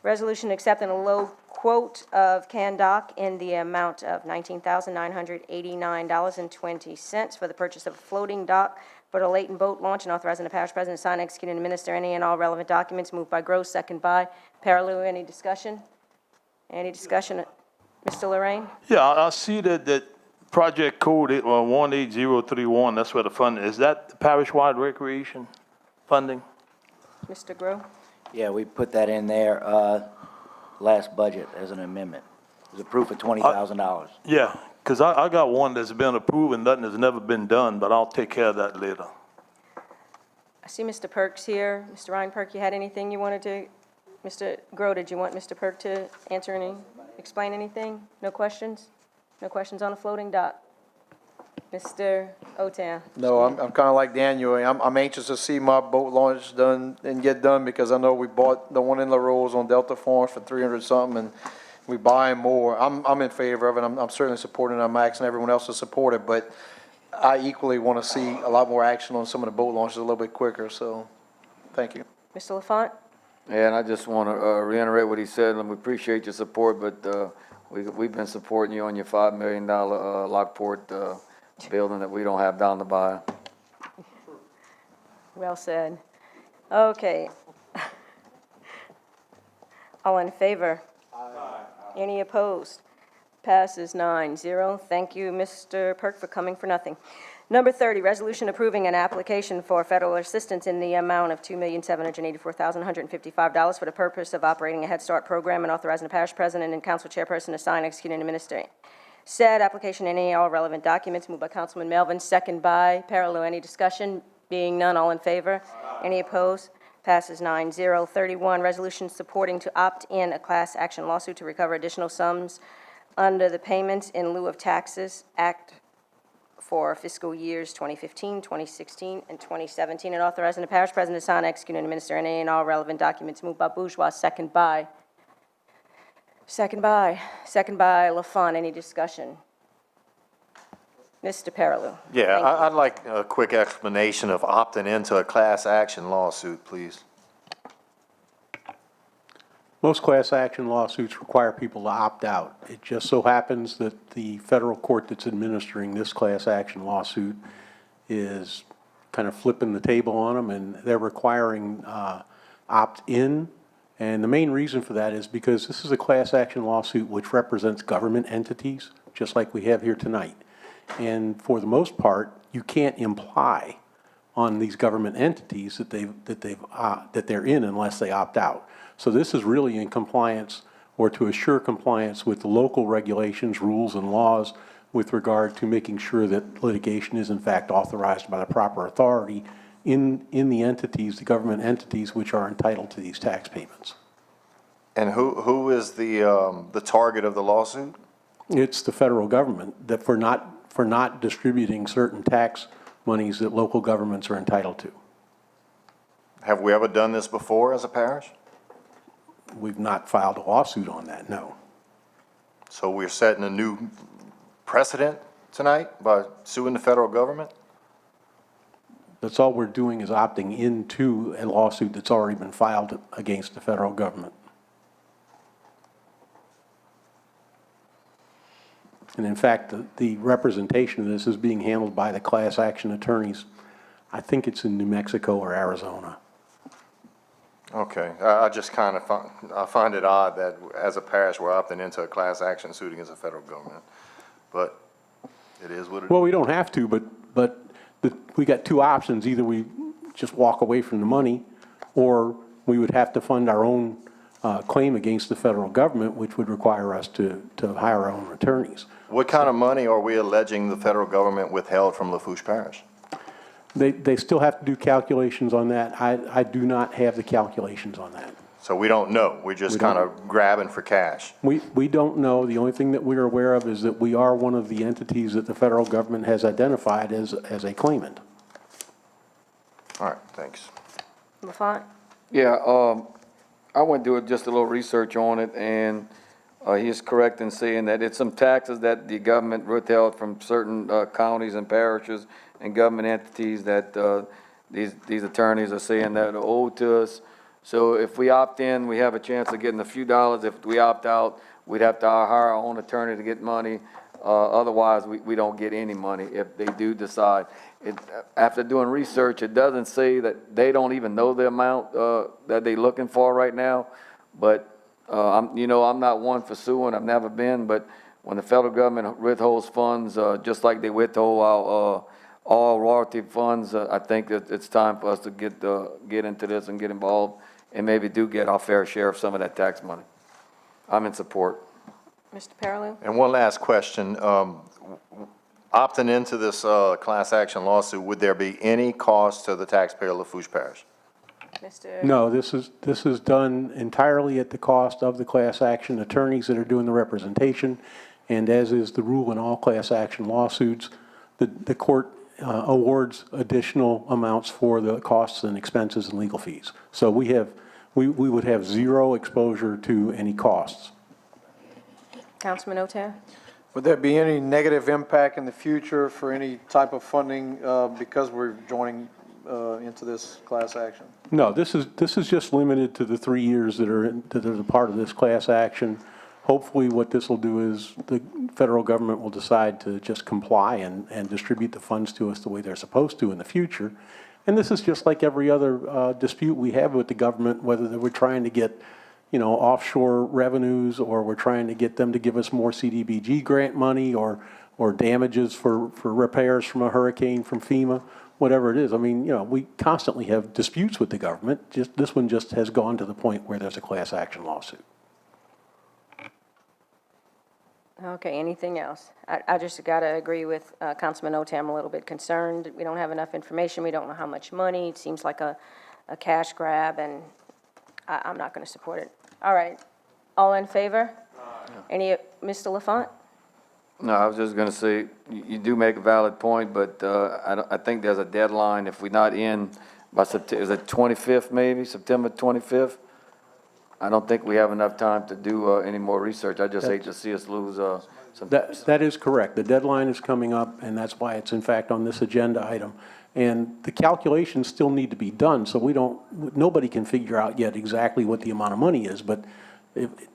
S1: resolution accepting a low quote of CanDoc in the amount of $19,989.20 for the purchase of a floating dock for the Leighton boat launch, and authorizing the parish president to sign, execute, and administer any and all relevant documents. Moved by Gross, second by Perilou. Any discussion? Any discussion? Mr. Lorraine?
S7: Yeah, I see that project code 18031, that's where the fund is. Is that the parish-wide recreation funding?
S1: Mr. Groh?
S11: yeah, we put that in there, last budget as an amendment. It was approved for $20,000.
S7: Yeah, because I got one that's been approved and nothing has never been done, but I'll take care of that later.
S1: I see Mr. Perks here. Mr. Ryan Perk, you had anything you wanted to, Mr. Groh, did you want Mr. Perk to answer explain anything? No questions? No questions on a floating dock? Mr. Otan?
S18: No, I'm kind of like Daniel. I'm anxious to see my boat launch done and get done because I know we bought the one in La Rose on Delta Farms for 300 something and we buying more. I'm in favor of it. I'm certainly supporting it. I'm asking everyone else to support it, but I equally want to see a lot more action on some of the boat launches a little bit quicker, so thank you.
S1: Mr. Lafont?
S8: Yeah, and I just want to reiterate what he said, and we appreciate your support, but we've been supporting you on your $5 million Lockport building that we don't have down the bay.
S1: Well said. Okay. All in favor? Aye. Any opposed? Passes 9-0. Thank you, Mr. Perk, for coming for nothing. Number 30, resolution approving an application for federal assistance in the amount of $2,784,155 for the purpose of operating a Head Start program and authorizing the parish president and council chairperson to sign, execute, and administer said application and any all relevant documents. Moved by Councilman Melvin, second by Parallel. Any discussion? Being none, all in favor? Any opposed? Passes 9-0. 31, resolution supporting to opt in a class action lawsuit to recover additional sums under the Payments in Lieu of Taxes Act for fiscal years 2015, 2016, and 2017, and authorizing the parish president to sign, execute, and administer any and all relevant documents. Moved by Bourgeois, second by Lafont. Any discussion? Mr. Parallel.
S4: Yeah, I'd like a quick explanation of opting into a class action lawsuit, please.
S6: Most class action lawsuits require people to opt out. It just so happens that the federal court that's administering this class action lawsuit is kind of flipping the table on them, and they're requiring opt-in. And the main reason for that is because this is a class action lawsuit which represents government entities, just like we have here tonight. And for the most part, you can't imply on these government entities that they're in unless they opt out. So this is really in compliance, or to assure compliance with the local regulations, rules, and laws with regard to making sure that litigation is in fact authorized by the proper authority in the entities, the government entities, which are entitled to these tax payments.
S4: And who is the target of the lawsuit?
S6: It's the federal government that for not distributing certain tax monies that local governments are entitled to.
S4: Have we ever done this before as a parish?
S6: We've not filed a lawsuit on that, no.
S4: So we're setting a new precedent tonight by suing the federal government?
S6: That's all we're doing is opting into a lawsuit that's already been filed against the federal government. And in fact, the representation of this is being handled by the class action attorneys. I think it's in New Mexico or Arizona.
S4: Okay, I just kind of I find it odd that as a parish, we're opting into a class action suit against the federal government, but it is what it is.
S6: Well, we don't have to, but we got two options. Either we just walk away from the money, or we would have to fund our own claim against the federal government, which would require us to hire our own attorneys.
S4: What kind of money are we alleging the federal government withheld from Lafourche Parish?
S6: They still have to do calculations on that. I do not have the calculations on that.
S4: So we don't know. We're just kind of grabbing for cash.
S6: We don't know. The only thing that we're aware of is that we are one of the entities that the federal government has identified as a claimant.
S4: All right, thanks.
S1: Lafont?
S8: Yeah, I went to do just a little research on it, and he's correct in saying that it's some taxes that the government withheld from certain counties and parishes and government entities that these attorneys are saying that are owed to us. So if we opt in, we have a chance of getting a few dollars. If we opt out, we'd have to hire our own attorney to get money. Otherwise, we don't get any money if they do decide. After doing research, it doesn't say that they don't even know the amount that they're looking for right now. But, I'm not one for suing. I've never been. But when the federal government withholds funds, just like they withhold our all royalty funds, I think that it's time for us to get into this and get involved and maybe do get our fair share of some of that tax money. I'm in support.
S1: Mr. Parallel?
S4: And one last question. Opting into this class action lawsuit, would there be any cost to the taxpayer of Lafourche Parish?
S6: No, this is done entirely at the cost of the class action attorneys that are doing the representation. And as is the rule in all class action lawsuits, the court awards additional amounts for the costs and expenses and legal fees. So we would have zero exposure to any costs.
S1: Councilman O'Tare?
S18: Would there be any negative impact in the future for any type of funding because we're joining into this class action?
S6: No, this is just limited to the 3 years that are a part of this class action. Hopefully what this will do is the federal government will decide to just comply and distribute the funds to us the way they're supposed to in the future. And this is just like every other dispute we have with the government, whether we're trying to get offshore revenues, or we're trying to get them to give us more CDBG grant money, or or damages for repairs from a hurricane, from FEMA, whatever it is. I mean, you know, we constantly have disputes with the government. Just, this one just has gone to the point where there's a class action lawsuit.
S1: Okay, anything else? I just got to agree with Councilman Otam, I'm a little bit concerned. We don't have enough information. We don't know how much money. It seems like a cash grab, and I'm not going to support it. All right. All in favor? Any, Mr. Lafont?
S8: No, I was just gonna say, you do make a valid point, but, I think there's a deadline. If we're not in by September, is it 25th maybe, September 25th? I don't think we have enough time to do, any more research. I just hate to see us lose, some.
S6: That is correct. The deadline is coming up, and that's why it's in fact on this agenda item. And the calculations still need to be done, so nobody can figure out yet exactly what the amount of money is, but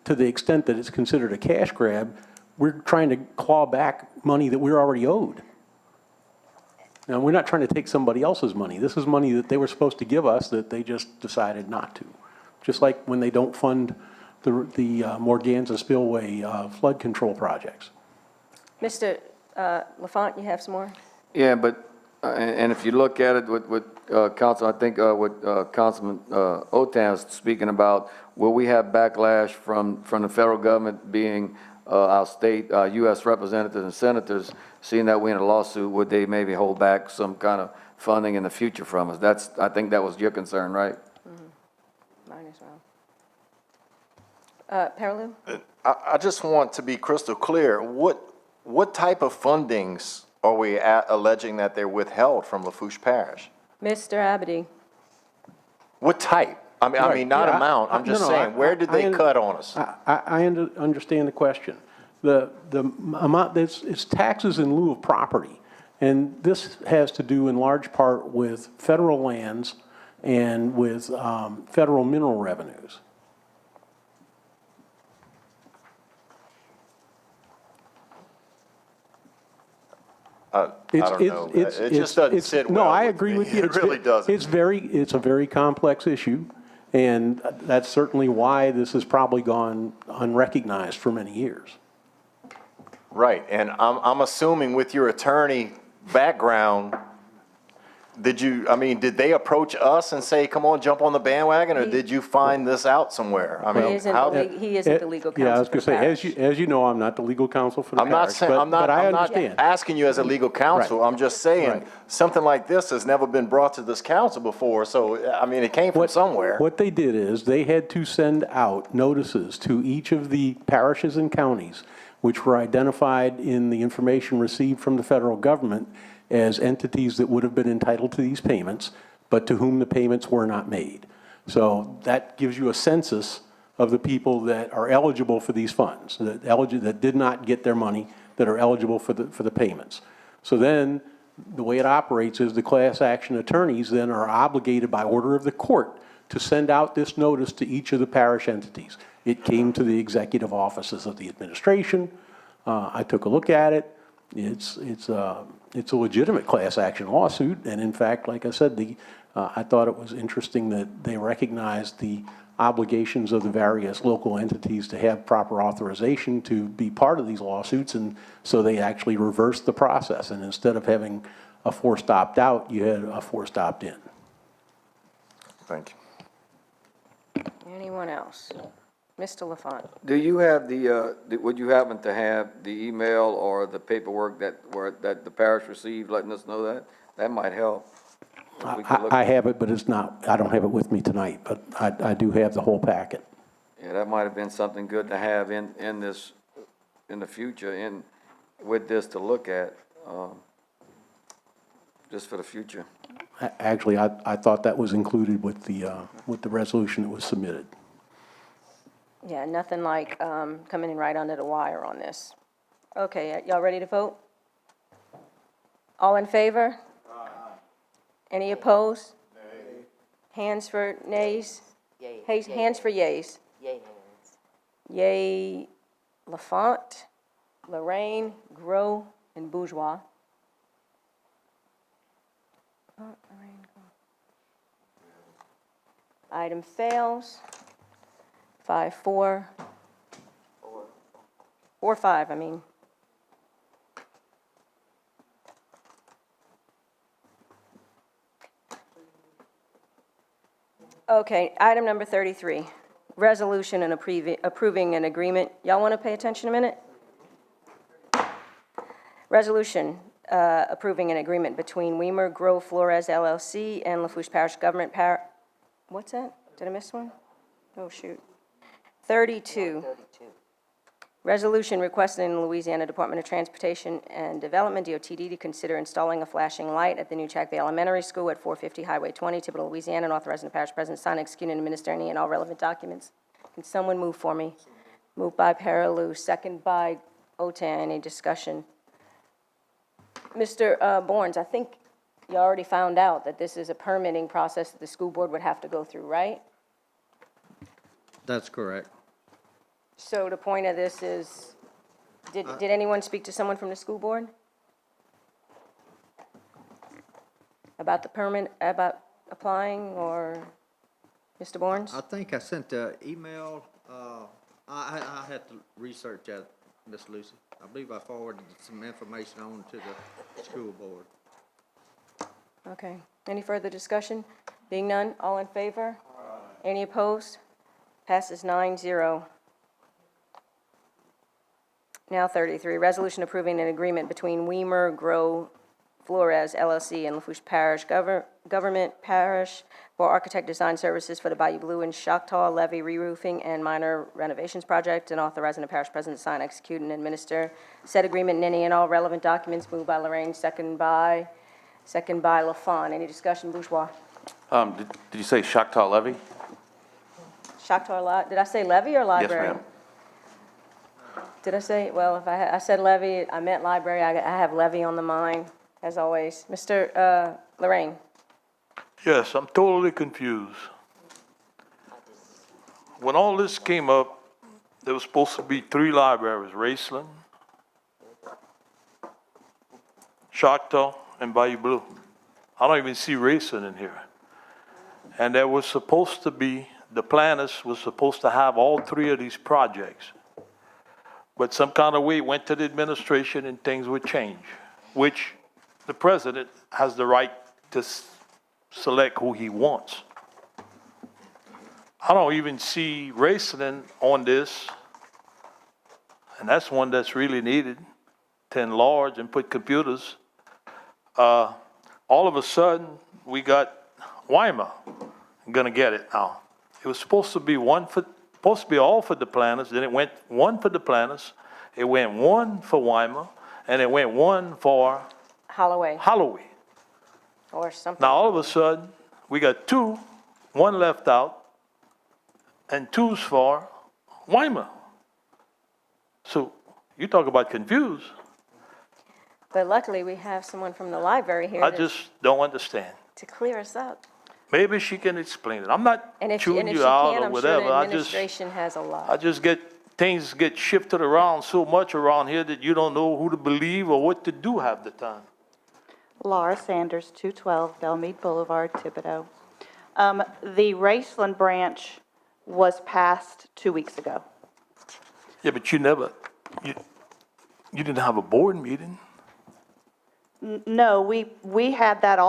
S6: to the extent that it's considered a cash grab, we're trying to claw back money that we're already owed. Now, we're not trying to take somebody else's money. This is money that they were supposed to give us that they just decided not to. Just like when they don't fund the Morganza Spillway flood control projects.
S1: Mr. Lafont, you have some more?
S8: Yeah, but, and if you look at it with Council, I think what Councilman Otam's speaking about, will we have backlash from the federal government being our state, U.S. representatives and senators, seeing that we're in a lawsuit, would they maybe hold back some kind of funding in the future from us? I think that was your concern, right?
S1: Mm-hmm. Mine as well. Parallel?
S9: I just want to be crystal clear. What type of fundings are we alleging that they're withheld from Lafourche Parish?
S1: Mr. Abity?
S9: What type? I mean, not
S6: Yeah,
S9: amount. I'm just saying, where did they cut on us?
S6: I understand the question. The amount, it's taxes in lieu of property. And this has to do in large part with federal lands and with federal mineral revenues.
S9: I don't know. It just doesn't sit well.
S6: No, I agree with you.
S9: It really doesn't.
S6: It's a very complex issue, and that's certainly why this has probably gone unrecognized for many years.
S9: Right, and I'm assuming with your attorney background, did they approach us and say, come on, jump on the bandwagon, or did you find this out somewhere? I mean,
S1: he isn't the legal counsel.
S6: Yeah, I was going to say, as you know, I'm not the legal counsel for the parish, but I understand.
S9: Asking you as a legal counsel.
S6: Right.
S9: I'm just saying,
S6: Right.
S9: something like this has never been brought to this council before, so, I mean, it came from somewhere.
S6: What they did is they had to send out notices to each of the parishes and counties, which were identified in the information received from the federal government as entities that would have been entitled to these payments, but to whom the payments were not made. So that gives you a census of the people that are eligible for these funds, that did not get their money, that are eligible for the payments. So then the way it operates is the class action attorneys then are obligated by order of the court to send out this notice to each of the parish entities. It came to the executive offices of the administration. I took a look at it. It's a legitimate class action lawsuit, and in fact, like I said, I thought it was interesting that they recognized the obligations of the various local entities to have proper authorization to be part of these lawsuits, and so they actually reversed the process, and instead of having a forced opt-out, you had a forced opt-in.
S9: Thank you.
S1: Anyone else? Mr. Lafont?
S8: Do you have would you happen to have the email or the paperwork that the parish received letting us know that? That might help.
S6: I have it, but I don't have it with me tonight, but I do have the whole packet.
S8: Yeah, that might have been something good to have in the future, with this to look at, just for the future.
S6: Actually, I thought that was included with the resolution that was submitted.
S1: Yeah, nothing like coming in right under the wire on this. Okay, y'all ready to vote? All in favor? Aye. Any opposed? Nay. Hands for nays?
S2: Yay.
S1: Hands for yays?
S2: Yay hands.
S1: Yay Lafont, Lorraine, Gros, and Bourgeois. Item fails. 5-4. 4-5, I mean. Okay, item number 33, resolution and approving an agreement. Y'all want to pay attention a minute? Resolution approving an agreement between Weimer Grove Flores LLC and Lafourche Parish Government what's that? Did I miss one? Oh, shoot. 32. Resolution requesting the Louisiana Department of Transportation and Development, DOTD, to consider installing a flashing light at the New Chackville Elementary School at 450 Highway 20, Thibodaux, Louisiana, and authorizing the parish president to sign, execute, and administer any and all relevant documents. Can someone move for me? Moved by Paraloo, second by Otan. Any discussion? Mr. Borns, I think you already found out that this is a permitting process that the school board would have to go through, right?
S17: That's correct.
S1: So the point of this is, did anyone speak to someone from the school board? About the permit, about applying, or Mr. Borns?
S17: I think I sent an email, I had to research that, Miss Lucy. I believe I forwarded some information on to the school board.
S1: Okay. Any further discussion? Being none, all in favor? Any opposed? Passes 9-0. Now 33, resolution approving an agreement between Weimer Grove Flores LLC and Lafourche Parish Government Parish for architect design services for the Bayou Blue and Choctaw Levee re-roofing and minor renovations project, and authorizing the parish president to sign, execute, and administer said agreement and any and all relevant documents. Moved by Lorraine, second by LaFawn. Any discussion, Bourgeois?
S13: Did you say Choctaw Levee?
S1: Choctaw, did I say levee or library?
S13: Yes, ma'am.
S1: Did I say, well, if I said levy, I meant library. I have levy on the mind, as always. Mr. Lorraine?
S7: Yes, I'm totally confused. When all this came up, there was supposed to be 3 libraries, Raceland, Choctaw, and Bayou Blue. I don't even see Raceland in here. And there was supposed to be, the planners was supposed to have all 3 of these projects. But some kind of way it went to the administration and things would change, which the president has the right to select who he wants. I don't even see Raceland on this, and that's one that's really needed to enlarge and put computers. All of a sudden, we got Weimer gonna get it now. It was supposed to be all for the planners, then it went 1 for the planners, it went 1 for Weimer, and it went 1 for
S1: Holloway. Or something.
S7: Now, all of a sudden, we got 2, 1 left out, and 2's for Weimer. So, you talk about confused.
S1: But luckily, we have someone from the library here
S7: I just don't understand.
S1: to clear us up.
S7: Maybe she can explain it. I'm not
S1: And if
S7: chewing
S1: she
S7: you out
S1: can,
S7: or
S1: I'm sure
S7: whatever.
S1: the
S7: I
S1: administration has a lot.
S7: just get, things get shifted around so much around here that you don't know who to believe or what to do half the time.
S19: Laura Sanders, 212 Belmead Boulevard, Thibodaux. The Raceland branch was passed 2 weeks ago.
S7: Yeah, but you didn't have a board meeting.
S19: No, we had that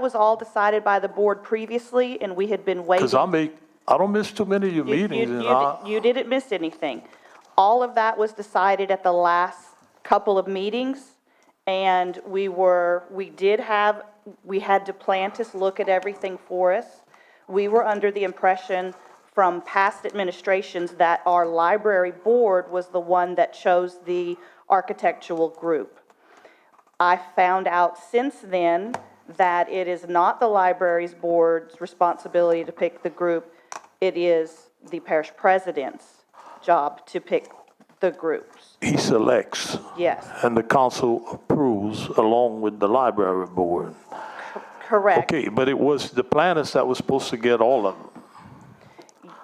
S19: was all decided by the board previously, and we had been waiting.
S7: Because I don't miss too many of your meetings.
S19: You didn't miss anything. All of that was decided at the last couple of meetings, and we had Duplantis look at everything for us. We were under the impression from past administrations that our library board was the one that chose the architectural group. I found out since then that it is not the library's board's responsibility to pick the group. It is the parish president's job to pick the groups.
S7: He selects.
S19: Yes.
S7: And the council approves along with the library board.
S19: Correct.
S7: Okay, but it was the planners that was supposed to get all of them.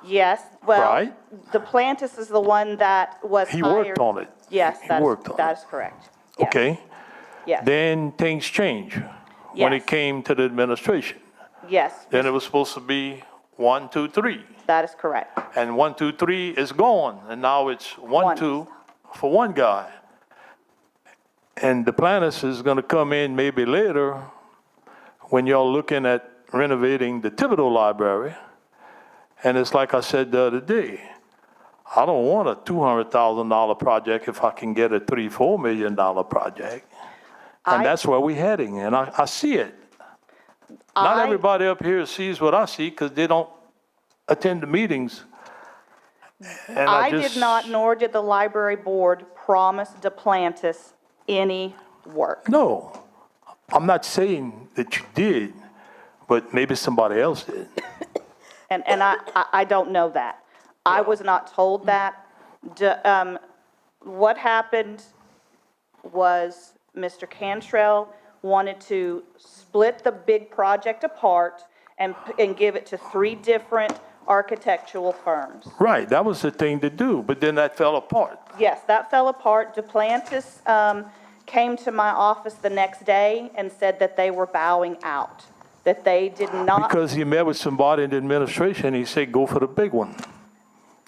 S19: Yes, well,
S7: Right.
S19: Duplantis is the one that was hired.
S7: He worked on it.
S19: Yes,
S7: He
S19: that
S7: worked on
S19: is correct. Yes.
S7: Okay?
S19: Yes.
S7: Then things change when
S19: Yes.
S7: it came to the administration.
S19: Yes,
S7: Then it was supposed to be 1, 2, 3.
S19: that is correct.
S7: And 1, 2, 3 is gone, and now it's 1, 2 for one guy. And the planners is gonna come in maybe later when y'all looking at renovating the Thibodeau Library. And it's like I said the other day, I don't want a $200,000 project if I can get a $3-4 million project. And that's where we're heading, and I see it. Not everybody up here sees what I see because they don't attend the meetings. And
S19: I did not, nor did the library board, promise Duplantis any work.
S7: No, I'm not saying that you did, but maybe somebody else did.
S19: And I don't know that. I was not told that. What happened was Mr. Cantrell wanted to split the big project apart and give it to 3 different architectural firms.
S7: Right, that was the thing to do, but then that fell apart.
S19: Yes, that fell apart. Duplantis came to my office the next day and said that they were bowing out, that they did not.
S7: Because he met with somebody in the administration, he said, go for the big one.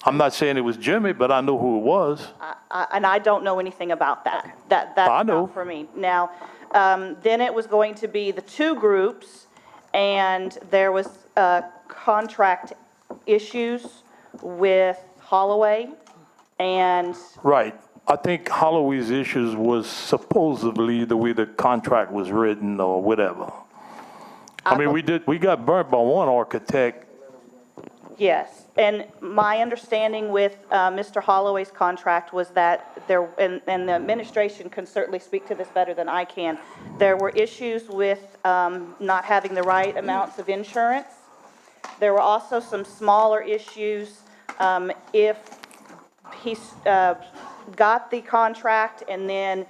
S7: I'm not saying it was Jimmy, but I know who it was.
S19: And I don't know anything about that. That's
S7: I know.
S19: not for me. Now, then it was going to be the 2 groups, and there was contract issues with Holloway, and
S7: Right. I think Holloway's issues was supposedly the way the contract was written or whatever. I mean, we got burnt by one architect.
S19: yes. And my understanding with Mr. Holloway's contract was that there, and the administration can certainly speak to this better than I can, there were issues with not having the right amounts of insurance. There were also some smaller issues if he got the contract and then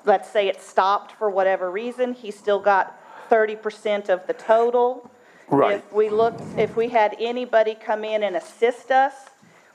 S19: let's say it stopped for whatever reason, he still got 30% of the total.
S7: Right.
S19: If we had anybody come in and assist us,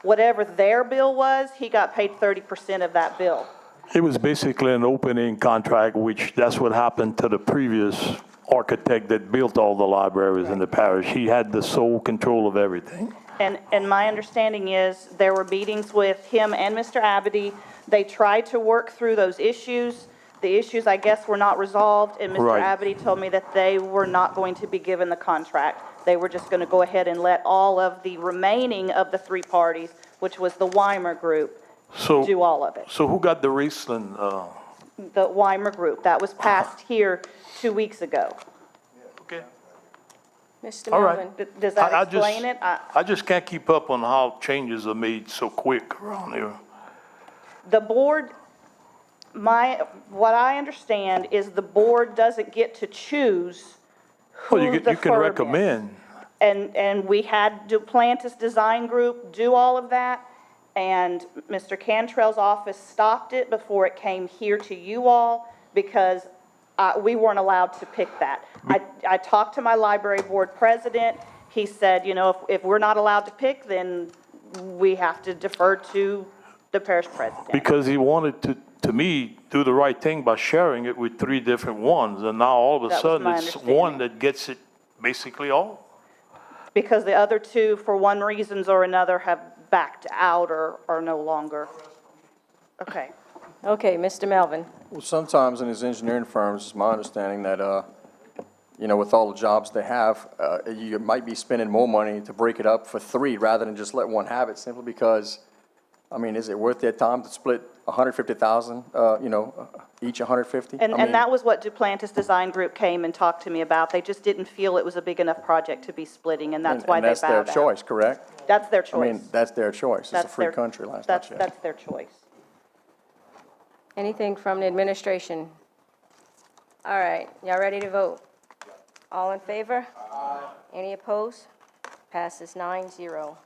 S19: whatever their bill was, he got paid 30% of that bill.
S7: It was basically an open-end contract, which that's what happened to the previous architect that built all the libraries in the parish. He had the sole control of everything.
S19: And my understanding is there were meetings with him and Mr. Abity. They tried to work through those issues. The issues, I guess, were not resolved, and Mr.
S7: Right.
S19: Abity told me that they were not going to be given the contract. They were just going to go ahead and let all of the remaining of the 3 parties, which was the Weimer Group, do all of it.
S7: So who got the Riesling?
S19: The Weimer Group, that was passed here 2 weeks ago.
S7: Okay.
S1: Mr.
S7: All right.
S1: Melvin?
S19: Does that
S7: I just-
S19: explain it?
S7: I just can't keep up on how changes are made so quick around here.
S19: The board, what I understand is the board doesn't get to choose who
S7: Well,
S19: the
S7: you can
S19: firm is.
S7: recommend.
S19: And we had Duplantis Design Group do all of that, and Mr. Cantrell's office stopped it before it came here to you all because we weren't allowed to pick that. I talked to my library board president. He said, you know, if we're not allowed to pick, then we have to defer to the parish president.
S7: Because he wanted to me, do the right thing by sharing it with 3 different ones, and now all of a
S19: That was
S7: sudden
S19: my
S7: it's
S19: understanding.
S7: one that gets it basically all.
S19: Because the other 2, for one reasons or another, have backed out or are no longer. Okay.
S1: Okay, Mr. Melvin?
S9: Well, sometimes in these engineering firms, it's my understanding that, you know, with all the jobs they have, you might be spending more money to break it up for 3 rather than just let one have it, simply because, I mean, is it worth their time to split 150,000, you know, each 150?
S19: And that was what Duplantis Design Group came and talked to me about. They just didn't feel it was a big enough project to be splitting, and that's why they bowed out.
S9: And that's their choice, correct?
S19: That's their choice.
S9: I mean, that's their choice. It's a
S19: That's
S9: free
S19: their-
S9: country, last I checked.
S19: That's their choice.
S1: Anything from the administration? All right, y'all ready to vote? All in favor? Aye. Any opposed? Passes 9-0.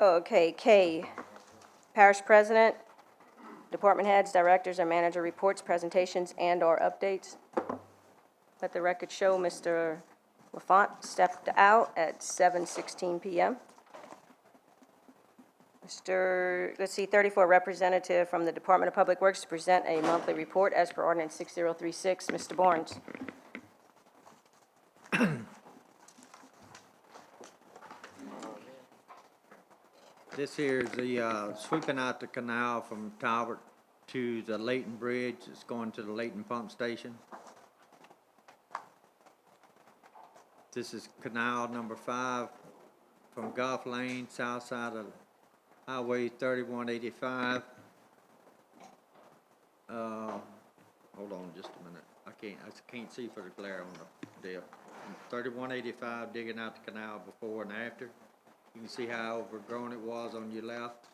S1: Okay, K, Parish President, Department Heads, Directors, and Manager reports, presentations, and/or updates. Let the record show Mr. Lafont stepped out at 7:16 p.m. Let's see, 34, representative from the Department of Public Works to present a monthly report as per ordinance 6036. Mr. Barnes.
S17: This here is the, sweeping out the canal from Talbot to the Layton Bridge. It's going to the Layton Pump Station. This is canal number 5 from Gulf Lane, south side of Highway 3185. Hold on just a minute. I can't see for the glare on the deal. 3185 digging out the canal before and after. You can see how overgrown it was on your left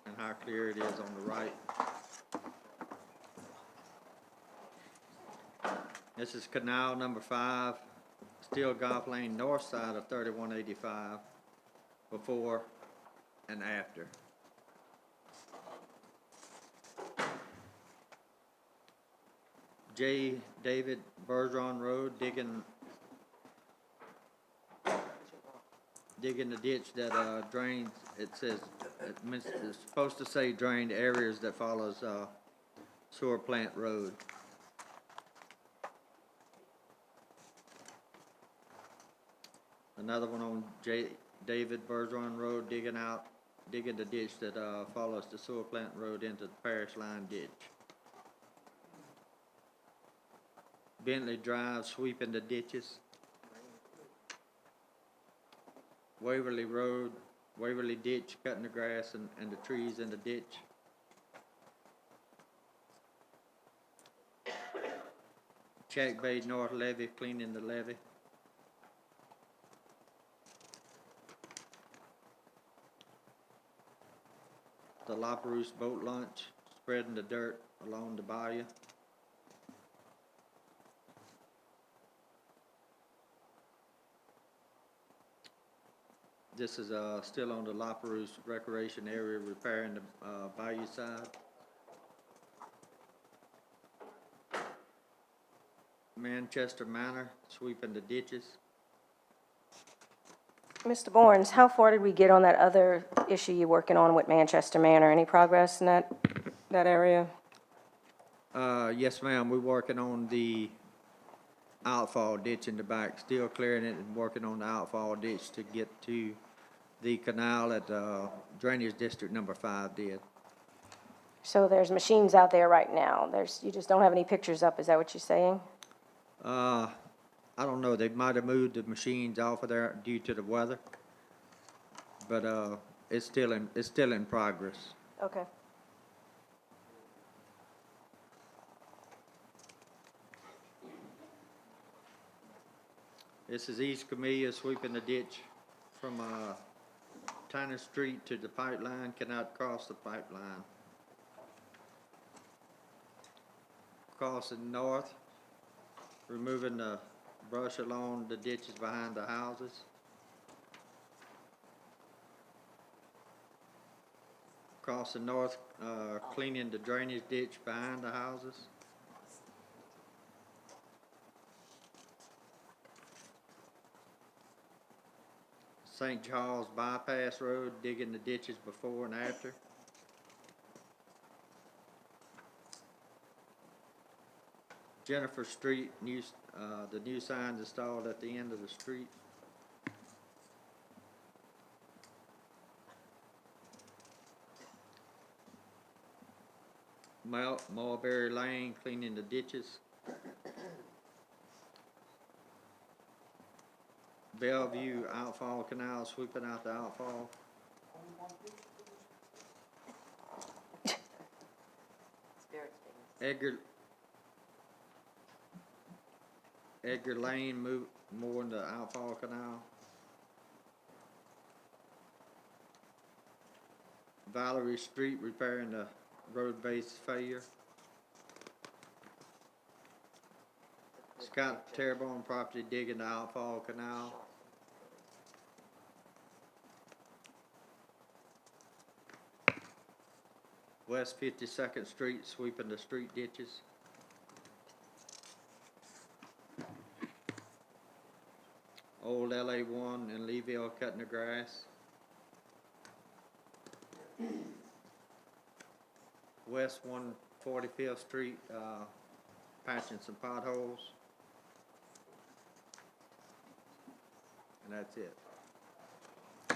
S17: and how clear it is on the right. This is canal number 5, still Gulf Lane north side of 3185 before and after. J. David Bergeron Road, digging the ditch that drains, it says, it's supposed to say drained areas that follows sewer plant road. Another one on J. David Bergeron Road, digging the ditch that follows the sewer plant road into the Parish line ditch. Bentley Drive, sweeping the ditches. Waverly Road, Waverly Ditch, cutting the grass and the trees in the ditch. Check Bay North Levee, cleaning the levee. The Lafourche boat launch, spreading the dirt along the bayou. This is still on the Lafourche recreation area, repairing the bayou side. Manchester Manor, sweeping the ditches.
S1: Mr. Borns, how far did we get on that other issue you're working on with Manchester Manor? Any progress in that area?
S17: Yes, ma'am. We're working on the outfall ditch in the back, still clearing it and working on the outfall ditch to get to the canal that Drainage District number 5 did.
S1: So there's machines out there right now. You just don't have any pictures up, is that what you're saying?
S17: I don't know. They might have moved the machines off of there due to the weather, but it's still in progress.
S1: Okay.
S17: This is East Camellia, sweeping the ditch from Tanner Street to the pipeline, cannot cross the pipeline. Crossing north, removing the brush along the ditches behind the houses. Crossing north, cleaning the drainage ditch behind the houses. St. Charles Bypass Road, digging the ditches before and after. Jennifer Street, the new signs installed at the end of the street. Mulberry Lane, cleaning the ditches. Bellevue outfall canal, sweeping out the outfall. Edgar Lane, more in the outfall canal. Valerie Street, repairing the road base failure. Scott Terrebonne property, digging the outfall canal. West 52nd Street, sweeping the street ditches. Old LA1 and Leeville, cutting the grass. West 145th Street, patching some potholes. And that's it.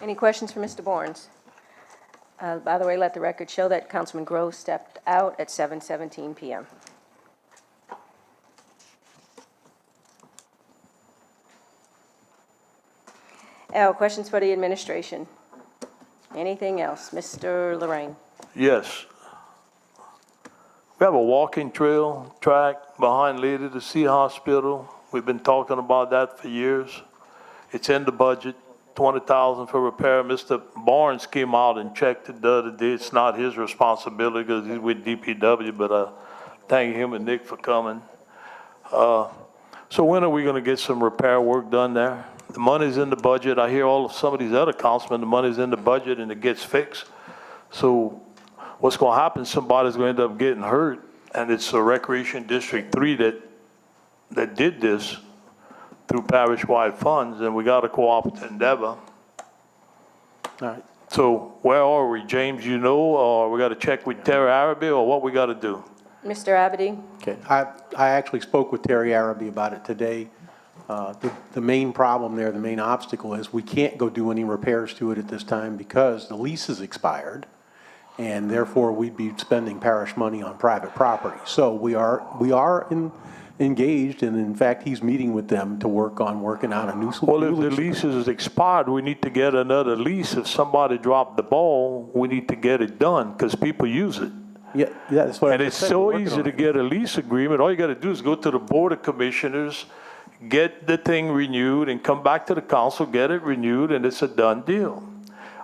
S1: Any questions for Mr. Borns? By the way, let the record show that Councilman Grove stepped out at 7:17 PM. Questions for the administration? Anything else? Mr. Lorraine?
S7: Yes. We have a walking trail track behind Lady to Sea Hospital. We've been talking about that for years. It's in the budget, $20,000 for repair. Mr. Barnes came out and checked it the other day. It's not his responsibility because he's with DPW, but I thank him and Nick for coming. So when are we going to get some repair work done there? The money's in the budget. I hear some of these other councilmen, the money's in the budget and it gets fixed. So what's going to happen, somebody's going to end up getting hurt, and it's a Recreation District 3 that did this through parish-wide funds, and we got a cooperative endeavor.
S6: All right.
S7: So where are we, James, you know, or we got to check with Terry Araby, or what we got to do?
S1: Mr. Abady?
S6: Okay, I actually spoke with Terry Araby about it today. The main problem there, the main obstacle is we can't go do any repairs to it at this time because the lease is expired, and therefore we'd be spending parish money on private property. So we are engaged, and in fact, he's meeting with them to work on working out a new solution.
S7: Well, if the lease is expired, we need to get another lease. If somebody dropped the ball, we need to get it done because people use it.
S6: Yeah, that's what I
S7: And
S6: just
S7: it's
S6: said, we're
S7: so
S6: working
S7: easy
S6: on
S7: to
S6: it.
S7: get a lease agreement. All you got to do is go to the Board of Commissioners, get the thing renewed, and come back to the council, get it renewed, and it's a done deal.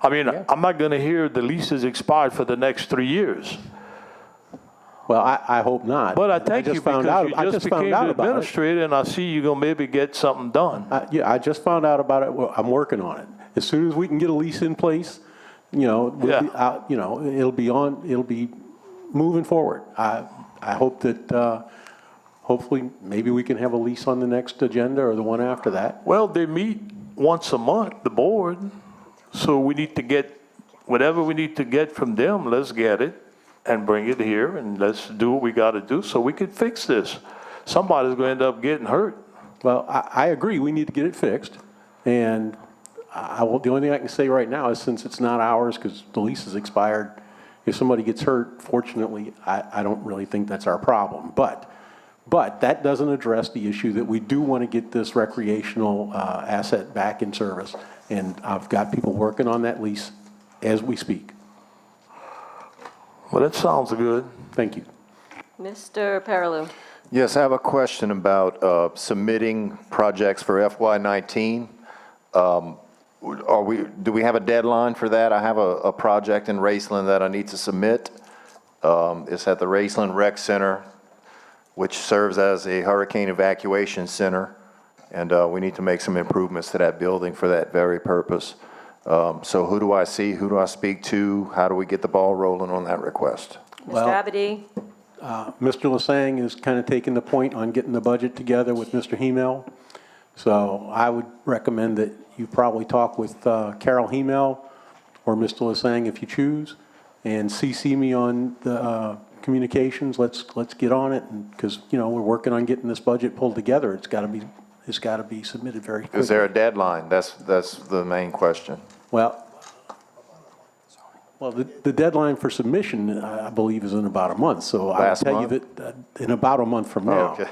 S7: I mean, I'm not going to hear the lease is expired for the next 3 years.
S6: Well, I hope not.
S7: But I thank you because you
S6: I
S7: just
S6: found
S7: became
S6: out
S7: the
S6: about it.
S7: administrator, and I see you're going to maybe get something done.
S6: Yeah, I just found out about it. Well, I'm working on it. As soon as we can get a lease in place, we'll be out, it'll be moving forward. I hope that, hopefully, maybe we can have a lease on the next agenda or the one after that.
S7: Well, they meet once a month, the board, so we need to get, whatever we need to get from them, let's get it and bring it here, and let's do what we got to do so we can fix this. Somebody's going to end up getting hurt.
S6: Well, I agree, we need to get it fixed, and the only thing I can say right now is since it's not ours, because the lease is expired, if somebody gets hurt, fortunately, I don't really think that's our problem. But that doesn't address the issue that we do want to get this recreational asset back in service, and I've got people working on that lease as we speak.
S7: Well, that sounds good.
S6: Thank you.
S1: Mr. Perilou?
S9: Yes, I have a question about submitting projects for FY19. Do we have a deadline for that? I have a project in Raceland that I need to submit. It's at the Raceland Rec Center, which serves as a hurricane evacuation center, and we need to make some improvements to that building for that very purpose. So who do I see? Who do I speak to? How do we get the ball rolling on that request?
S1: Mr. Abady?
S6: Mr. Lasang is kind of taking the point on getting the budget together with Mr. Hemel. So I would recommend that you probably talk with Carol Hemel or Mr. Lasang if you choose, and CC me on the communications. Let's get on it, because we're working on getting this budget pulled together. It's got to be submitted very quickly.
S9: Is there a deadline? That's the main question.
S6: Well, the deadline for submission, I believe, is in about a month. So I would tell you that in about a month from now.
S9: Okay.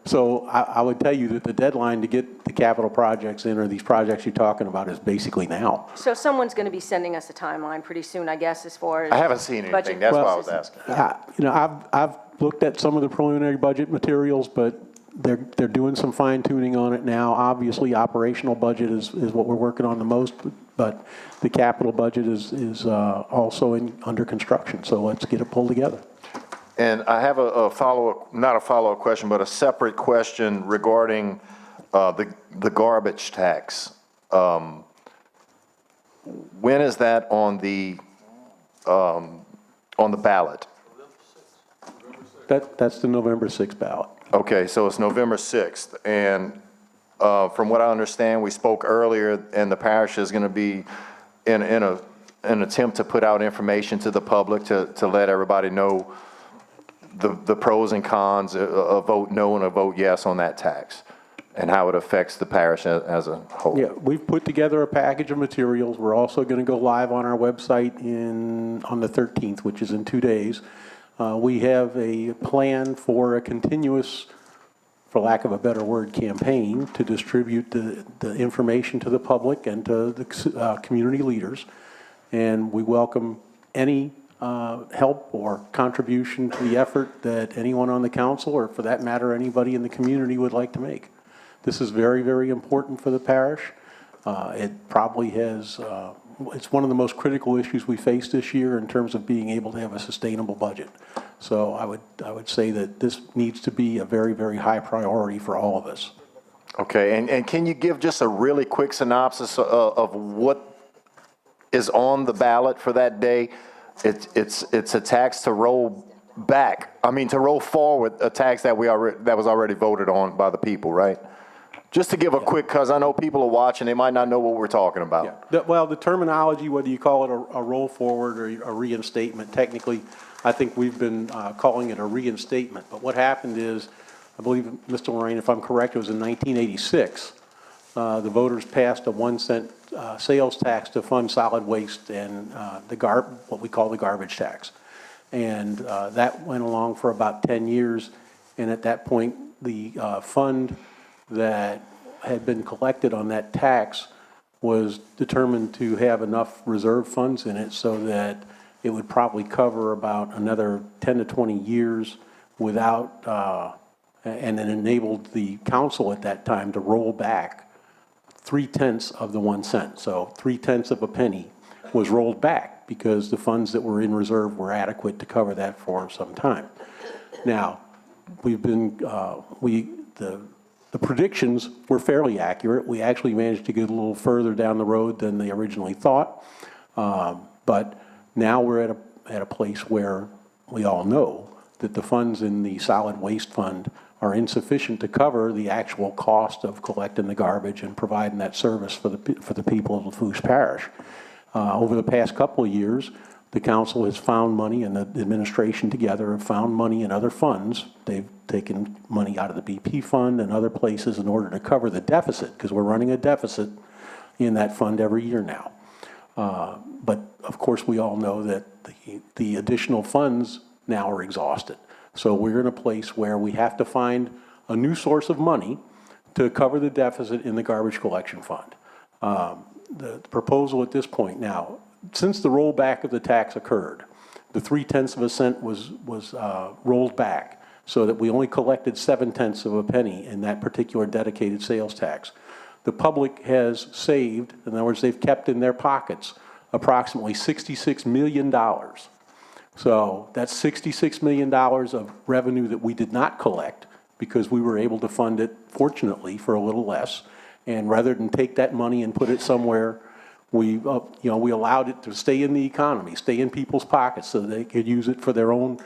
S6: So I would tell you that the deadline to get the capital projects in, or these projects you're talking about, is basically now.
S1: So someone's going to be sending us a timeline pretty soon, I guess, as far as
S9: I haven't seen anything.
S1: budget
S9: That's why I was
S1: purposes.
S9: asking.
S6: I've looked at some of the preliminary budget materials, but they're doing some fine tuning on it now. Obviously, operational budget is what we're working on the most, but the capital budget is also under construction. So let's get it pulled together.
S9: And I have a follow-up, not a follow-up question, but a separate question regarding the garbage tax. When is that on the ballot?
S6: That's the November 6th ballot.
S9: Okay, so it's November 6th. And from what I understand, we spoke earlier, and the parish is going to be in an attempt to put out information to the public to let everybody know the pros and cons, a vote no and a vote yes on that tax.
S4: and how it affects the parish as a whole.
S6: Yeah, we've put together a package of materials. We're also going to go live on our website on the 13th, which is in 2 days. We have a plan for a continuous, for lack of a better word, campaign to distribute the information to the public and to the community leaders. And we welcome any help or contribution to the effort that anyone on the council, or for that matter, anybody in the community would like to make. This is very, very important for the parish. It probably has, it's one of the most critical issues we face this year in terms of being able to have a sustainable budget. So I would say that this needs to be a very, very high priority for all of us.
S4: Okay, and can you give just a really quick synopsis of what is on the ballot for that day? It's a tax to roll back, to roll forward a tax that was already voted on by the people, right? Just to give a quick, because I know people are watching, they might not know what we're talking about.
S6: Yeah. Well, the terminology, whether you call it a roll forward or a reinstatement, technically, I think we've been calling it a reinstatement. But what happened is, I believe, Mr. Lorraine, if I'm correct, it was in 1986, the voters passed a 1 cent sales tax to fund solid waste and what we call the garbage tax. And that went along for about 10 years. And at that point, the fund that had been collected on that tax was determined to have enough reserve funds in it so that it would probably cover about another 10 to 20 years without, and it enabled the council at that time to roll back 3/10 of the 1 cent. So 3/10 of a penny was rolled back because the funds that were in reserve were adequate to cover that for some time. Now, we've been, the predictions were fairly accurate. We actually managed to get a little further down the road than they originally thought. But now we're at a place where we all know that the funds in the solid waste fund are insufficient to cover the actual cost of collecting the garbage and providing that service for the people of Lafourche Parish. Over the past couple of years, the council has found money, and the administration together have found money in other funds. They've taken money out of the BP fund and other places in order to cover the deficit, because we're running a deficit in that fund every year now. But of course, we all know that the additional funds now are exhausted. So we're in a place where we have to find a new source of money to cover the deficit in the garbage collection fund. The proposal at this point now, since the rollback of the tax occurred, the 3/10 of a cent was rolled back so that we only collected 7/10 of a penny in that particular dedicated sales tax. The public has saved, in other words, they've kept in their pockets approximately $66 million. So that's $66 million of revenue that we did not collect because we were able to fund it, fortunately, for a little less. And rather than take that money and put it somewhere, we allowed it to stay in the economy, stay in people's pockets so they could use it for their own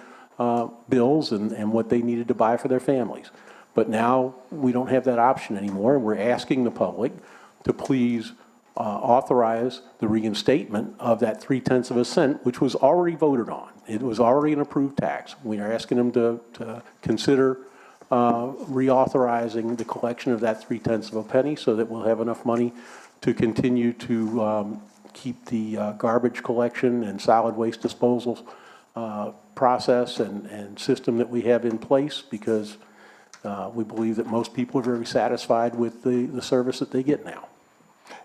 S6: bills and what they needed to buy for their families. But now we don't have that option anymore, and we're asking the public to please authorize the reinstatement of that 3/10 of a cent, which was already voted on. It was already an approved tax. We are asking them to consider reauthorizing the collection of that 3/10 of a penny so that we'll have enough money to continue to keep the garbage collection and solid waste disposal process and system that we have in place, because we believe that most people are very satisfied with the service that they get now.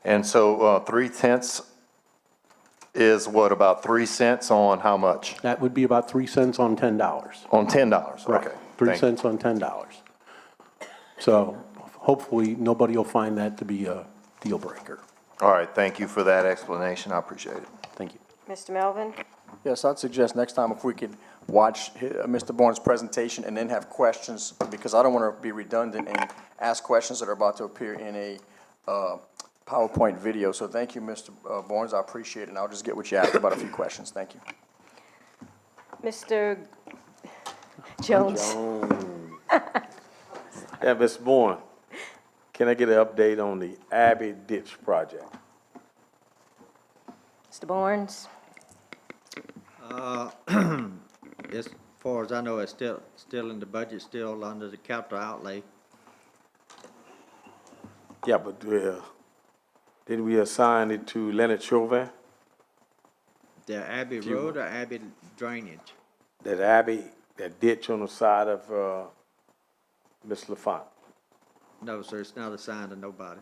S4: And so 3/10 is what, about 3 cents on how much?
S6: That would be about 3 cents on $10.
S4: On $10,
S6: right.
S4: Okay.
S6: 3 cents on $10. So hopefully nobody will find that to be a deal breaker.
S4: All right, thank you for that explanation. I appreciate it.
S6: Thank you.
S1: Mr. Melvin?
S9: Yes, I'd suggest next time if we could watch Mr. Bourne's presentation and then have questions, because I don't want to be redundant and ask questions that are about to appear in a PowerPoint video. So thank you, Mr. Bourne. I appreciate it, and I'll just get with you after about a few questions. Thank you.
S1: Mr. Jones?
S12: Yeah, Ms. Bourne, can I get an update on the Abbey Ditch project?
S1: Mr. Barnes?
S17: As far as I know, it's still in the budget, still under the capital outlay.
S12: Yeah, but did we assign it to Leonard Chauvin?
S17: The Abbey
S12: Few.
S17: Road or Abbey Drainage?
S12: That Abbey, that ditch on the side of Miss LaFont?
S17: No, sir, it's not assigned to nobody.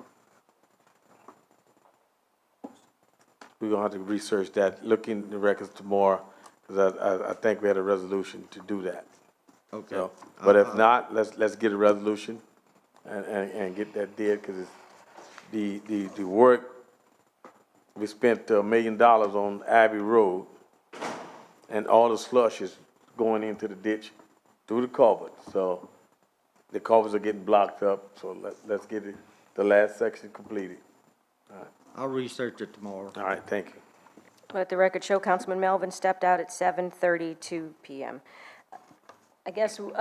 S12: We're gonna have to research that, look in the records tomorrow, because I think we had a resolution to do that.
S17: Okay.
S12: So, but if not, let's get a resolution and get that did, because it's the work, we spent $1 million on Abbey Road, and all the slush is going into the ditch through the culvert. So the culverts are getting blocked up, so let's get it, the last section completed.
S17: I'll research it tomorrow.
S12: All right, thank you.
S1: Let the record show Councilman Melvin stepped out at 7:32 PM. I guess, would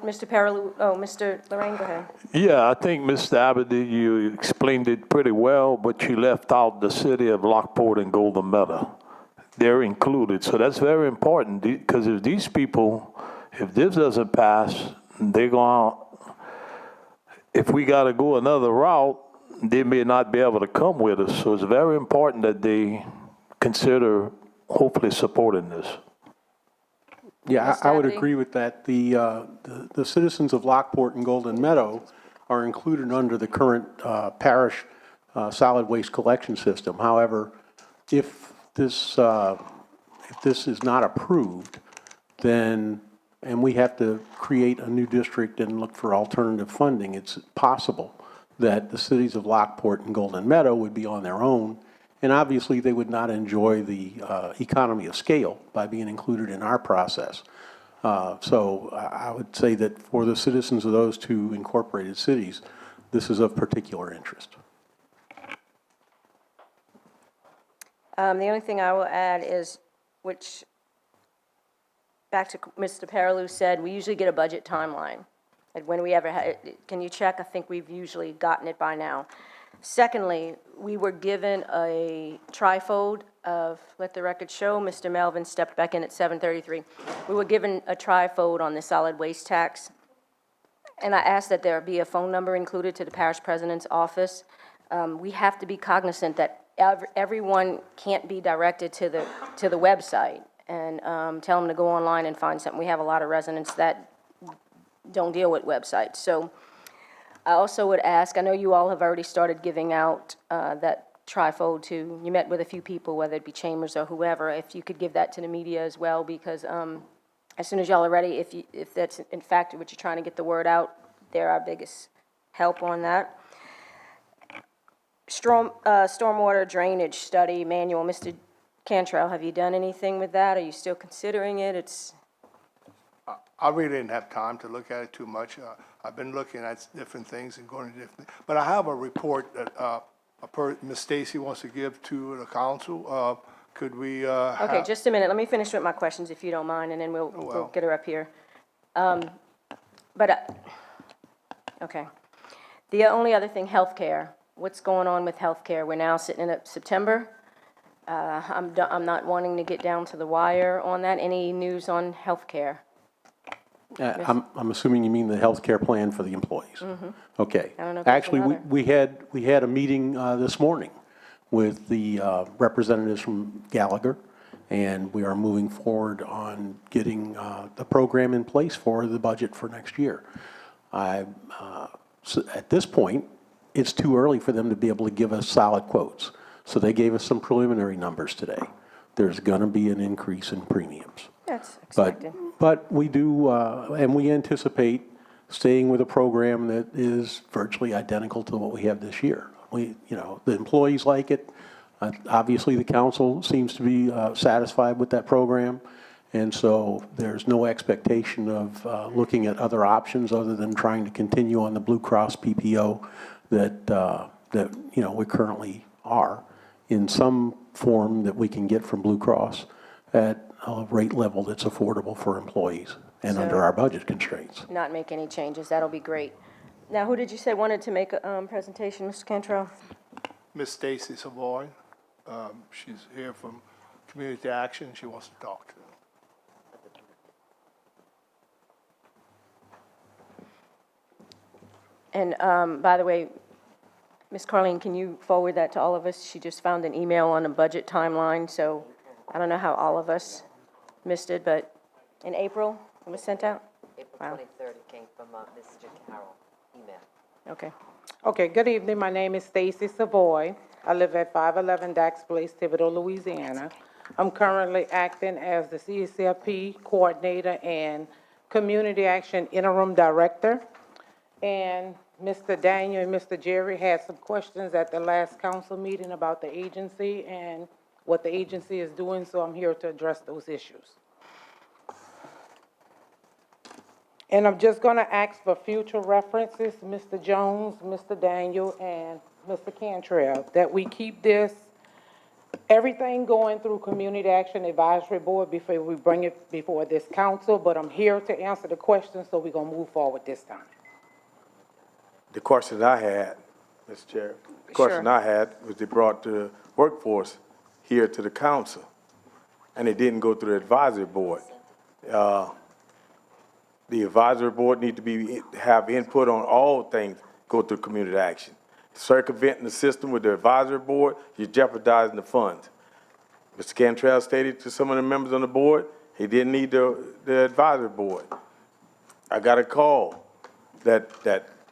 S1: Mr. Mr. Lorraine, go ahead.
S7: Yeah, I think, Mr. Abbott, you explained it pretty well, but you left out the city of Lockport and Golden Meadow. They're included, so that's very important, because if these people, if this doesn't pass, they're going, if we got to go another route, they may not be able to come with us. So it's very important that they consider hopefully supporting this.
S6: Yeah,
S1: Mr.
S6: I would
S1: Abbott?
S6: agree with that. The citizens of Lockport and Golden Meadow are included under the current parish solid waste collection system. However, if this is not approved, then, and we have to create a new district and look for alternative funding, it's possible that the cities of Lockport and Golden Meadow would be on their own, and obviously they would not enjoy the economy of scale by being included in our process. So I would say that for the citizens of those two incorporated cities, this is of particular interest.
S1: The only thing I will add is, which, back to Mr. Perilou said, we usually get a budget timeline. And when we ever had, can you check? I think we've usually gotten it by now. Secondly, we were given a trifold of, let the record show, Mr. Melvin stepped back in at 7:33. We were given a trifold on the solid waste tax. And I asked that there be a phone number included to the parish president's office. We have to be cognizant that everyone can't be directed to the website and tell them to go online and find something. We have a lot of residents that don't deal with websites. So I also would ask, I know you all have already started giving out that trifold to, you met with a few people, whether it be Chambers or whoever, if you could give that to the media as well, because as soon as y'all are ready, if that's in fact what you're trying to get the word out, they're our biggest help on that. Stormwater drainage study manual, Mr. Cantrell, have you done anything with that? Are you still considering it?
S15: I really didn't have time to look at it too much. I've been looking at different things and going to different, but I have a report that Ms. Stacy wants to give to the council. Could we
S1: Okay, just a minute. Let me finish with my questions, if you don't mind, and then we'll get her up here. Okay. The only other thing, healthcare. What's going on with healthcare? We're now sitting in September. I'm not wanting to get down to the wire on that. Any news on healthcare?
S6: I'm assuming you mean the health care plan for the employees.
S1: Mm-hmm.
S6: Okay.
S1: I don't know if there's
S6: Actually,
S1: another.
S6: we had a meeting this morning with the representatives from Gallagher, and we are moving forward on getting the program in place for the budget for next year. So at this point, it's too early for them to be able to give us solid quotes. So they gave us some preliminary numbers today. There's going to be an increase in premiums.
S1: That's expected.
S6: But we do, and we anticipate staying with a program that is virtually identical to what we have this year. The employees like it. Obviously, the council seems to be satisfied with that program. And so there's no expectation of looking at other options other than trying to continue on the Blue Cross PPO that we currently are in some form that we can get from Blue Cross at a rate level that's affordable for employees and under our budget constraints.
S1: Not make any changes. That'll be great. Now, who did you say wanted to make a presentation, Mr. Cantrell?
S15: Miss Stacy Savoy. She's here from Community Action. She wants to talk to them.
S1: And by the way, Ms. Carleen, can you forward that to all of us? She just found an email on a budget timeline, so I don't know how all of us missed it, but in April, it was sent out?
S2: April
S1: Wow.
S2: 23rd, it came from Mr. Carroll, email.
S1: Okay.
S20: Okay, good evening. My name is Stacy Savoy. I live at 511 Dax Place, Thibodaux, Louisiana. I'm currently acting as the CCFP Coordinator and Community Action Interim Director. And Mr. Daniel and Mr. Jerry had some questions at the last council meeting about the agency and what the agency is doing, so I'm here to address those issues. And I'm just going to ask for future references, Mr. Jones, Mr. Daniel, and Mr. Cantrell, that we keep this, everything going through Community Action Advisory Board before we bring it before this council, but I'm here to answer the questions, so we're going to move forward this time.
S12: The question I had, Mr. Chair, the question I had was they brought the workforce here to the council, and it didn't go through the advisory board. The advisory board need to have input on all things, go through community action. Circumventing the system with the advisory board, you're jeopardizing the funds. Mr. Cantrell stated to some of the members on the board, he didn't need the advisory board. I got a call that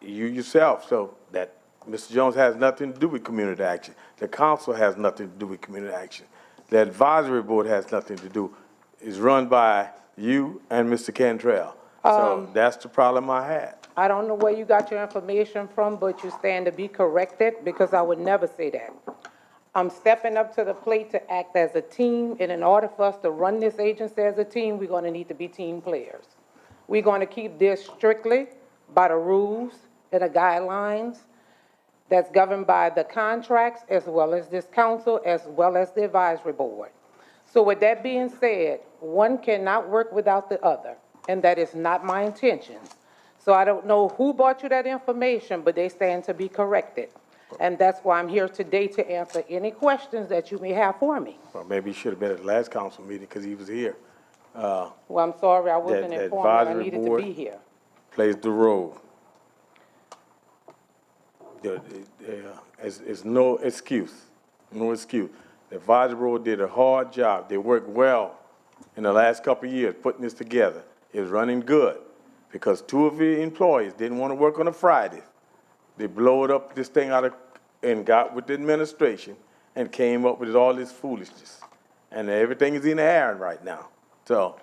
S12: you yourself, so that Mr. Jones has nothing to do with community action. The council has nothing to do with community action. The advisory board has nothing to do. It's run by you and Mr. Cantrell. So that's the problem I had.
S20: I don't know where you got your information from, but you stand to be corrected, because I would never say that. I'm stepping up to the plate to act as a team, and in order for us to run this agency as a team, we're going to need to be team players. We're going to keep this strictly by the rules and the guidelines that's governed by the contracts, as well as this council, as well as the advisory board. So with that being said, one cannot work without the other, and that is not my intention. So I don't know who brought you that information, but they stand to be corrected. And that's why I'm here today to answer any questions that you may have for me.
S12: Well, maybe he should have been at the last council meeting because he was here.
S20: Well, I'm sorry, I wasn't
S12: The
S20: informed that I
S12: advisory
S20: needed to
S12: board
S20: be here.
S12: plays the role. It's no excuse, no excuse. The advisory board did a hard job. They worked well in the last couple of years putting this together. It was running good because two of the employees didn't want to work on a Friday. They blowed up this thing and got with the administration and came up with all this foolishness. And everything is in the air right now. So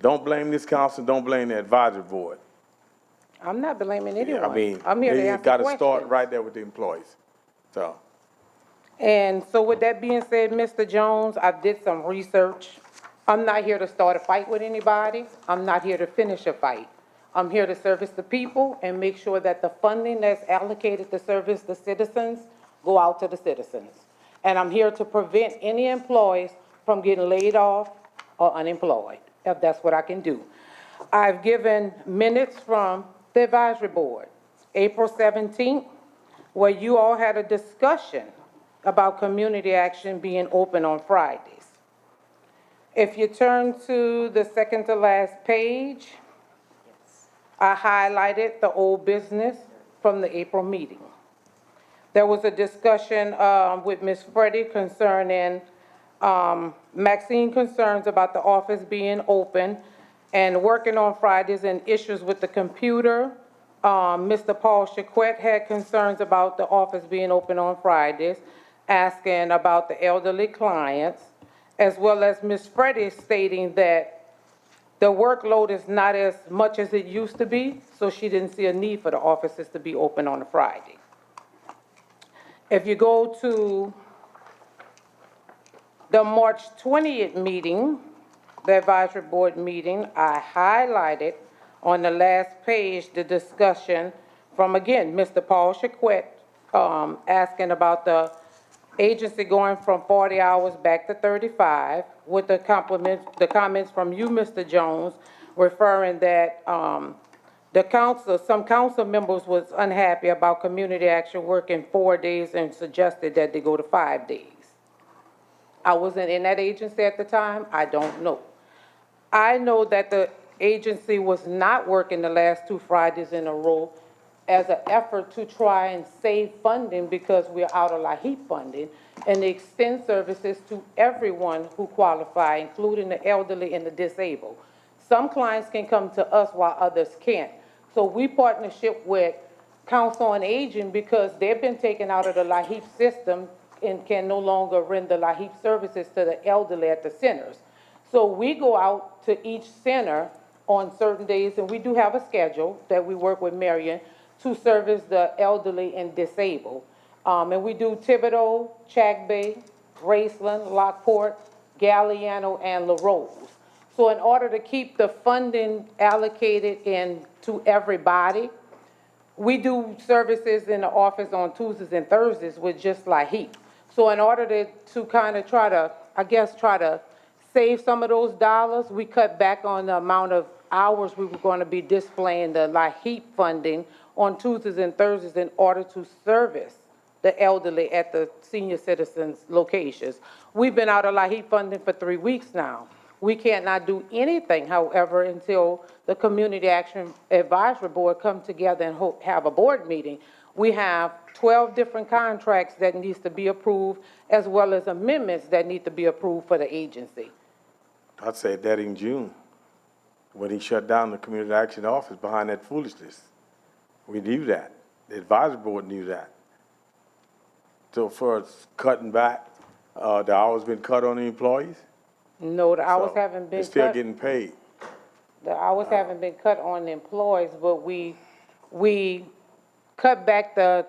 S12: don't blame this council, don't blame the advisory board.
S20: I'm not blaming anyone.
S12: I mean,
S20: I'm here to
S12: you
S20: answer
S12: got to
S20: questions.
S12: start right there with the employees. So,
S20: And so with that being said, Mr. Jones, I did some research. I'm not here to start a fight with anybody. I'm not here to finish a fight. I'm here to service the people and make sure that the funding that's allocated to service the citizens go out to the citizens. And I'm here to prevent any employees from getting laid off or unemployed, if that's what I can do. I've given minutes from the advisory board, April 17th, where you all had a discussion about community action being open on Fridays. If you turn to the second to last page, I highlighted the old business from the April meeting. There was a discussion with Ms. Freddie concerning Maxine concerns about the office being open and working on Fridays and issues with the computer. Mr. Paul Chiquette had concerns about the office being open on Fridays, asking about the elderly clients, as well as Ms. Freddie stating that the workload is not as much as it used to be, so she didn't see a need for the offices to be open on a Friday. If you go to the March 20th meeting, the advisory board meeting, I highlighted on the last page the discussion from, again, Mr. Paul Chiquette, asking about the agency going from 40 hours back to 35, with the comments from you, Mr. Jones, referring that some council members was unhappy about community action working 4 days and suggested that they go to 5 days. I wasn't in that agency at the time, I don't know. I know that the agency was not working the last 2 Fridays in a row as an effort to try and save funding because we're out of LAHEAP funding, and extend services to everyone who qualify, including the elderly and the disabled. Some clients can come to us while others can't. So we partnership with Council on Aging because they've been taken out of the LAHEAP system and can no longer render LAHEAP services to the elderly at the centers. So we go out to each center on certain days, and we do have a schedule that we work with Marion to service the elderly and disabled. And we do Thibodeau, Chack Bay, Graceland, Lockport, Galliano, and La Rose. So in order to keep the funding allocated to everybody, we do services in the office on Tuesdays and Thursdays with just LAHEAP. So in order to kind of try to save some of those dollars, we cut back on the amount of hours we were going to be displaying the LAHEAP funding on Tuesdays and Thursdays in order to service the elderly at the senior citizens locations. We've been out of LAHEAP funding for 3 weeks now. We cannot do anything, however, until the Community Action Advisory Board come together and have a board meeting. We have 12 different contracts that needs to be approved, as well as amendments that need to be approved for the agency.
S12: I said that in June, when he shut down the Community Action Office behind that foolishness. We knew that. The advisory board knew that. So for us cutting back, the hours been cut on the employees?
S20: No, the hours
S12: So
S20: haven't been
S12: they're still
S20: cut.
S12: getting paid.
S20: The hours haven't been cut on the employees, but we cut back the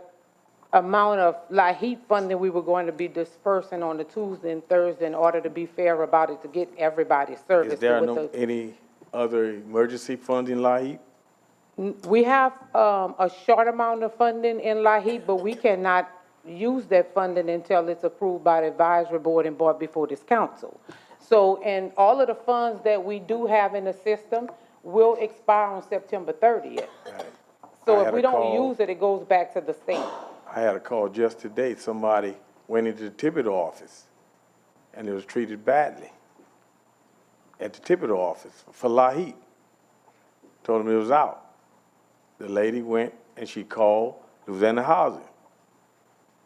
S20: amount of LAHEAP funding we were going to be dispersing on the Tuesday and Thursday in order to be fair about it, to get everybody's service.
S12: Is there
S20: with
S12: any other emergency funding LAHEAP?
S20: We have a short amount of funding in LAHEAP, but we cannot use that funding until it's approved by the advisory board and brought before this council. So, and all of the funds that we do have in the system will expire on September 30th. So if we don't use it, it goes back to the state.
S12: I had a call just today. Somebody went into the Thibodeau office and it was treated badly at the Thibodeau office for LAHEAP. Told them it was out. The lady went and she called Louisiana Housing.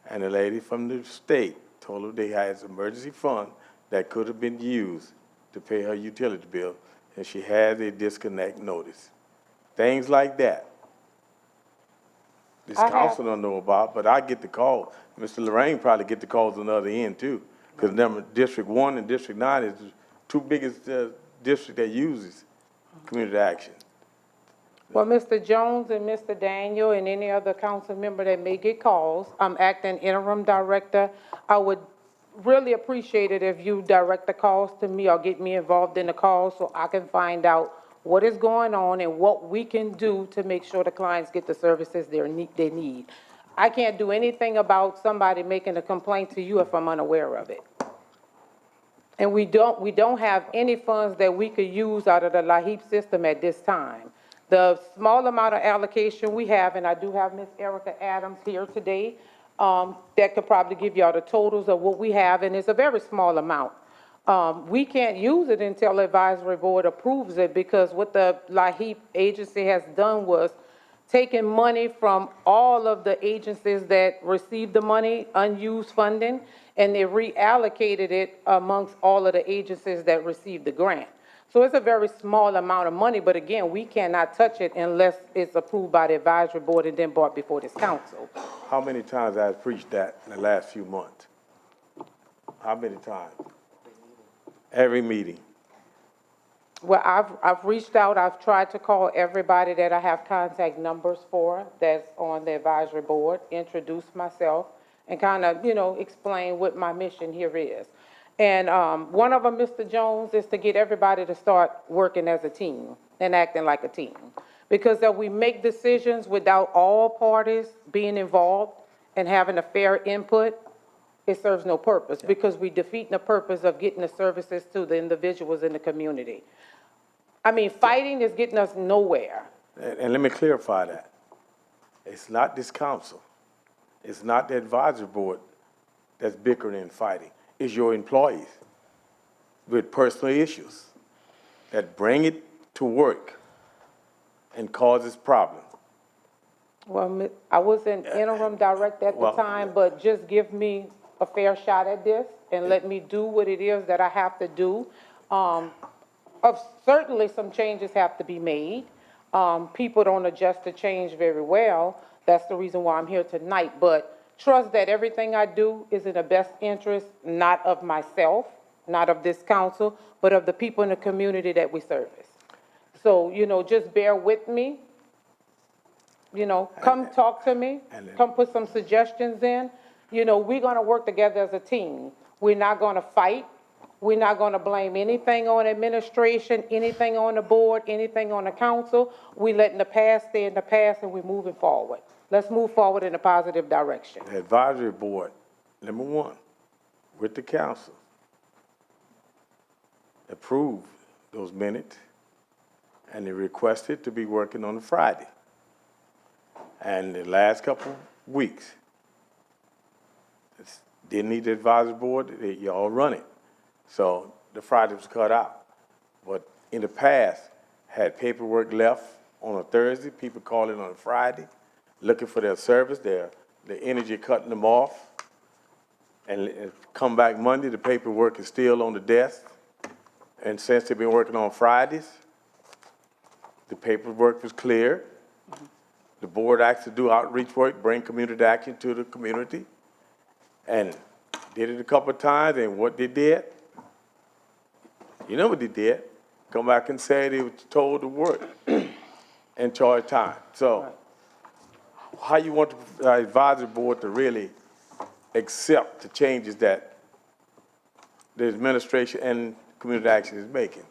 S12: And the lady from the state told her they had an emergency fund that could have been used to pay her utility bill, and she had a disconnect notice. Things like that. This council don't know about, but I get the call. Mr. Lorraine probably get the calls on the other end too, because District 1 and District 9 is the two biggest districts that uses community action.
S20: Well, Mr. Jones and Mr. Daniel and any other council member that may get calls, I'm acting interim director. I would really appreciate it if you direct the calls to me or get me involved in the calls so I can find out what is going on and what we can do to make sure the clients get the services they need. I can't do anything about somebody making a complaint to you if I'm unaware of it. And we don't have any funds that we could use out of the LAHEAP system at this time. The small amount of allocation we have, and I do have Ms. Erica Adams here today, that could probably give y'all the totals of what we have, and it's a very small amount. We can't use it until the advisory board approves it, because what the LAHEAP agency has done was taken money from all of the agencies that received the money, unused funding, and they reallocated it amongst all of the agencies that received the grant. So it's a very small amount of money, but again, we cannot touch it unless it's approved by the advisory board and then brought before this council.
S12: How many times I've preached that in the last few months? How many times? Every meeting.
S20: Well, I've reached out, I've tried to call everybody that I have contact numbers for that's on the advisory board, introduce myself, and kind of, explain what my mission here is. And one of them, Mr. Jones, is to get everybody to start working as a team and acting like a team. Because if we make decisions without all parties being involved and having a fair input, it serves no purpose, because we defeat the purpose of getting the services to the individuals in the community. I mean, fighting is getting us nowhere.
S12: And let me clarify that. It's not this council. It's not the advisory board that's bickering and fighting. It's your employees with personal issues that bring it to work and causes problems.
S20: Well, I was an interim director at the
S12: Well-
S20: time, but just give me a fair shot at this and let me do what it is that I have to do. Certainly, some changes have to be made. People don't adjust to change very well. That's the reason why I'm here tonight. But trust that everything I do is in the best interest, not of myself, not of this council, but of the people in the community that we service. So, just bear with me. Come talk to me, come put some suggestions in. We're gonna work together as a team. We're not gonna fight. We're not gonna blame anything on administration, anything on the board, anything on the council. We letting the past stay in the past and we're moving forward. Let's move forward in a positive direction.
S12: The advisory board, number one, with the council, approved those minutes, and they requested to be working on a Friday. And the last couple weeks, didn't need the advisory board, y'all run it. So the Friday was cut out. But in the past, had paperwork left on a Thursday, people calling on a Friday, looking for their service, the energy cutting them off. And come back Monday, the paperwork is still on the desk. And since they've been working on Fridays, the paperwork was cleared. The board asked to do outreach work, bring community action to the community, and did it a couple of times, and what they did, you know what they did, come back and say they were told to work and charge time. So how you want the advisory board to really accept the changes that the administration and community action is making?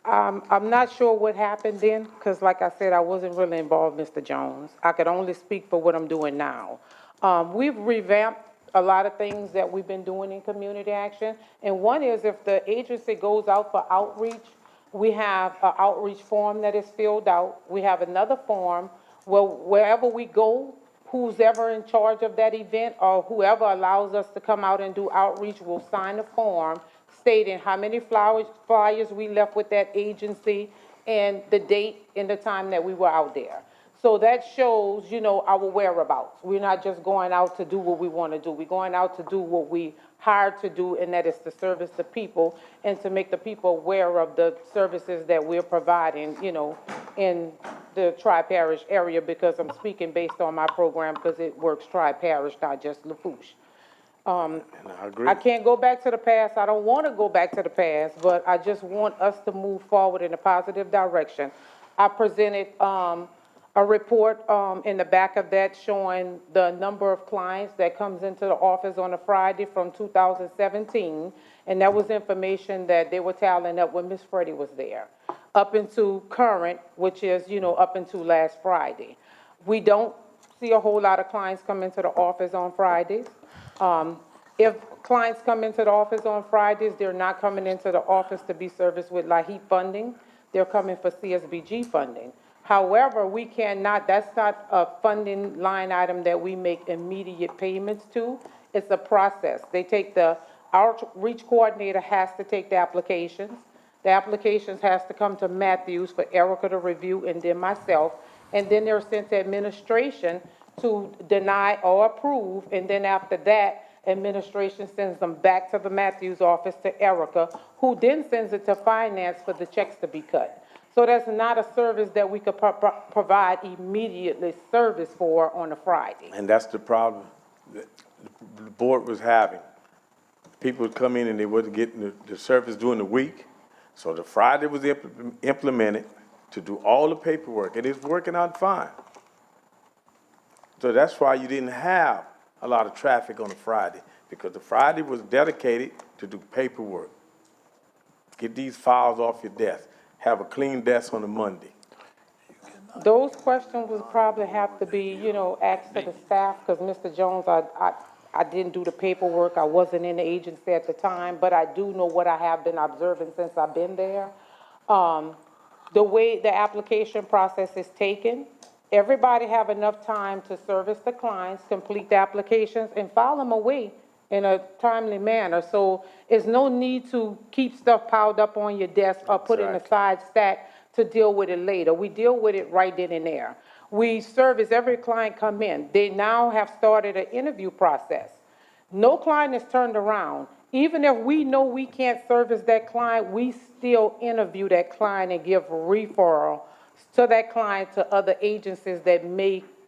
S20: I'm not sure what happened then, because like I said, I wasn't really involved, Mr. Jones. I could only speak for what I'm doing now. We've revamped a lot of things that we've been doing in community action, and one is if the agency goes out for outreach, we have an outreach form that is filled out. We have another form where wherever we go, who's ever in charge of that event or whoever allows us to come out and do outreach will sign a form stating how many flyers we left with that agency and the date and the time that we were out there. So that shows, our whereabouts. We're not just going out to do what we want to do. We're going out to do what we hired to do, and that is to service the people and to make the people aware of the services that we're providing, in the Tri-Parish area, because I'm speaking based on my program because it works Tri-Parish, not just Lafourche.
S12: And I agree.
S20: I can't go back to the past. I don't want to go back to the past, but I just want us to move forward in a positive direction. I presented a report in the back of that showing the number of clients that comes into the office on a Friday from 2017, and that was information that they were tallying up when Miss Freddie was there, up into current, which is, up into last Friday. We don't see a whole lot of clients come into the office on Fridays. If clients come into the office on Fridays, they're not coming into the office to be serviced with LAHEAP funding. They're coming for CSBG funding. However, we cannot, that's not a funding line item that we make immediate payments to. It's a process. They take the outreach coordinator has to take the applications. The applications has to come to Matthews for Erica to review and then myself. And then they're sent to administration to deny or approve, and then after that, administration sends them back to the Matthews office to Erica, who then sends it to finance for the checks to be cut. So that's not a service that we could provide immediately service for on a Friday.
S12: And that's the problem that the board was having. People would come in and they wasn't getting the service during the week. So the Friday was implemented to do all the paperwork, and it's working out fine. So that's why you didn't have a lot of traffic on a Friday, because the Friday was dedicated to do paperwork. Get these files off your desk. Have a clean desk on a Monday.
S20: Those questions would probably have to be, asked to the staff, because Mr. Jones, I didn't do the paperwork. I wasn't in the agency at the time, but I do know what I have been observing since I've been there. The way the application process is taken, everybody have enough time to service the clients, complete the applications, and file them away in a timely manner. So there's no need to keep stuff piled up on your desk or put in a side stack to deal with it later. We deal with it right then and there. We service every client come in. They now have started an interview process. No client is turned around. Even if we know we can't service that client, we still interview that client and give referral to that client to other agencies that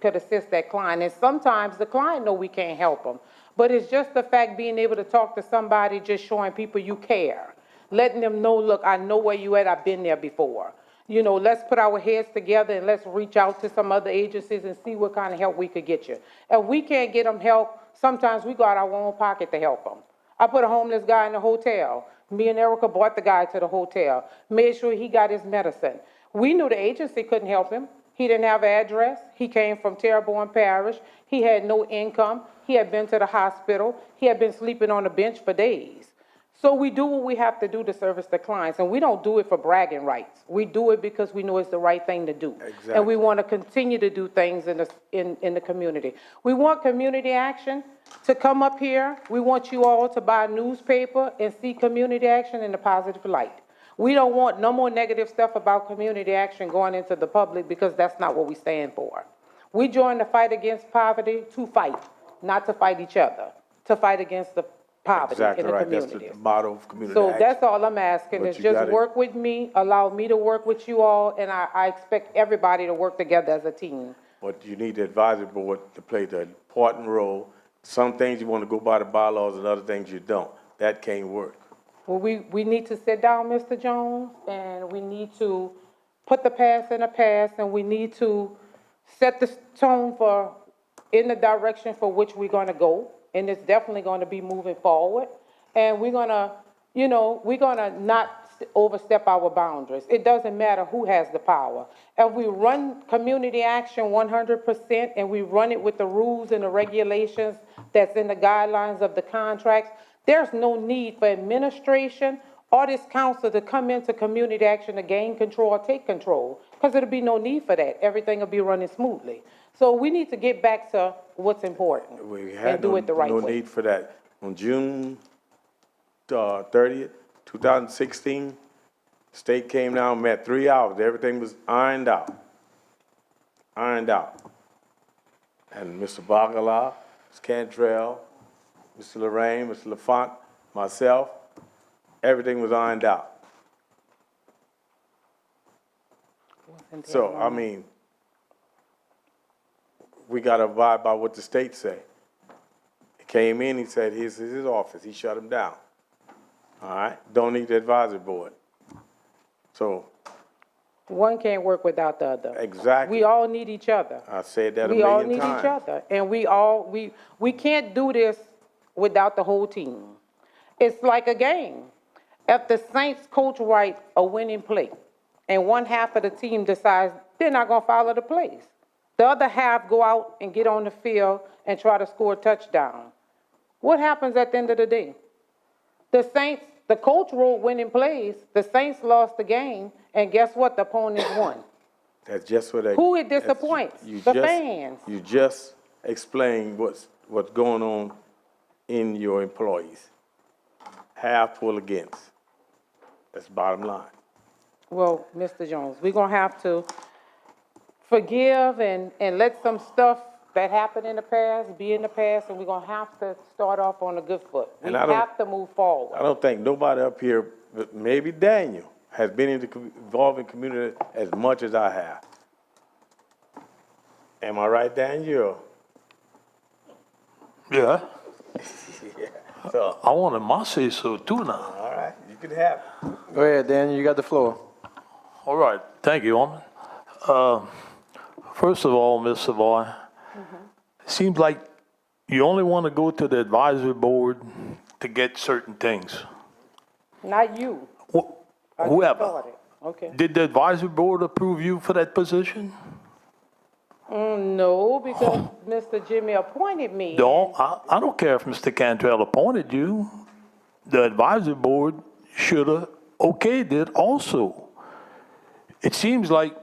S20: could assist that client. And sometimes the client know we can't help them. But it's just the fact being able to talk to somebody, just showing people you care. Letting them know, look, I know where you at, I've been there before. You know, let's put our heads together and let's reach out to some other agencies and see what kind of help we could get you. If we can't get them help, sometimes we go out our own pocket to help them. I put a homeless guy in the hotel. Me and Erica brought the guy to the hotel, made sure he got his medicine. We knew the agency couldn't help him. He didn't have an address. He came from Terrebonne Parish. He had no income. He had been to the hospital. He had been sleeping on a bench for days. So we do what we have to do to service the clients, and we don't do it for bragging rights. We do it because we know it's the right thing to do.
S12: Exactly.
S20: And we want to continue to do things in the community. We want community action to come up here. We want you all to buy a newspaper and see community action in a positive light. We don't want no more negative stuff about community action going into the public because that's not what we stand for. We joined the fight against poverty to fight, not to fight each other, to fight against the poverty
S12: Exactly
S20: in the
S12: right.
S20: community.
S12: That's the motto of community
S20: So
S12: action.
S20: that's all I'm asking,
S12: But
S20: is
S12: you
S20: just
S12: gotta-
S20: work with me, allow me to work with you all, and I expect everybody to work together as a team.
S12: But you need the advisory board to play the important role. Some things you want to go by the bylaws and other things you don't. That can't work.
S20: Well, we need to sit down, Mr. Jones, and we need to put the past in the past, and we need to set the tone in the direction for which we're gonna go, and it's definitely gonna be moving forward. And we're gonna not overstep our boundaries. It doesn't matter who has the power. If we run community action 100% and we run it with the rules and the regulations that's in the guidelines of the contracts, there's no need for administration or this council to come into community action to gain control or take control, because there'll be no need for that. Everything will be running smoothly. So we need to get back to what's important
S12: We
S20: and
S12: had
S20: do it the right
S12: no
S20: way.
S12: need for that. On June 30th, 2016, state came down, met 3 hours. Everything was ironed out. Ironed out. And Mr. Bagala, Ms. Cantrell, Mr. Lorraine, Mr. Lafont, myself, everything was ironed out. So, I mean, we got to abide by what the state say. He came in, he said, here's his office. He shut him down. All right? Don't need the advisory board. So,
S20: One can't work without the other.
S12: exactly.
S20: We all need each other.
S12: I said that a
S20: We all
S12: million
S20: need
S12: times.
S20: each other, and we can't do this without the whole team. It's like a game. If the Saints coach write a winning play, and one half of the team decides they're not gonna follow the plays, the other half go out and get on the field and try to score a touchdown. What happens at the end of the day? The Saints, the coach wrote winning plays, the Saints lost the game, and guess what? The opponents won.
S12: That's just what
S20: Who it disappoints? The fans.
S12: You just explained what's going on in your employees. Half pull against. That's bottom line.
S20: Well, Mr. Jones, we're gonna have to forgive and let some stuff that happened in the past be in the past, and we're gonna have to start off on a good foot. We
S12: And I don't-
S20: have to move forward.
S12: I don't think nobody up here, but maybe Daniel, has been involved in community as much as I have. Am I right, Daniel?
S7: Yeah,
S12: Yeah. So,
S7: I wanted my say so too now.
S12: all right, you can have it.
S18: Go ahead, Daniel, you got the floor.
S7: All right, thank you, Alderman. First of all, Ms. Savoy, it seems like you only want to go to the advisory board to get certain things.
S20: Not you. I just
S7: Whoever.
S20: started. Okay.
S7: Did the advisory board approve you for that position?
S20: No, because Mr. Jimmy appointed me.
S7: I don't care if Mr. Cantrell appointed you. The advisory board should have okayed it also. It seems like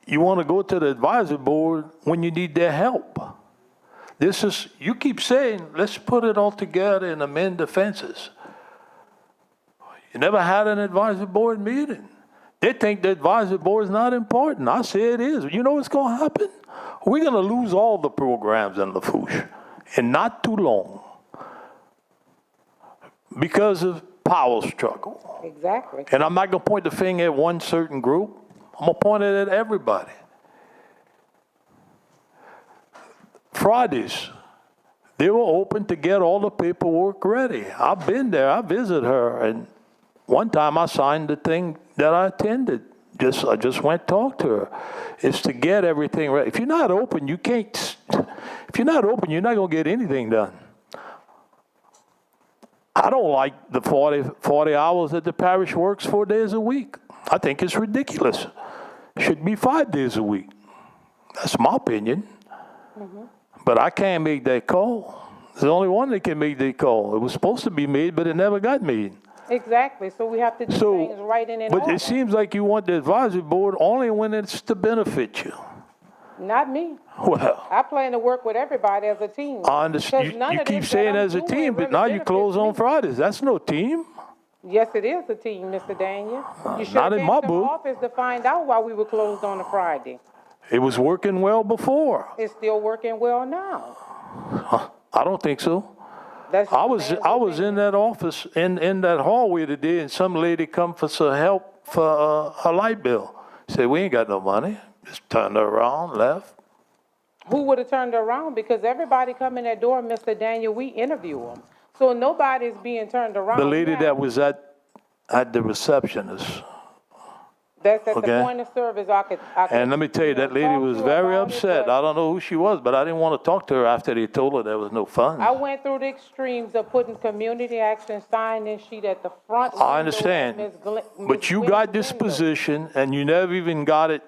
S7: you want to go to the advisory board when you need their help. You keep saying, let's put it all together and amend the fences. You never had an advisory board meeting. They think the advisory board is not important. I say it is. You know what's going to happen? We're going to lose all the programs in Lafourche in not too long because of power struggle.
S20: Exactly.
S7: And I'm not going to point the finger at one certain group. I'm going to point it at everybody. Fridays, they were open to get all the paperwork ready. I've been there. I visited her. And one time I signed the thing that I attended. I just went talk to her. It's to get everything ready. If you're not open, you can't. If you're not open, you're not going to get anything done. I don't like the 40 hours that the parish works 4 days a week. I think it's ridiculous. It should be 5 days a week. That's my opinion.
S20: Mm-hmm.
S7: But I can't make that call. There's only one that can make that call. It was supposed to be made, but it never got made.
S20: Exactly, so we have to do things right and in
S7: But
S20: order.
S7: it seems like you want the advisory board only when it's to benefit you.
S20: Not me.
S7: Well,
S20: I plan to work with everybody as a team.
S7: I understand. You keep saying as a team, but now you close on Fridays. That's no team.
S20: Yes, it is a team, Mr. Daniel. You should
S7: Not
S20: have
S7: in
S20: came
S7: my
S20: to the
S7: book.
S20: office to find out why we were closed on a Friday.
S7: It was working well before.
S20: It's still working well now.
S7: I don't think so. I was in that office, in that hallway today, and some lady come for some help for her light bill. Said, we ain't got no money. Just turned her around, left.
S20: Who would have turned around? Because everybody come in that door, Mr. Daniel, we interview them. So nobody's being turned around.
S7: The lady
S20: now.
S7: that was at the receptionist.
S20: That's at
S7: Okay.
S20: the point of service.
S7: And let me tell you, that lady was very upset. I don't know who she was, but I didn't want to talk to her after they told her there was no funds.
S20: I went through the extremes of putting community action sign-in sheet at the front.
S7: I understand, but you got this position, and you never even got it,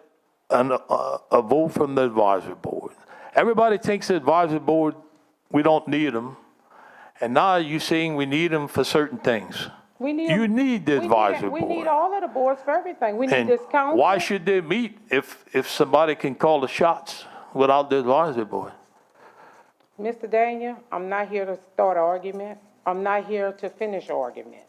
S7: a vote from the advisory board. Everybody thinks the advisory board, we don't need them, and now you're saying we need them for certain things. You need the advisory board.
S20: We need all of the boards for everything. We need
S7: And
S20: this council.
S7: why should they meet if somebody can call the shots without the advisory board?
S20: Mr. Daniel, I'm not here to start an argument. I'm not here to finish an argument.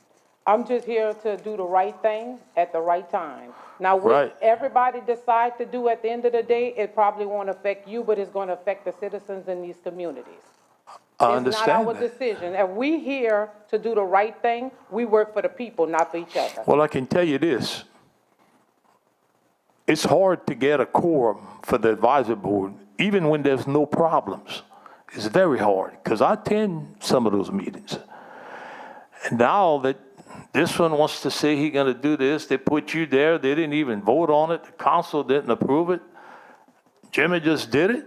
S20: I'm just here to do the right thing at the right time. Now, what everybody decide to do at the end of the day, it probably won't affect you, but it's going to affect the citizens in these communities.
S7: I understand
S20: It's not our
S7: that.
S20: decision. If we here to do the right thing, we work for the people, not for each other.
S7: Well, I can tell you this. It's hard to get a quorum for the advisory board, even when there's no problems. It's very hard, because I attend some of those meetings. And now that this one wants to say he's going to do this, they put you there, they didn't even vote on it, the council didn't approve it, Jimmy just did it.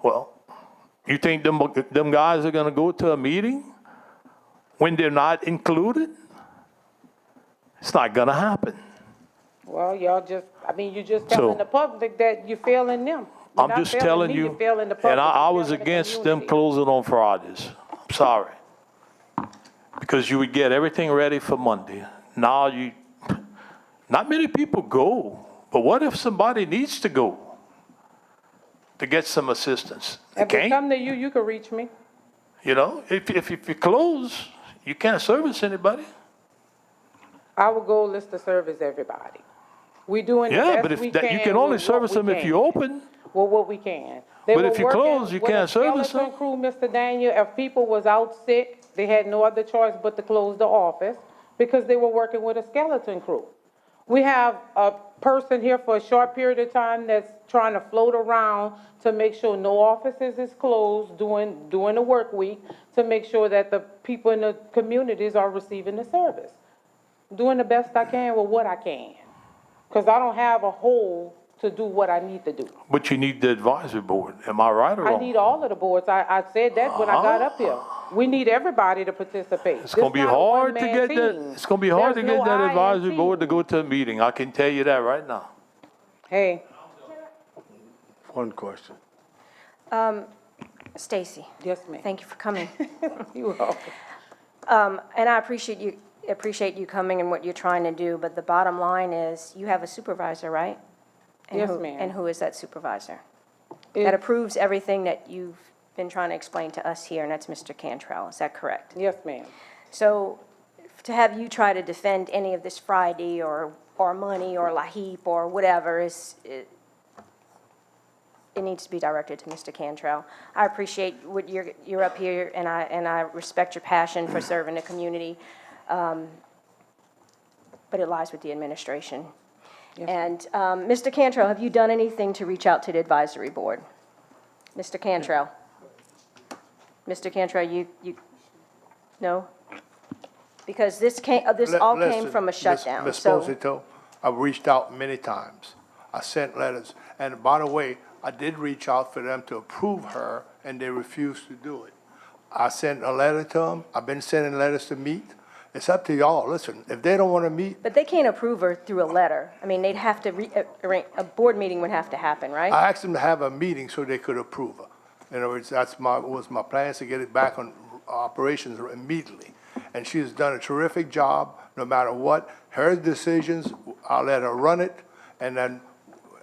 S7: Well, you think them guys are going to go to a meeting when they're not included? It's not going to happen.
S20: Well, you're just telling the public that you're failing them. You're
S7: I'm
S20: not
S7: just
S20: failing
S7: telling
S20: me,
S7: you,
S20: you're failing the public,
S7: and I
S20: you're
S7: was
S20: failing the
S7: against them
S20: community.
S7: closing on Fridays. I'm sorry. Because you would get everything ready for Monday. Now not many people go, but what if somebody needs to go to get some assistance? They
S20: If they
S7: can't.
S20: come to you, you can reach me.
S7: You know, if you close, you can't service anybody.
S20: Our goal is to service everybody. We're doing the
S7: Yeah,
S20: best
S7: but if
S20: we
S7: that, you can only
S20: with
S7: service
S20: what we
S7: them if you
S20: can.
S7: open.
S20: Well, what we can.
S7: But if you close, you can't service
S20: them. Crew, Mr. Daniel, if people was out sick, they had no other choice but to close the office because they were working with a skeleton crew. We have a person here for a short period of time that's trying to float around to make sure no offices is closed during the work week, to make sure that the people in the communities are receiving the service. Doing the best I can with what I can, because I don't have a whole to do what I need to do.
S7: But you need the advisory board. Am I right or
S20: I
S7: wrong?
S20: need all of the boards. I said that when I got up here. We need everybody to participate.
S7: It's going to be hard to get that. It's going to be hard to get that advisory board to go to a meeting. I can tell you that right now.
S20: Hey.
S12: One question.
S1: Stacy.
S20: Yes, ma'am.
S1: Thank you for coming.
S20: You're welcome.
S1: And I appreciate you coming and what you're trying to do, but the bottom line is you have a supervisor, right? And
S20: Yes,
S1: who-
S20: ma'am.
S1: And who is that supervisor? That approves everything that you've been trying to explain to us here, and that's Mr. Cantrell, is that correct?
S20: Yes, ma'am.
S1: So to have you try to defend any of this Friday or money or LAHEAP or whatever it needs to be directed to Mr. Cantrell. I appreciate what you're up here, and I respect your passion for serving the community, but it lies with the administration.
S20: Yes.
S1: And, Mr. Cantrell, have you done anything to reach out to the advisory board? Mr. Cantrell? Mr. Cantrell, you, no? Because this all came from a shutdown,
S15: Ms.
S1: so.
S15: Posito, I've reached out many times. I sent letters, and by the way, I did reach out for them to approve her, and they refused to do it. I sent a letter to them. I've been sending letters to meet. It's up to y'all. Listen, if they don't want to meet,
S1: But they can't approve her through a letter. I mean, they'd have to, a board meeting would have to happen, right?
S15: I asked them to have a meeting so they could approve her. In other words, was my plans to get it back on operations immediately. And she has done a terrific job, no matter what. Her decisions, I'll let her run it, and then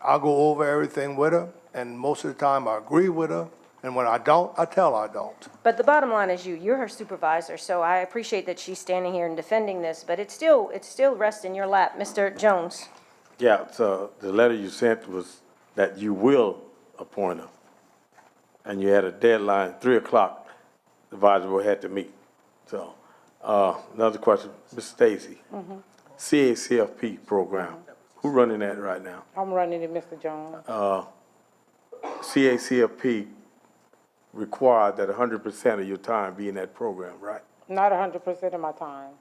S15: I'll go over everything with her, and most of the time I agree with her, and when I don't, I tell her I don't.
S1: But the bottom line is you're her supervisor, so I appreciate that she's standing here and defending this, but it still rests in your lap. Mr. Jones?
S12: Yeah, so the letter you sent was that you will appoint her. And you had a deadline, 3 o'clock, the advisory board had to meet. So, another question, Ms. Stacy. CACFP program, who running that right now?
S20: I'm running it, Mr. Jones.
S12: CACFP required that 100% of your time be in that program, right?
S20: Not 100% of my time.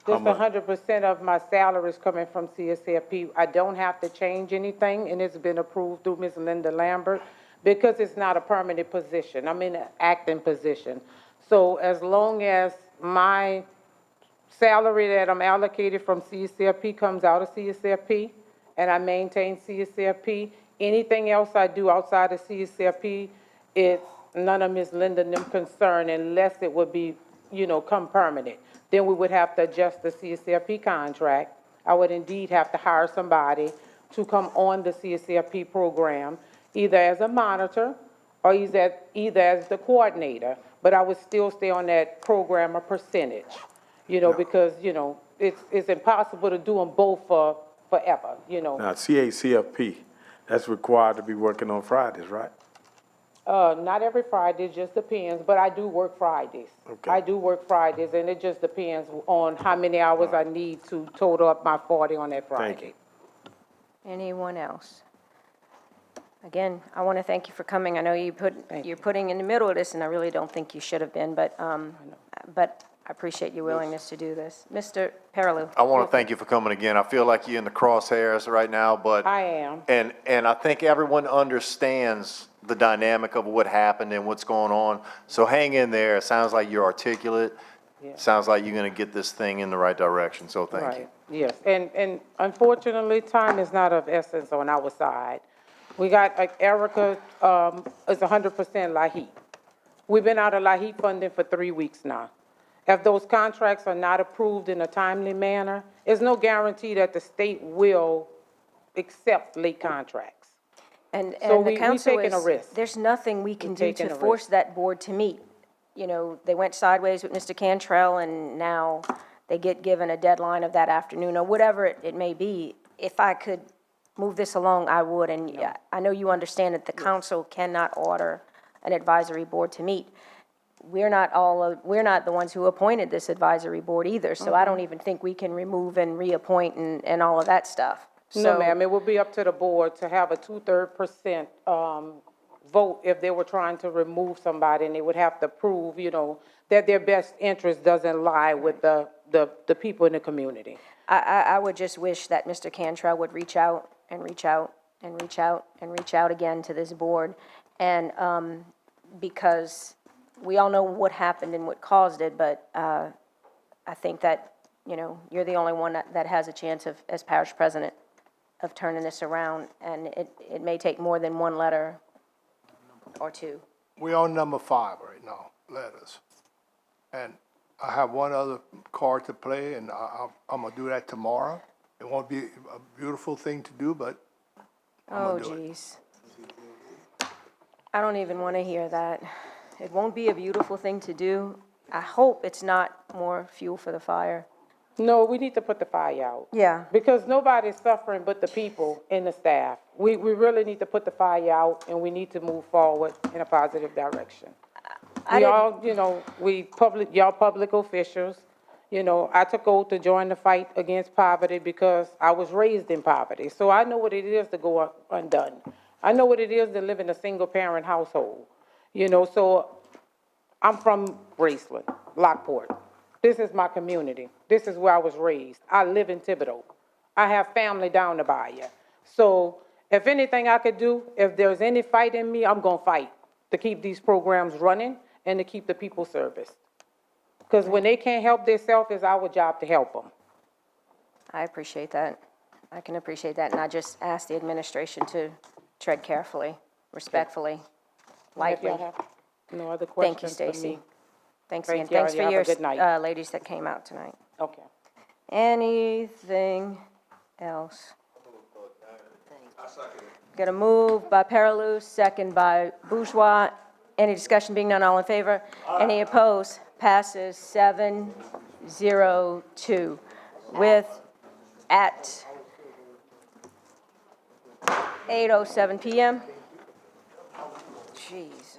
S12: How
S20: Just
S12: much?
S20: 100% of my salary is coming from CSLP. I don't have to change anything, and it's been approved through Ms. Linda Lambert, because it's not a permanent position. I'm in an acting position. So as long as my salary that I'm allocated from CSLP comes out of CSLP, and I maintain CSLP, anything else I do outside of CSLP, it's none of Ms. Linda and them concern unless it would be, come permanent. Then we would have to adjust the CSLP contract. I would indeed have to hire somebody to come on the CSLP program, either as a monitor or either as the coordinator, but I would still stay on that program a percentage, because, it's impossible to do them both forever.
S12: Now, CACFP, that's required to be working on Fridays, right?
S20: Not every Friday, it just depends, but I do work Fridays.
S12: Okay.
S20: I do work Fridays, and it just depends on how many hours I need to total up my 40 on that Friday.
S12: Thank you.
S1: Anyone else? Again, I want to thank you for coming. I know you're putting in the middle of this, and I really don't think you should have been, but I appreciate your willingness to do this. Mr. Perilou?
S4: I want to thank you for coming again. I feel like you're in the crosshairs right now, but.
S20: I am.
S4: And I think everyone understands the dynamic of what happened and what's going on. So hang in there. It sounds like you're articulate.
S20: Yeah.
S4: Sounds like you're going to get this thing in the right direction. So thank you.
S20: Right, yes, and unfortunately, time is not of essence on our side. We got, like Erica, is 100% LAHEAP. We've been out of LAHEAP funding for 3 weeks now. If those contracts are not approved in a timely manner, there's no guarantee that the state will accept late contracts.
S1: And
S20: So
S1: the
S20: we
S1: council
S20: taking a risk.
S1: there's nothing we can do
S20: taking
S1: to
S20: a
S1: force
S20: risk.
S1: that board to meet. They went sideways with Mr. Cantrell, and now they get given a deadline of that afternoon, or whatever it may be. If I could move this along, I would, and yeah, I know you understand that the council cannot order an advisory board to meet. We're not the ones who appointed this advisory board either, so I don't even think we can remove and reappoint and all of that stuff.
S20: No,
S1: So-
S20: ma'am, it would be up to the board to have a 2/3% vote if they were trying to remove somebody, and they would have to prove, that their best interest doesn't lie with the people in the community.
S1: I would just wish that Mr. Cantrell would reach out and reach out and reach out and reach out again to this board. And because we all know what happened and what caused it, but I think that, you're the only one that has a chance of, as parish president, of turning this around. And it may take more than one letter or two.
S15: We're on number 5 right now, letters. And I have one other card to play, and I'm gonna do that tomorrow. It won't be a beautiful thing to do, but
S1: Oh, geez. I don't even want to hear that. It won't be a beautiful thing to do. I hope it's not more fuel for the fire.
S20: No, we need to put the fire out.
S1: Yeah.
S20: Because nobody's suffering but the people and the staff. We really need to put the fire out, and we need to move forward in a positive direction.
S1: I
S20: We
S1: didn't-
S20: all, y'all public officials, I took oath to join the fight against poverty because I was raised in poverty. So I know what it is to go undone. I know what it is to live in a single-parent household. So I'm from Graceland, Lockport. This is my community. This is where I was raised. I live in Thibodeau. I have family down the bayou. So if anything I could do, if there's any fight in me, I'm gonna fight to keep these programs running and to keep the people serviced. Because when they can't help themselves, it's our job to help them.
S1: I appreciate that. I can appreciate that, and I just ask the administration to tread carefully, respectfully, lightly.
S20: If y'all have no other
S1: Thank you,
S20: questions for
S1: Stacy.
S20: me.
S1: Thanks
S20: Thank
S1: again.
S20: y'all.
S1: Thanks for
S20: You have a
S1: your,
S20: good night.
S1: ladies that came out tonight.
S20: Okay.
S1: Anything else? Got a move by Paraluz, second by Bourgeois. Any discussion being none, all in favor? Any opposed? Passes 7-0-2. With, at 8:07 PM. Jesus.